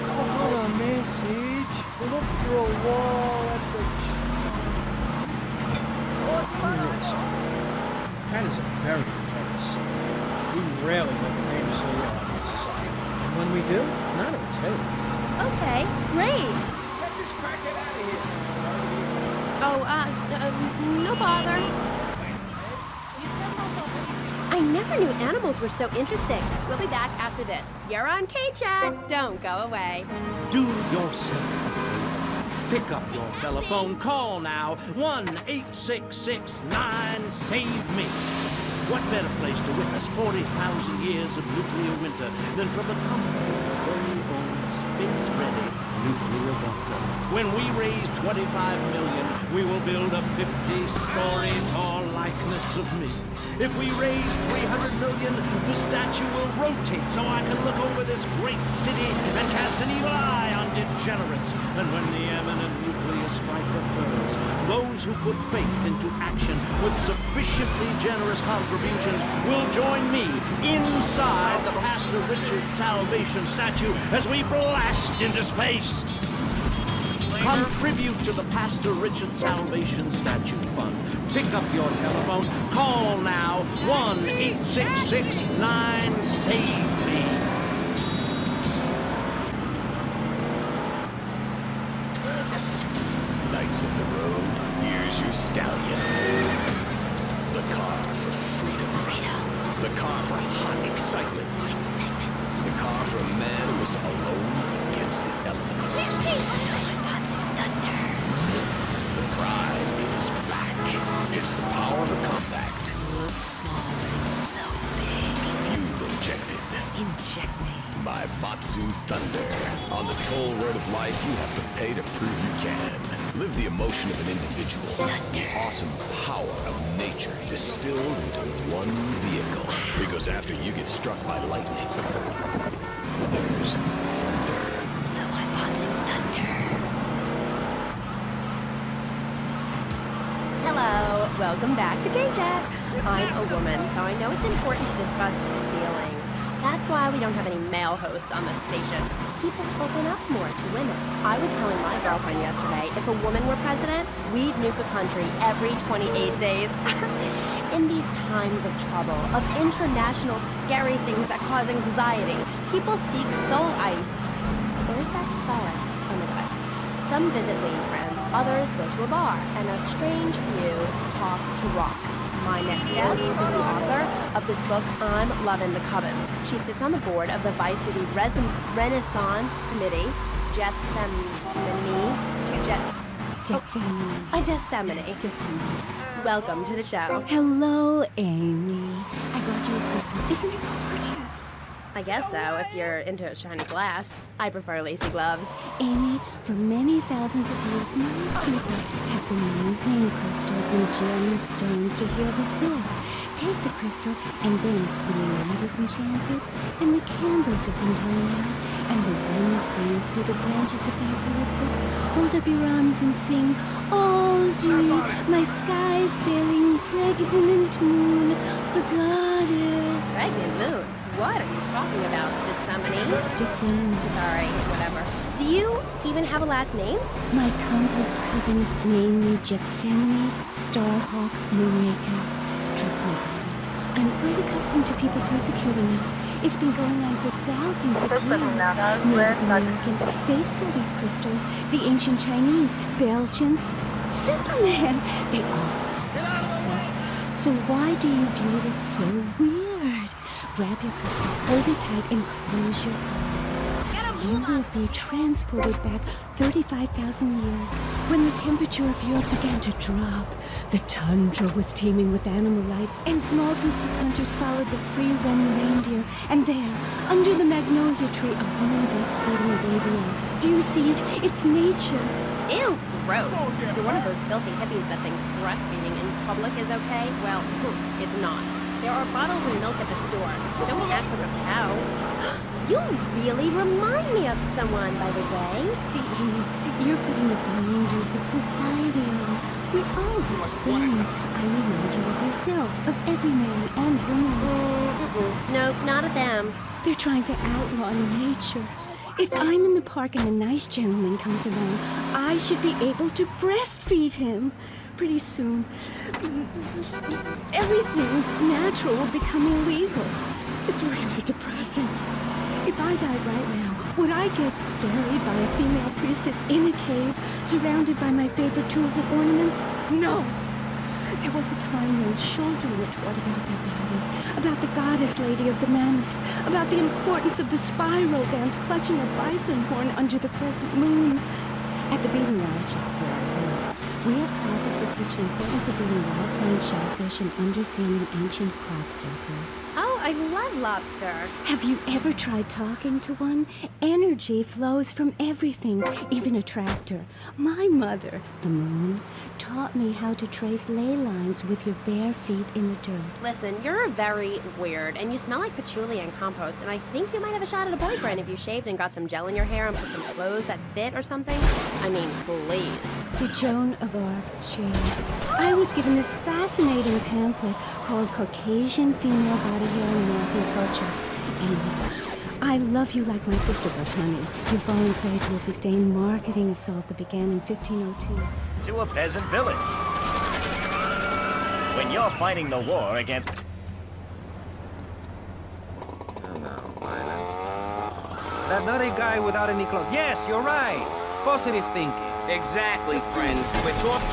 I got a message. Look for a while at the That is a very important son. We rarely let the dangerously ill out of society. And when we do, it's not always fatal. Okay, great. Let this crackhead out of here. Oh, no bother. I never knew animals were so interesting. We'll be back after this. You're on K-Chat. Don't go away. Do yourself a favor. Pick up your telephone. Call now. 1-866-9-SAVE-ME. What better place to witness 40,000 years of nuclear winter than from the comfort of a very own space-ready nuclear bunker? When we raise 25 million, we will build a 50-story tall likeness of me. If we raise 300 million, the statue will rotate so I can look over this great city and cast an evil eye on degenerates. And when the imminent nuclear strike occurs, those who put faith into action with sufficiently generous contributions will join me inside the Pastor Richard Salvation statue as we blast into space. Contribute to the Pastor Richard Salvation Statue Fund. Pick up your telephone. Call now. 1-866-9-SAVE-ME. Knights of the road, here's your stallion. The car for freedom. The car for hot excitement. The car for a man who is alone against the elements. The pride is back. It's the power of a compact. Looks small, but it's so big. Fuel injected. Inject me. By Batsu Thunder. On the toll road of life, you have to pay to prove you can. Live the emotion of an individual. The awesome power of nature distilled into one vehicle. Because after you get struck by lightning, there's thunder. The Batsu Thunder. Hello, welcome back to K-Chat. I'm a woman, so I know it's important to discuss feelings. That's why we don't have any male hosts on this station. People open up more to women. I was telling my girlfriend yesterday, if a woman were president, we'd nuke a country every 28 days. In these times of trouble, of international scary things that cause anxiety, people seek soul ice. Or is that solace? Anyway, some visit lady friends, others go to a bar, and a strange few talk to rocks. My next guest is the author of this book, I'm Lovin' the Coven. She sits on the board of the Vice City Renaissance Committee, Gethsemane. Welcome to the show. Hello, Amy. I brought you a crystal. Isn't it gorgeous? I guess so, if you're into shiny glass. I prefer lacy gloves. Amy, for many thousands of years, many people have been using crystals and gemstones to heal the sick. Take the crystal, and then when the night is enchanted, and the candles have been blown out, and the wind sings through the branches of the eucalyptus, hold up your arms and sing, Aldri, my sky sailing pregnant moon, the goddess. Pregnant moon? What are you talking about? Gethsemane. Sorry, whatever. Do you even have a last name? My compost coven named me Gethsemane Starhawk Moonraker. Trust me, baby, I'm quite accustomed to people persecuting us. It's been going on for thousands of years. Native Americans, they studied crystals. The ancient Chinese, Belgians, Superman, they all studied crystals. So why do you view it as so weird? Grab your crystal, hold it tight, and close your eyes. You will be transported back 35,000 years when the temperature of Europe began to drop. The tundra was teeming with animal life, and small groups of hunters followed the free-roaming reindeer. And there, under the magnolia tree, a woman breastfeeding a baby lamb. Do you see it? It's nature. Ew, gross. You're one of those filthy hippies that thinks breastfeeding in public is okay? Well, it's not. There are bottles of milk at the store. Don't act like a cow. You really remind me of someone, by the way. See, Amy, you're putting the blinders of society on. We're all the same. I remind you of yourself, of every man and woman. No, not of them. They're trying to outlaw nature. If I'm in the park and a nice gentleman comes along, I should be able to breastfeed him. Pretty soon, everything natural will become illegal. It's really depressing. If I died right now, would I get buried by a female priestess in a cave, surrounded by my favorite tools and ornaments? No. There was a time when children were taught about their bodies, about the goddess lady of the mammoths, about the importance of the spiral dance clutching a bison horn under the crescent moon. At the Beating Wild Shop where I work, we have classes that teach the importance of eating wild flying shellfish and understanding ancient crop circles. Oh, I love lobster. Have you ever tried talking to one? Energy flows from everything, even a tractor. My mother, the moon, taught me how to trace ley lines with your bare feet in the dirt. Listen, you're very weird, and you smell like patchouli and compost, and I think you might have a shot at a boyfriend if you shaved and got some gel in your hair and put some clothes that fit or something. I mean, please. To Joan of Arc, Jane. I was given this fascinating pamphlet called Caucasian Female Body Hair in American Culture. Anyway, I love you like my sister, but honey, you've fallen prey to a sustained marketing assault that began in 1502. To a peasant village. When you're fighting the war against... That nutty guy without any clothes. Yes, you're right. Positive thinking. Exactly, friend. We're talking...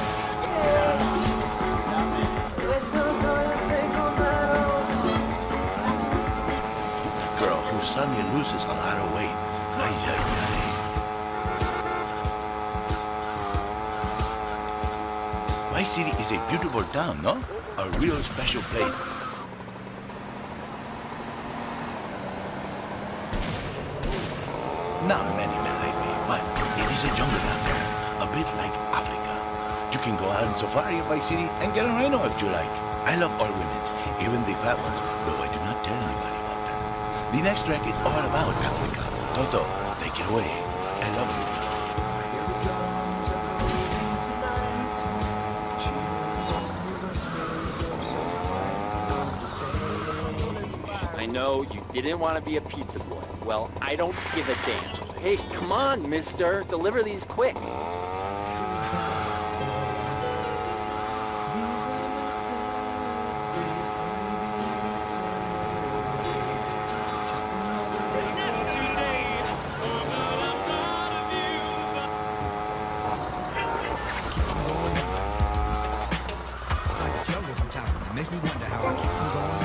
Girl whose son loses a lot of weight. Ay, ay, ay. Vice City is a beautiful town, no? A real special place. Not many men like me, but it is a jungle out there. A bit like Africa. You can go out on safari in Vice City and get a rhino if you like. I love all women, even the fat ones, though I do not tell anybody about them. The next track is all about Africa. Toto, take it away. I love you. I know you didn't want to be a pizza boy. Well, I don't give a damn. Hey, come on, mister. Deliver these quick. Makes me wonder how I keep from going.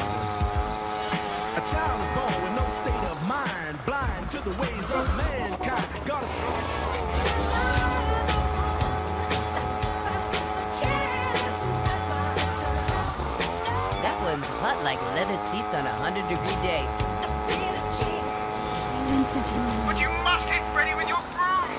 A child is born with no state of mind, blind to the ways of mankind. God is... That one's hot like leather seats on a 100-degree day. Vince is wrong. But you must hit Freddy with your broom.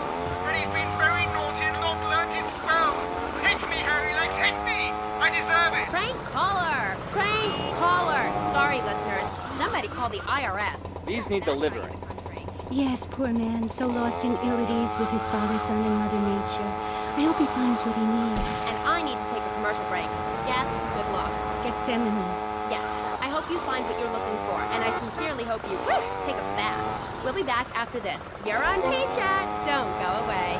Freddy's been very naughty and not learned his spells. Hit me, Harry Legs, hit me. I deserve it. Prank caller! Prank caller! Sorry, listeners. Somebody call the IRS. These need delivering. Yes, poor man, so lost and ill at ease with his father, son, and Mother Nature. I hope he finds what he needs. And I need to take a commercial break. Yeah, good luck. Get seminal. Yeah, I hope you find what you're looking for, and I sincerely hope you take a bath. We'll be back after this. You're on K-Chat. Don't go away.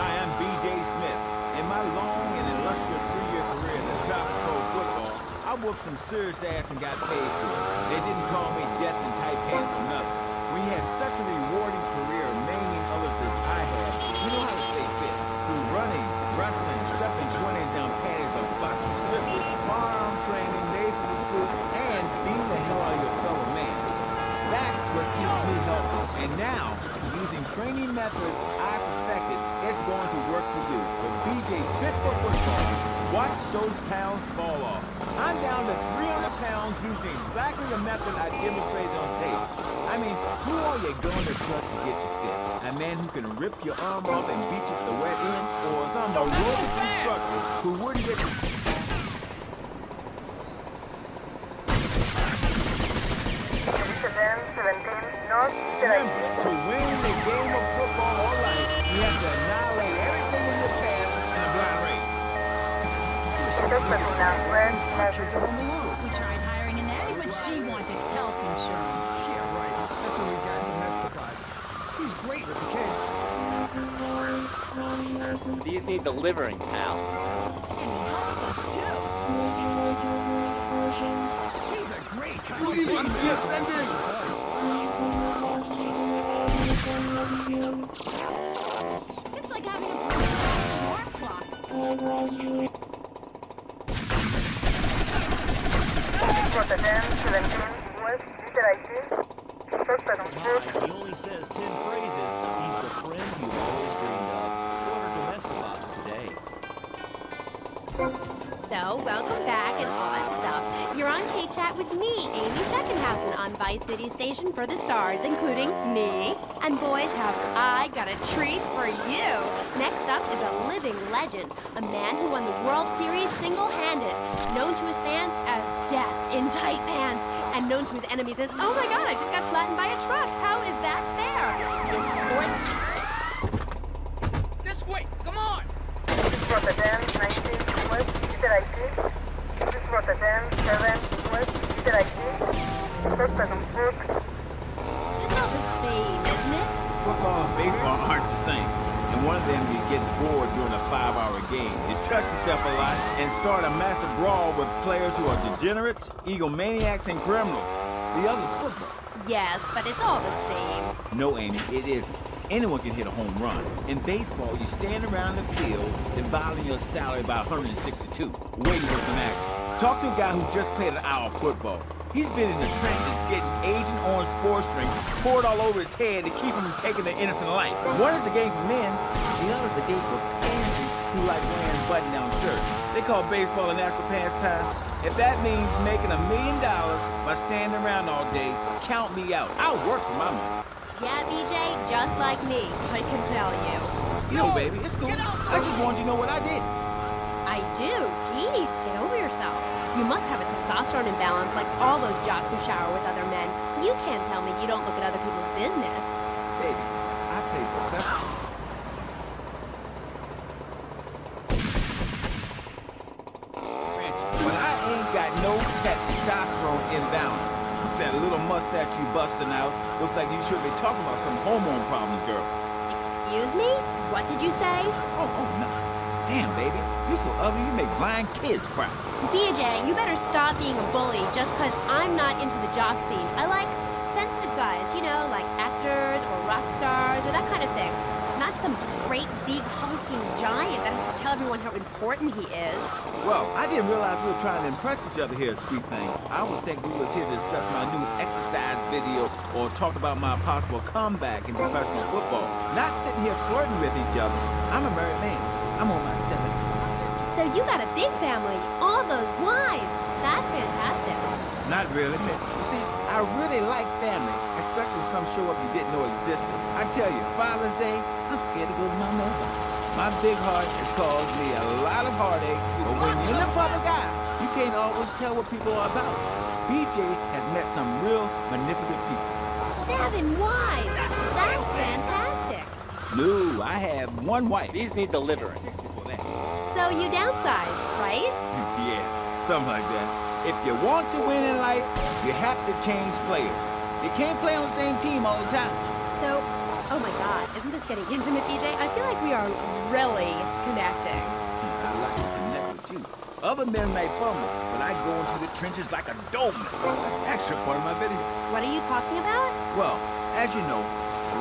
I am B.J. Smith. In my long and illustrious 3-year career in the top pro football, I whooped some serious ass and got paid for it. They didn't call me death in tight pants for nothing. When you had such a rewarding career maiming others as I have, you know how to stay fit. Through running, wrestling, stepping 20s on panties of boxing slippers, firearm training, nasal suit, and beating the hell out of your fellow man. That's what keeps me healthy. And now, using training methods I perfected, it's going to work for you. With BJ's Fit for Football, watch those pounds fall off. I'm down to 300 pounds using exactly the method I demonstrated on tape. I mean, who are you going to trust to get you fit? A man who can rip your arm off and beat you with the wet end? Or some aerobics instructor who wouldn't get you... Remember, to win the game of football or life, you have to annihilate everything in your path in a blind race. We tried hiring a nanny, but she wanted health insurance. Yeah, right. That's when we got domesticated. He's great with the kids. These need delivering, pal. And he helps us too. He's a great It's like having a personal alarm clock. He only says 10 phrases. He's the friend you've always dreamed of. Order domestic today. So, welcome back and all that stuff. You're on K-Chat with me, Amy Scheckenhausen, on Vice City Station for the stars, including me. And boys, have I got a treat for you. Next up is a living legend, a man who won the World Series single-handed, known to his fans as Death in Tight Pants, and known to his enemies as, oh my god, I just got flattened by a truck. How is that fair? It's sports. This way, come on! It's all the same, isn't it? Football and baseball aren't the same. And one of them, you get bored during a 5-hour game. You touch yourself a lot and start a massive brawl with players who are degenerates, egomaniacs, and criminals. The other's football. Yes, but it's all the same. No, Amy, it isn't. Anyone can hit a home run. In baseball, you stand around the field dividing your salary by 162, waiting for some action. Talk to a guy who just played an hour of football. He's been in the trenches getting Agent Orange sports drink poured all over his head to keep him from taking an innocent life. One is a game for men, the other is a game for pansies who like wearing button-down shirts. They call baseball a national pastime. If that means making $1 million by standing around all day, count me out. I'll work for my money. Yeah, BJ, just like me, I can tell you. Yo, baby, it's cool. I just want you to know what I did. I do. Jeez, get over yourself. You must have a testosterone imbalance like all those jocks who shower with other men. You can't tell me you don't look at other people's business. Baby, I play professional. But I ain't got no testosterone imbalance. That little mustache you busting out looks like you should be talking about some hormone problems, girl. Excuse me? What did you say? Oh, no. Damn, baby. You're so ugly you make blind kids cry. BJ, you better stop being a bully just because I'm not into the jock scene. I like sensitive guys, you know, like actors or rock stars or that kind of thing. Not some great big hulking giant that has to tell everyone how important he is. Well, I didn't realize we were trying to impress each other here at Street Thing. I was thinking we was here to discuss my new exercise video or talk about my possible comeback in professional football. Not sitting here flirting with each other. I'm a married man. I'm on my 7th. So you got a big family, all those wives. That's fantastic. Not really. You see, I really like family, especially some show up you didn't know existed. I tell you, Father's Day, I'm scared to go to my mother. My big heart has caused me a lot of heartache, but when you're in the public eye, you can't always tell what people are about. BJ has met some real manipulative people. 7 wives. That's fantastic. No, I have 1 wife. These need delivering. So you downsized, right? Yeah, something like that. If you want to win in life, you have to change players. You can't play on the same team all the time. So, oh my god, isn't this getting intimate, BJ? I feel like we are really connecting. I'd like to connect with you. Other men may fumble, but I go into the trenches like a doorman. That's actually part of my video. What are you talking about? Well, as you know,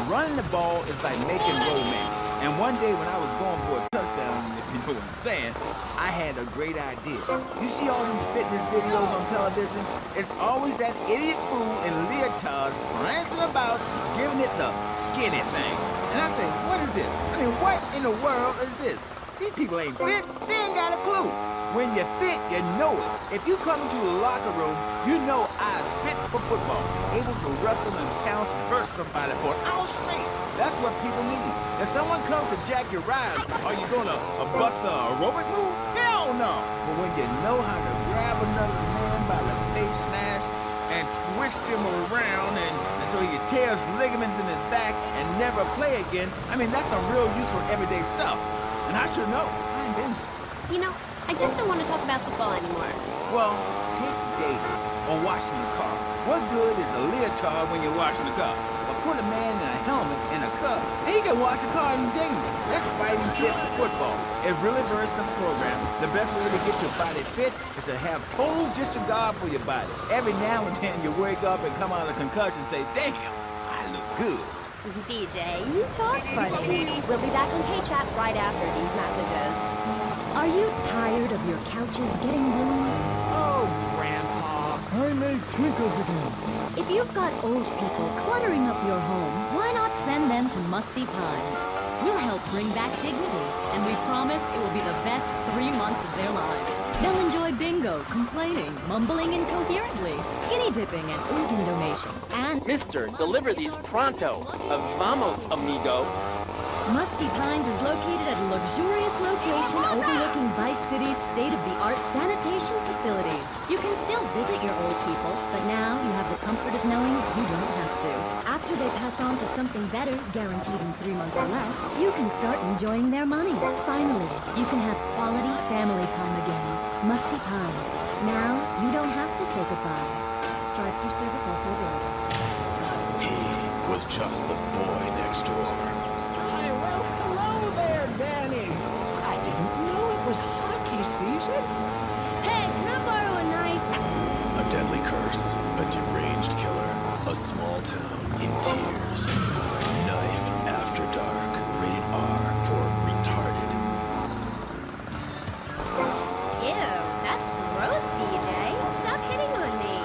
running the ball is like making romance. And one day when I was going for a touchdown, if you know what I'm saying, I had a great idea. You see all these fitness videos on television? It's always that idiot fool in leotards prancing about, giving it the skinny thing. And I say, what is this? I mean, what in the world is this? These people ain't fit. They ain't got a clue. When you're fit, you know it. If you come into the locker room, you know I was fit for football. Able to wrestle and pounce and burst somebody for an hour straight. That's what people need. If someone comes to jack your ride, are you gonna bust the aerobic move? Hell no. But when you know how to grab another man by the face snatch and twist him around and so he tears ligaments in his back and never play again, I mean, that's some real useful everyday stuff. And I should know. I ain't been there. You know, I just don't want to talk about football anymore. Well, take dating or washing the car. What good is a leotard when you're washing the car? Or put a man in a helmet in a cup, and he can wash the car and ding me. That's fighting fit for football. It really very simple program. The best way to get your body fit is to have total disregard for your body. Every now and then you wake up and come out of concussion and say, damn, I look good. BJ, you talk funny. We'll be back on K-Chat right after these messages. Are you tired of your couches getting ruined? Oh, Grandpa, I made twinkles again. If you've got old people cluttering up your home, why not send them to Musty Pines? We'll help bring back dignity, and we promise it will be the best 3 months of their lives. They'll enjoy bingo, complaining, mumbling incoherently, skinny dipping, and organ donation. And Mister, deliver these pronto. Vamos, amigo. Musty Pines is located at a luxurious location overlooking Vice City's state-of-the-art sanitation facilities. You can still visit your old people, but now you have the comfort of knowing you don't have to. After they pass on to something better, guaranteed in 3 months or less, you can start enjoying their money. Finally, you can have quality family time again. Musty Pines. Now, you don't have to say goodbye. Drive-through service also available. He was just the boy next door. Hi, well, hello there, Danny. I didn't know it was hockey season. Hey, can I borrow a knife? A deadly curse, a deranged killer, a small town in tears. Knife After Dark, rated R for retarded. Ew, that's gross, BJ. Stop hitting on me.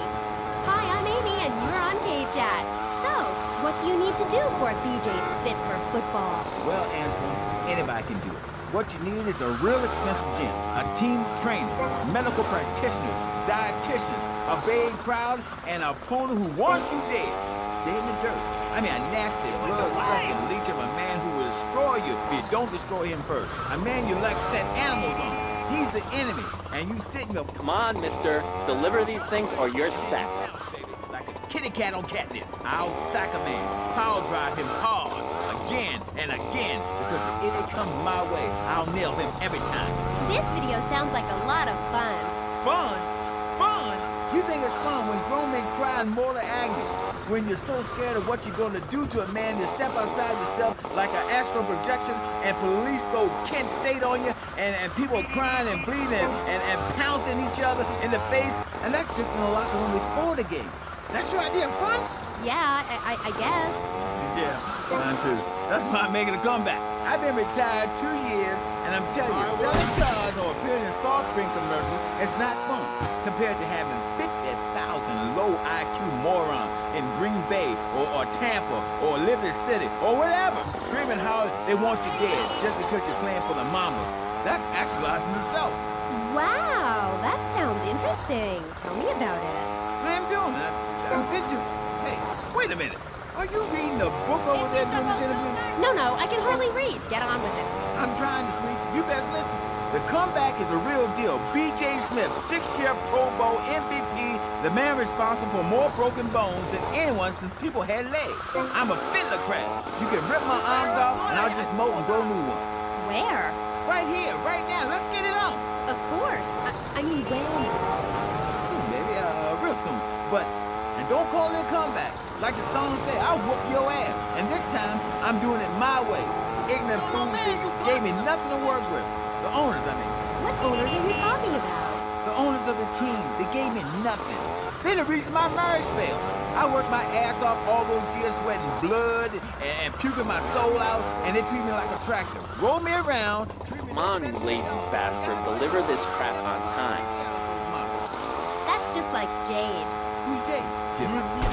Hi, I'm Amy, and you're on K-Chat. So, what do you need to do for BJ's fit for football? Well, Ansel, anybody can do it. What you need is a real expensive gym, a team of trainers, medical practitioners, dietitians, a big crowd, and an opponent who wants you dead. Dead in the dirt. I mean, a nasty, blood-sucking leech of a man who will destroy you if you don't destroy him first. A man you like set animals on. He's the enemy, and you sit in your... Come on, mister. Deliver these things or you're sacked. Like a kitty cat on catnip. I'll sack a man, power drive him hard, again and again, because if idiot comes my way, I'll nail him every time. This video sounds like a lot of fun. Fun? Fun? You think it's fun when grown men cry in mortal agony? When you're so scared of what you're gonna do to a man, you step outside yourself like an astral projection and police go Kent State on you and people crying and bleeding and pouncing each other in the face, and that's just in the locker room before the game. That's your idea of fun? Yeah, I guess. Yeah, mine too. That's why I'm making a comeback. I've been retired 2 years, and I'm telling you, selling cars or appearing in soft drink commercials is not fun compared to having 50,000 low IQ morons in Green Bay or Tampa or Liberty City or whatever, screaming how they want you dead just because you're playing for the Mamas. That's actualizing the self. Wow, that sounds interesting. Tell me about it. I'm doing it. I've been to... Hey, wait a minute. Are you reading a book over there doing this interview? No, I can hardly read. Get on with it. I'm trying to, sweetie. You best listen. The comeback is a real deal. B.J. Smith, 6-year Pro Bowl MVP, the man responsible for more broken bones than anyone since people had legs. I'm a fiddler crab. You can rip my arms off, and I'll just mold and grow new ones. Where? Right here, right now. Let's get it on. Of course. I mean, when? Soon, baby. Real soon. But, and don't call it a comeback. Like the song said, I'll whoop your ass. And this time, I'm doing it my way. Ignorant fools gave me nothing to work with. The owners, I mean. What owners are you talking about? owners of the team. They gave me nothing. They're the reason my marriage failed. I worked my ass off all those years sweating blood and puking my soul out, and they treat me like a tractor. Roll me around. Come on, you lazy bastard. Deliver this crap on time. That's just like Jade. Who's Jade?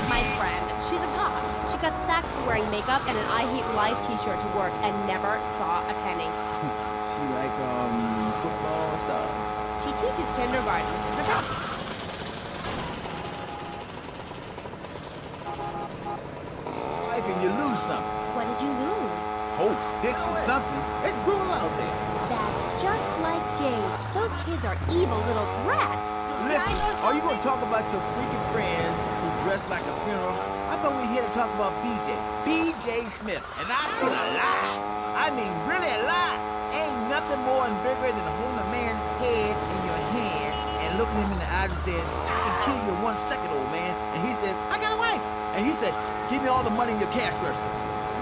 My friend. She's a cop. She got sacked for wearing makeup and an I Hate Life t-shirt to work and never saw a penny. She like, football stuff? She teaches kindergarten. Why can you lose something? What did you lose? Hope, Dixon, something. It's brutal out there. That's just like Jade. Those kids are evil little brats. Listen, are you going to talk about your freaking friends who dress like a funeral? I thought we were here to talk about BJ. BJ Smith. And I feel alive. I mean, really alive. Ain't nothing more invigorating than holding a man's head in your hands and looking him in the eyes and saying, I can kill you in 1 second, old man. And he says, I got a wife. And he said, give me all the money in your cash register.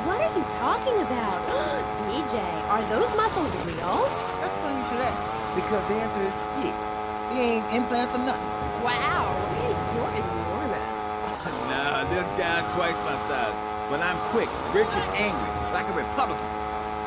What are you talking about? BJ, are those muscles real? That's funny you should ask. Because the answer is yes. They ain't implants or nothing. Wow, you're enormous. Nah, this guy's twice my size. But I'm quick, rich and angry, like a Republican.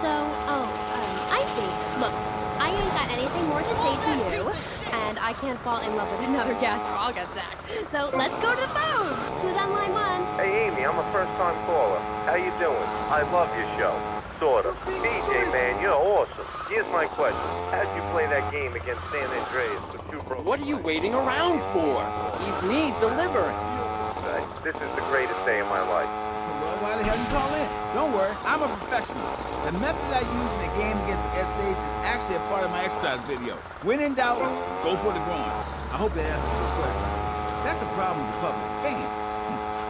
So, I see. Look, I ain't got anything more to say to you, and I can't fall in love with another guest or I'll get sacked. So let's go to the phone. Who's on line 1? Hey, Amy, I'm a first-time caller. How you doing? I love your show. Sort of. BJ, man, you're awesome. Here's my question. How'd you play that game against San Andreas with 2 broken What are you waiting around for? He's need delivering. This is the greatest day of my life. Well, why the hell you call in? Don't worry, I'm a professional. The method I use in the game against essays is actually a part of my exercise video. When in doubt, go for the groin. I hope that answers your question. That's a problem with the public. Fans.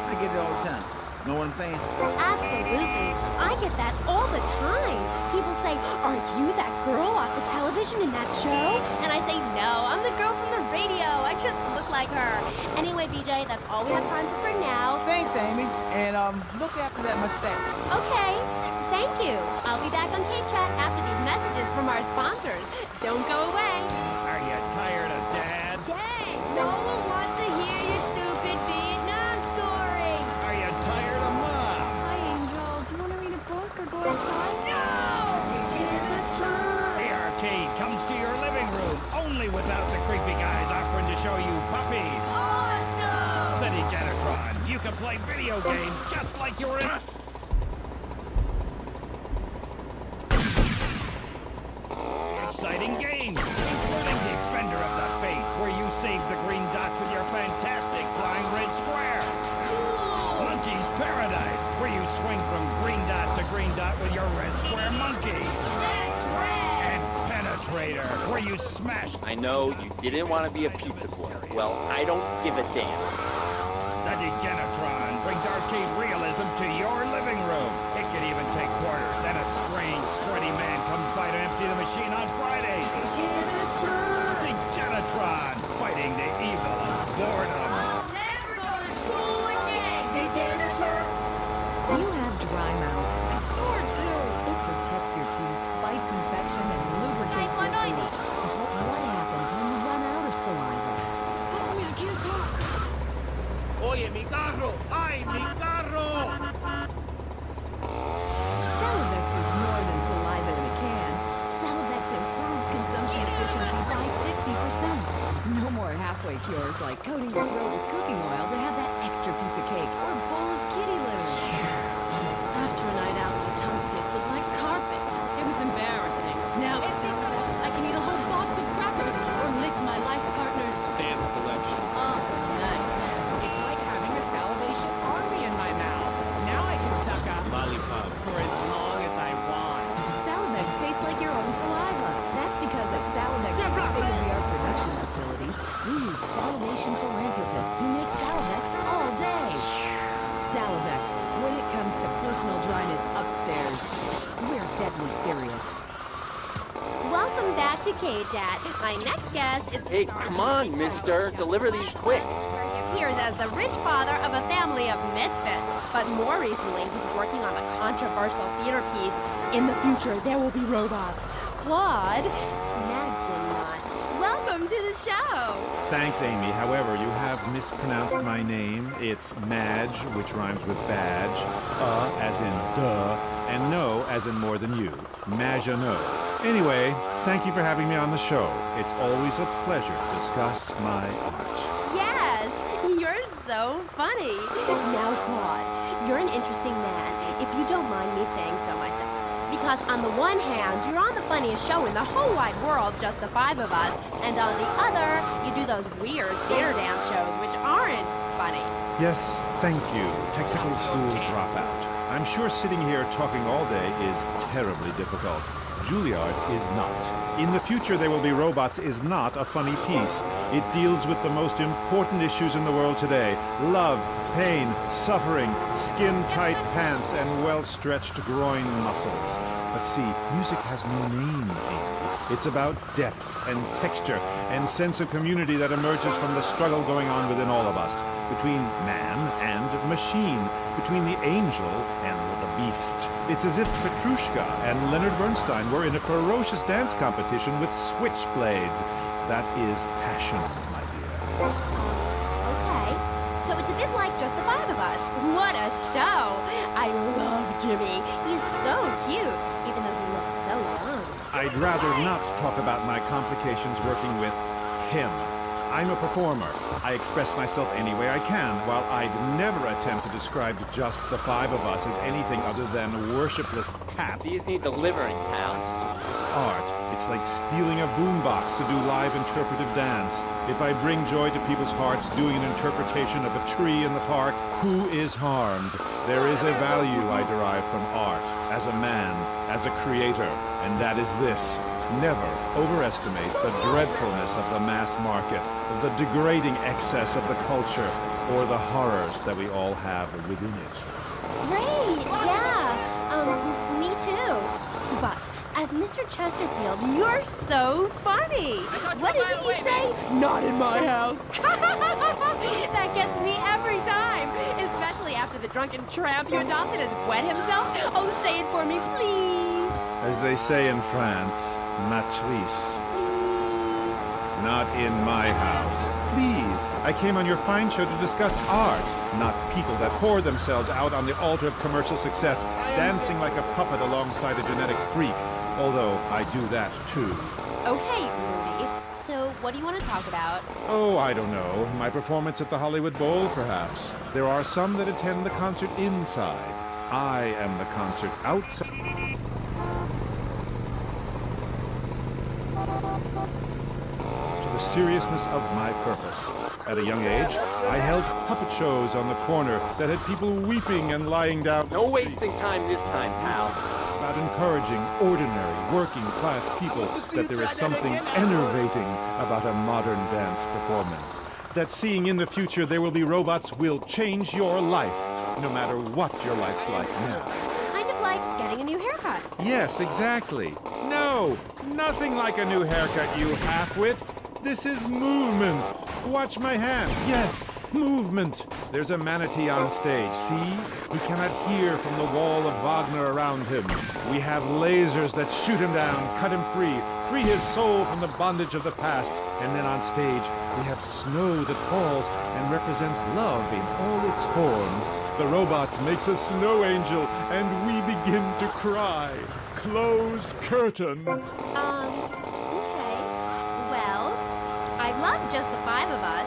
I get it all the time. Know what I'm saying? Absolutely. I get that all the time. People say, are you that girl off the television in that show? And I say, no, I'm the girl from the radio. I just look like her. Anyway, BJ, that's all we have time for now. Thanks, Amy. And, look after that mustache. Okay. Thank you. I'll be back on K-Chat after these messages from our sponsors. Don't go away. Are you tired of Dad? Dang, no one wants to hear your stupid Vietnam story. Are you tired of Mom? Hi, Angel. Do you want to read a book or go outside? The arcade comes to your living room, only without the creepy guys offering to show you puppies. Awesome! The Degenitron, you can play video games just like you're in... Exciting games, including Defender of the Faith, where you save the green dots with your fantastic flying red square. Cool! Monkey's Paradise, where you swing from green dot to green dot with your red square monkey. That's red! And Penetrator, where you smash... I know you didn't want to be a pizza boy. Well, I don't give a damn. The Degenitron brings arcade realism to your living room. It can even take quarters, and a strange, sweaty man comes by to empty the machine on Fridays. Degenitron, fighting the evil of boredom. I'll never go to school again! Degenitron! Do you have dry mouth? I sure do! It protects your teeth, fights infection, and lubricates your food. But what happens when you run out of saliva? Oh, I can't talk! Oye, mi carro! Ay, mi carro! Salivex is more than saliva in a can. Salivex improves consumption efficiency by 50%. No more halfway cures like coating your throat with cooking oil to have that extra piece of cake or bowl of kitty litter. After a night out, my tongue tasted like carpet. It was embarrassing. Now with Salivex, I can eat a whole box of crackers or lick my life partner's Stamp collection. oh, night. It's like having a salivation army in my mouth. Now I can suck a Lollipop. for as long as I want. Salivex tastes like your own saliva. That's because at Salivex's state-of-the-art production facilities, we use salivation philanthropists who make Salivex all day. Salivex, when it comes to personal dryness upstairs, we're deadly serious. Welcome back to K-Chat. My next guest is... Hey, come on, mister. Deliver these quick. He appears as the rich father of a family of misfits. But more recently, he's working on the controversial theater piece, In the Future, There Will Be Robots. Claude Naginot. Welcome to the show. Thanks, Amy. However, you have mispronounced my name. It's Madge, which rhymes with badge, as in duh, and no as in more than you. Maginot. Anyway, thank you for having me on the show. It's always a pleasure to discuss my art. Yes, you're so funny. Now, Claude, you're an interesting man, if you don't mind me saying so myself. Because on the one hand, you're on the funniest show in the whole wide world, just the five of us, and on the other, you do those weird theater dance shows which aren't funny. Yes, thank you, technical school dropout. I'm sure sitting here talking all day is terribly difficult. Juilliard is not. In the future There Will Be Robots is not a funny piece. It deals with the most important issues in the world today. Love, pain, suffering, skin-tight pants, and well-stretched groin muscles. But see, music has no name, Amy. It's about depth and texture and sense of community that emerges from the struggle going on within all of us. Between man and machine. Between the angel and the beast. It's as if Petrushka and Leonard Bernstein were in a ferocious dance competition with switchblades. That is passion, my dear. Okay, so it's a bit like just the five of us. What a show! I love Jimmy. He's so cute, even though he looks so young. I'd rather not talk about my complications working with him. I'm a performer. I express myself any way I can, while I'd never attempt to describe just the five of us as anything other than worshipless pap. These need delivering, pal. It's art. It's like stealing a boombox to do live interpretive dance. If I bring joy to people's hearts doing an interpretation of a tree in the park, who is harmed? There is a value I derive from art, as a man, as a creator, and that is this. Never overestimate the dreadfulness of the mass market, the degrading excess of the culture, or the horrors that we all have within it. Great, yeah. Me too. But as Mr. Chesterfield, you're so funny. What did he say? Not in my house. That gets me every time, especially after the drunken tramp you adopted has wet himself. Oh, say it for me, please. As they say in France, matrice. Not in my house. Please, I came on your fine show to discuss art, not people that pour themselves out on the altar of commercial success, dancing like a puppet alongside a genetic freak, although I do that too. Okay, Rudy. So what do you want to talk about? Oh, I don't know. My performance at the Hollywood Bowl, perhaps. There are some that attend the concert inside. I am the concert outside. The seriousness of my purpose. At a young age, I held puppet shows on the corner that had people weeping and lying down. No wasting time this time, pal. About encouraging ordinary, working-class people that there is something enervating about a modern dance performance. That seeing in the future There Will Be Robots will change your life, no matter what your life's like now. Kind of like getting a new haircut. Yes, exactly. No, nothing like a new haircut, you half-wit. This is movement. Watch my hand. Yes, movement. There's a manatee on stage. See? We cannot hear from the wall of Wagner around him. We have lasers that shoot him down, cut him free his soul from the bondage of the past. And then on stage, we have snow that falls and represents love in all its forms. The robot makes a snow angel, and we begin to cry. Close curtain. I love just the five of us.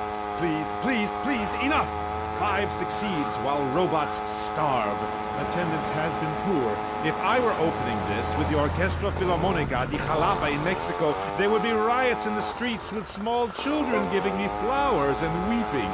Please, enough! 5 succeeds while robots starve. Attendance has been poor. If I were opening this with the Orquestra Filarmonica de Jalapa in Mexico, there would be riots in the streets with small children giving me flowers and weeping.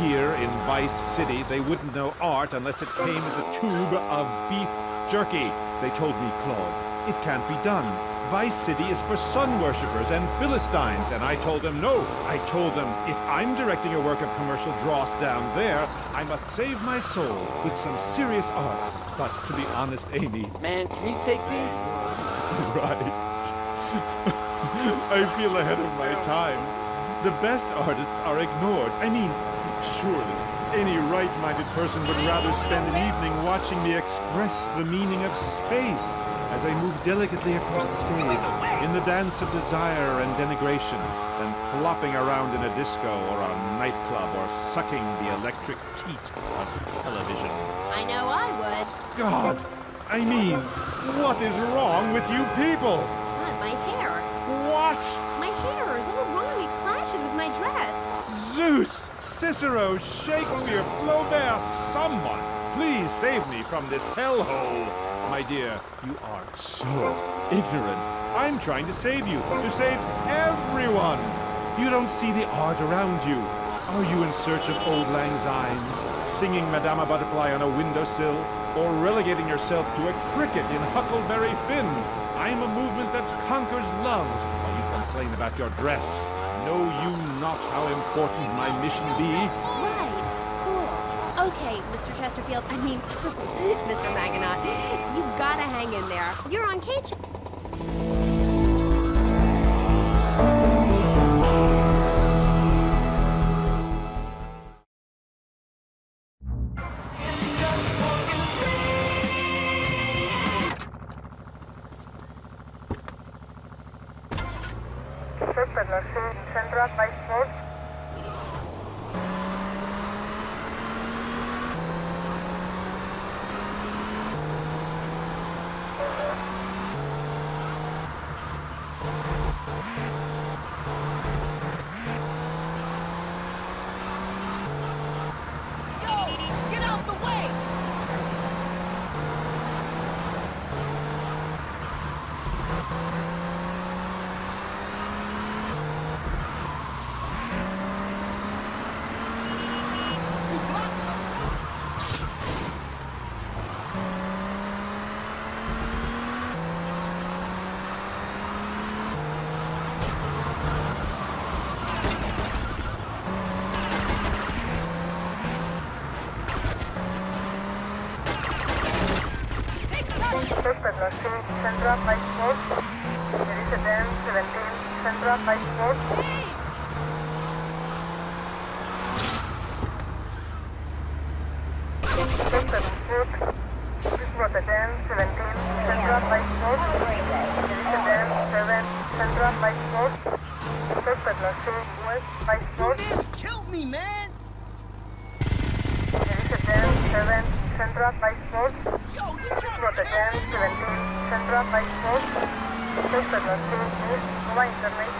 Here in Vice City, they wouldn't know art unless it came as a tube of beef jerky. They told me, Claude, it can't be done. Vice City is for sun worshippers and Philistines, and I told them no. I told them if I'm directing a work of commercial dross down there, I must save my soul with some serious art. But to be honest, Amy... Man, can you take these? Right. I feel ahead of my time. The best artists are ignored. I mean, surely any right-minded person would rather spend an evening watching me express the meaning of space. as I move delicately across the stage, in the dance of desire and denigration, than flopping around in a disco or a nightclub or sucking the electric teat of television. I know I would. God! I mean, what is wrong with you people? God, my hair. What? My hair is all wrong. It clashes with my dress. Zeus! Cicero! Shakespeare! Flaubert! Someone! Please save me from this hellhole! My dear, you are so ignorant. I'm trying to save you, to save everyone. You don't see the art around you. Are you in search of Auld Lang Synes, singing Madama Butterfly on a windowsill, or relegating yourself to a cricket in Huckleberry Finn? I'm a movement that conquers love, while you complain about your dress. Know you not how important my mission be? Right. Cool. Okay, Mr. Chesterfield. I mean, Mr. Maginot. You gotta hang in there. You're on K-Chat. Central by Sports. Get out the way! Central by Sports. There is a 10-17 Central by Sports. This was a 10-17 Central by Sports. There is a 10-7 Central by Sports. West by Sports. You nearly killed me, man! There is a 10-7 Central by Sports. This was a 10-17 Central by Sports. Nova International.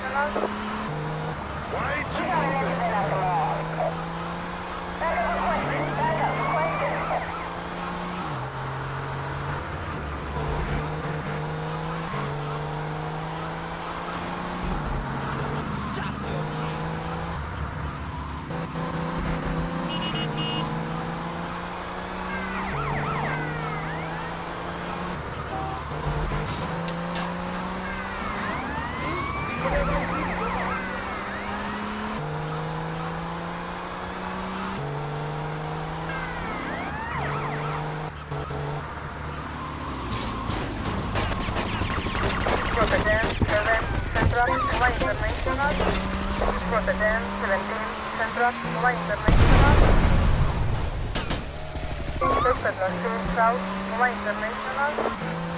Central Nova International. This was a 10-17 Central Nova International. South Nova International.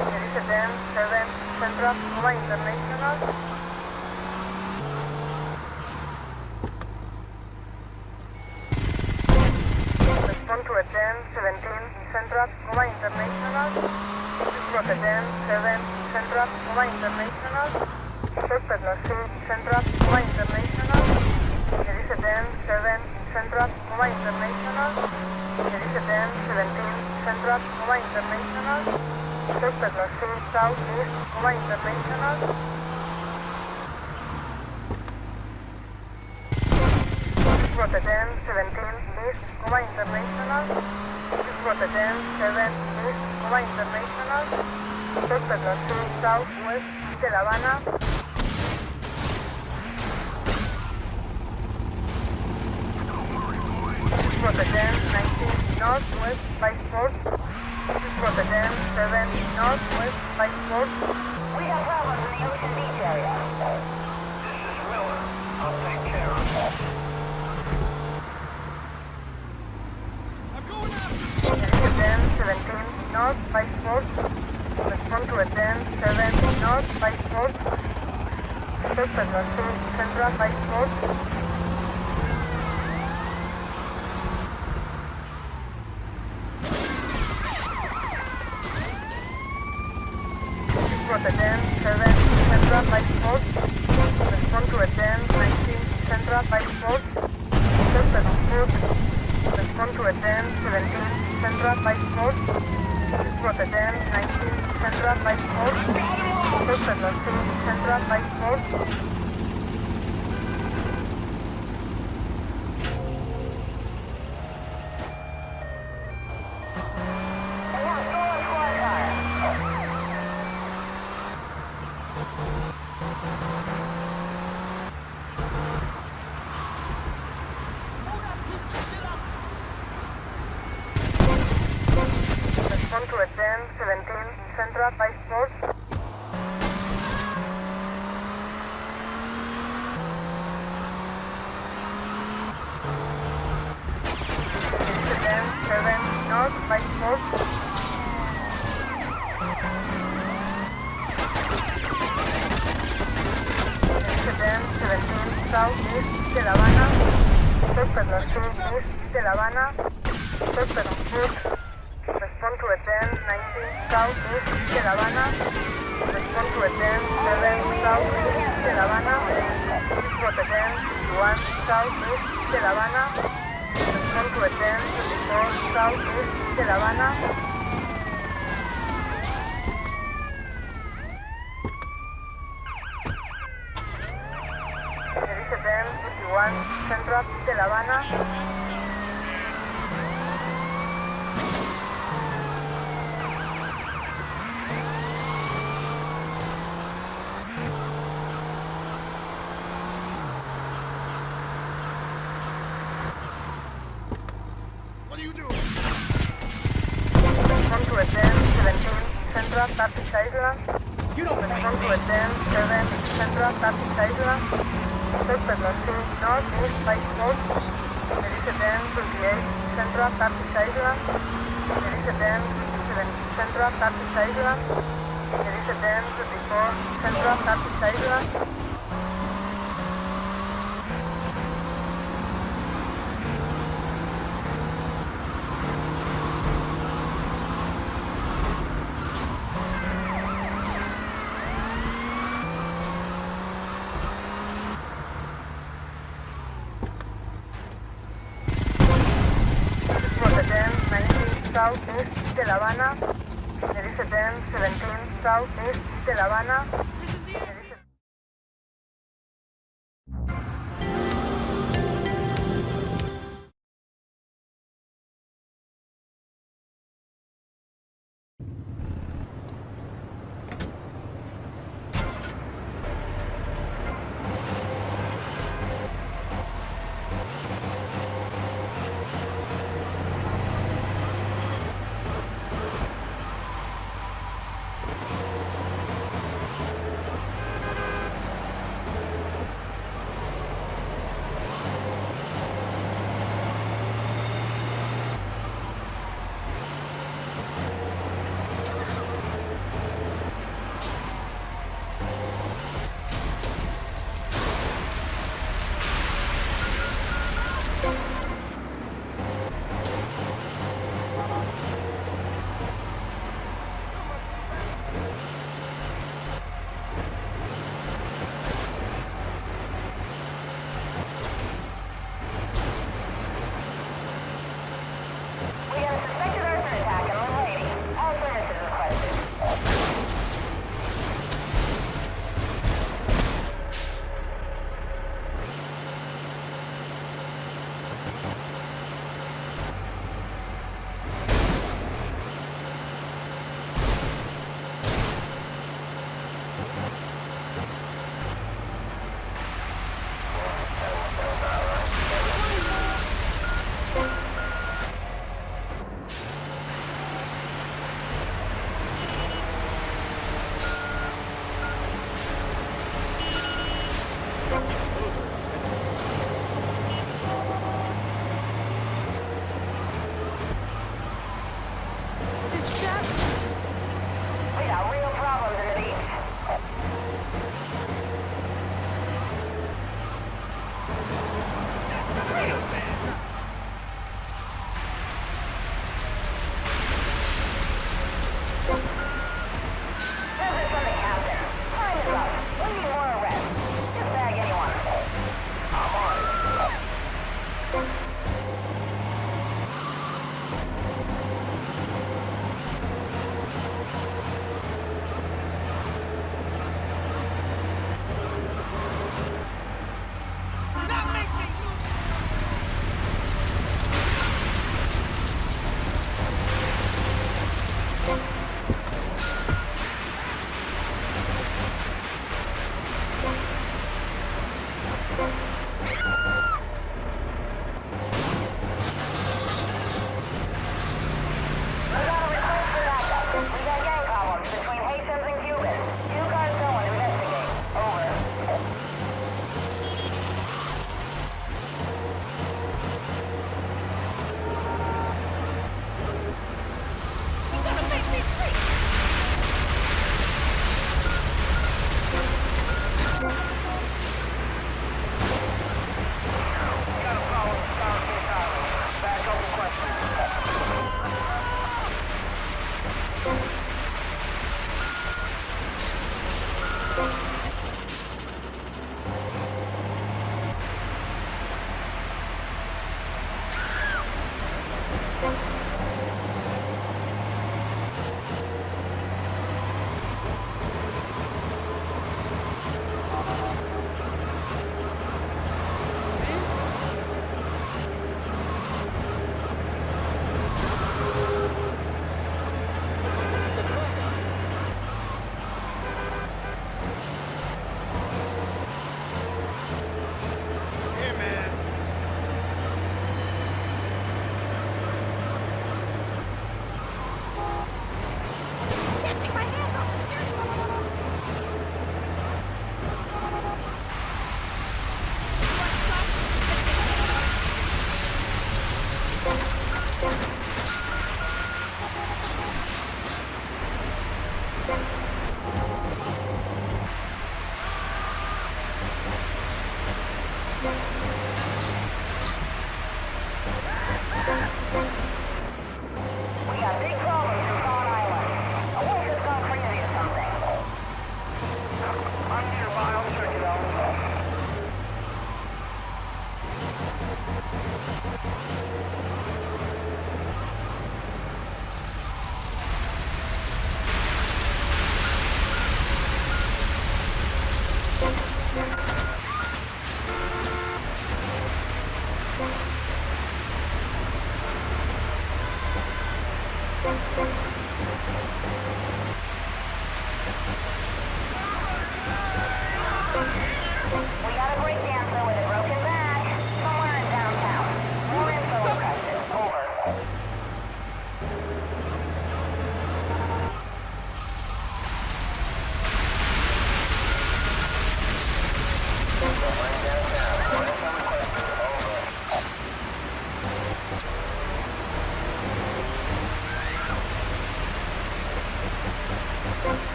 There is a 10-7 Central Nova International. Respond to a 10-17 Central Nova International. This was a 10-7 Central Nova International. Suspect Central Nova International. There is a 10-7 Central Nova International. There is a 10-17 Central Nova International. Suspect Southeast Nova International. This was a 10-17 East Nova International. This was a 10-7 East Nova International. Suspect Southwest de La Habana. This was a 10-19 Northwest by Sports. This was a 10-7 Northwest by Sports. We have problems in the Ocean Beach area. This is Miller. I'll take care of that. I'm going after. There is a 10-17 North by Sports. Respond to a 10-17 Pedro Sur, Central by Sport. Rotterdam 7, Central by Sport. Respond to attend 19, Central by Sport. Pedro Sur. Respond to attend 17, Central by Sport. Rotterdam 19, Central by Sport. Pedro Sur, Central by Sport. Respond to attend 17, Central by Sport. Attend 7, North by Sport. Attend 17, South East de La Habana. Pedro Sur, East de La Habana. Pedro Sur. Respond to attend 19 South East de La Habana. Respond to attend 7 South East de La Habana. Rotterdam 51 South East de La Habana. Respond to attend 24 South East de La Habana. Service attend 51 Central de La Habana. Respond to attend 17 Central Turkish Island. Respond to attend 7 Central Turkish Island. Pedro Sur, North East by Sport. Service attend 28 Central Turkish Island. Service attend 57 Central Turkish Island. Service attend 54 Central Turkish Island. Rotterdam 19 South East de La Habana. Service attend 17 South East de La Habana.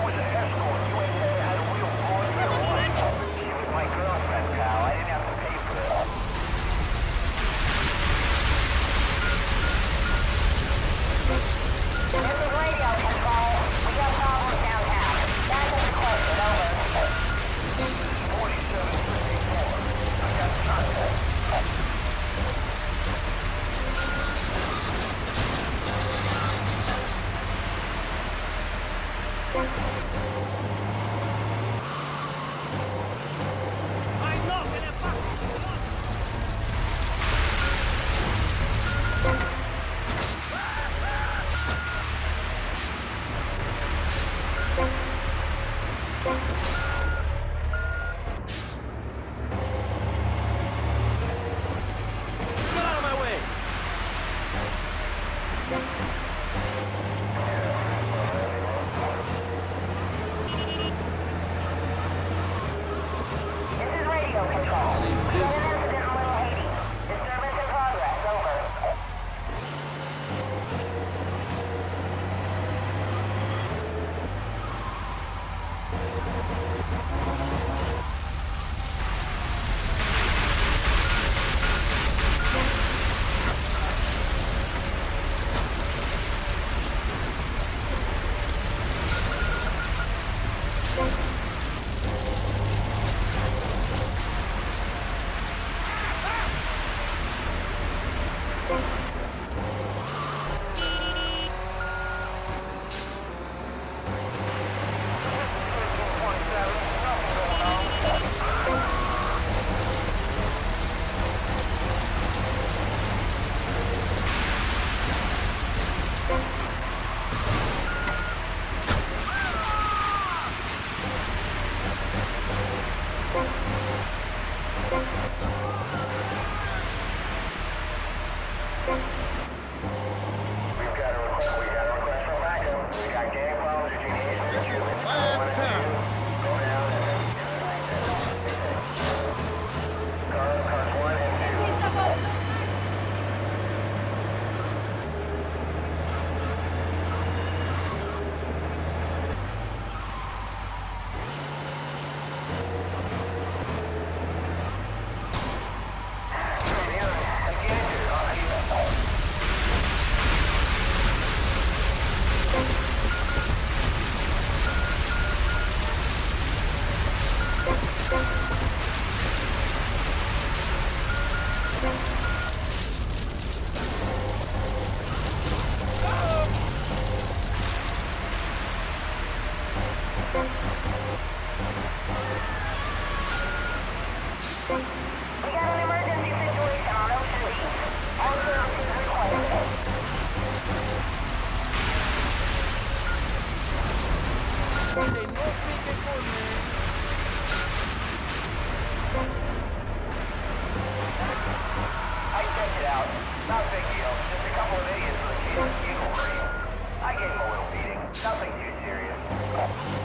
was an escort. You ain't never had a real boyfriend or wife. She was my girlfriend, pal. I didn't have to pay for that. This is radio control. We got problems downtown. That is the question. Over. 4754. I got contact. Get out of my way! This is radio control. We had an incident in Little Haiti. Disturbance in progress. Over. I checked it out. Not a big deal. Just a couple of idiots with a case of fecal cream. I gave him a little beating. Nothing too serious.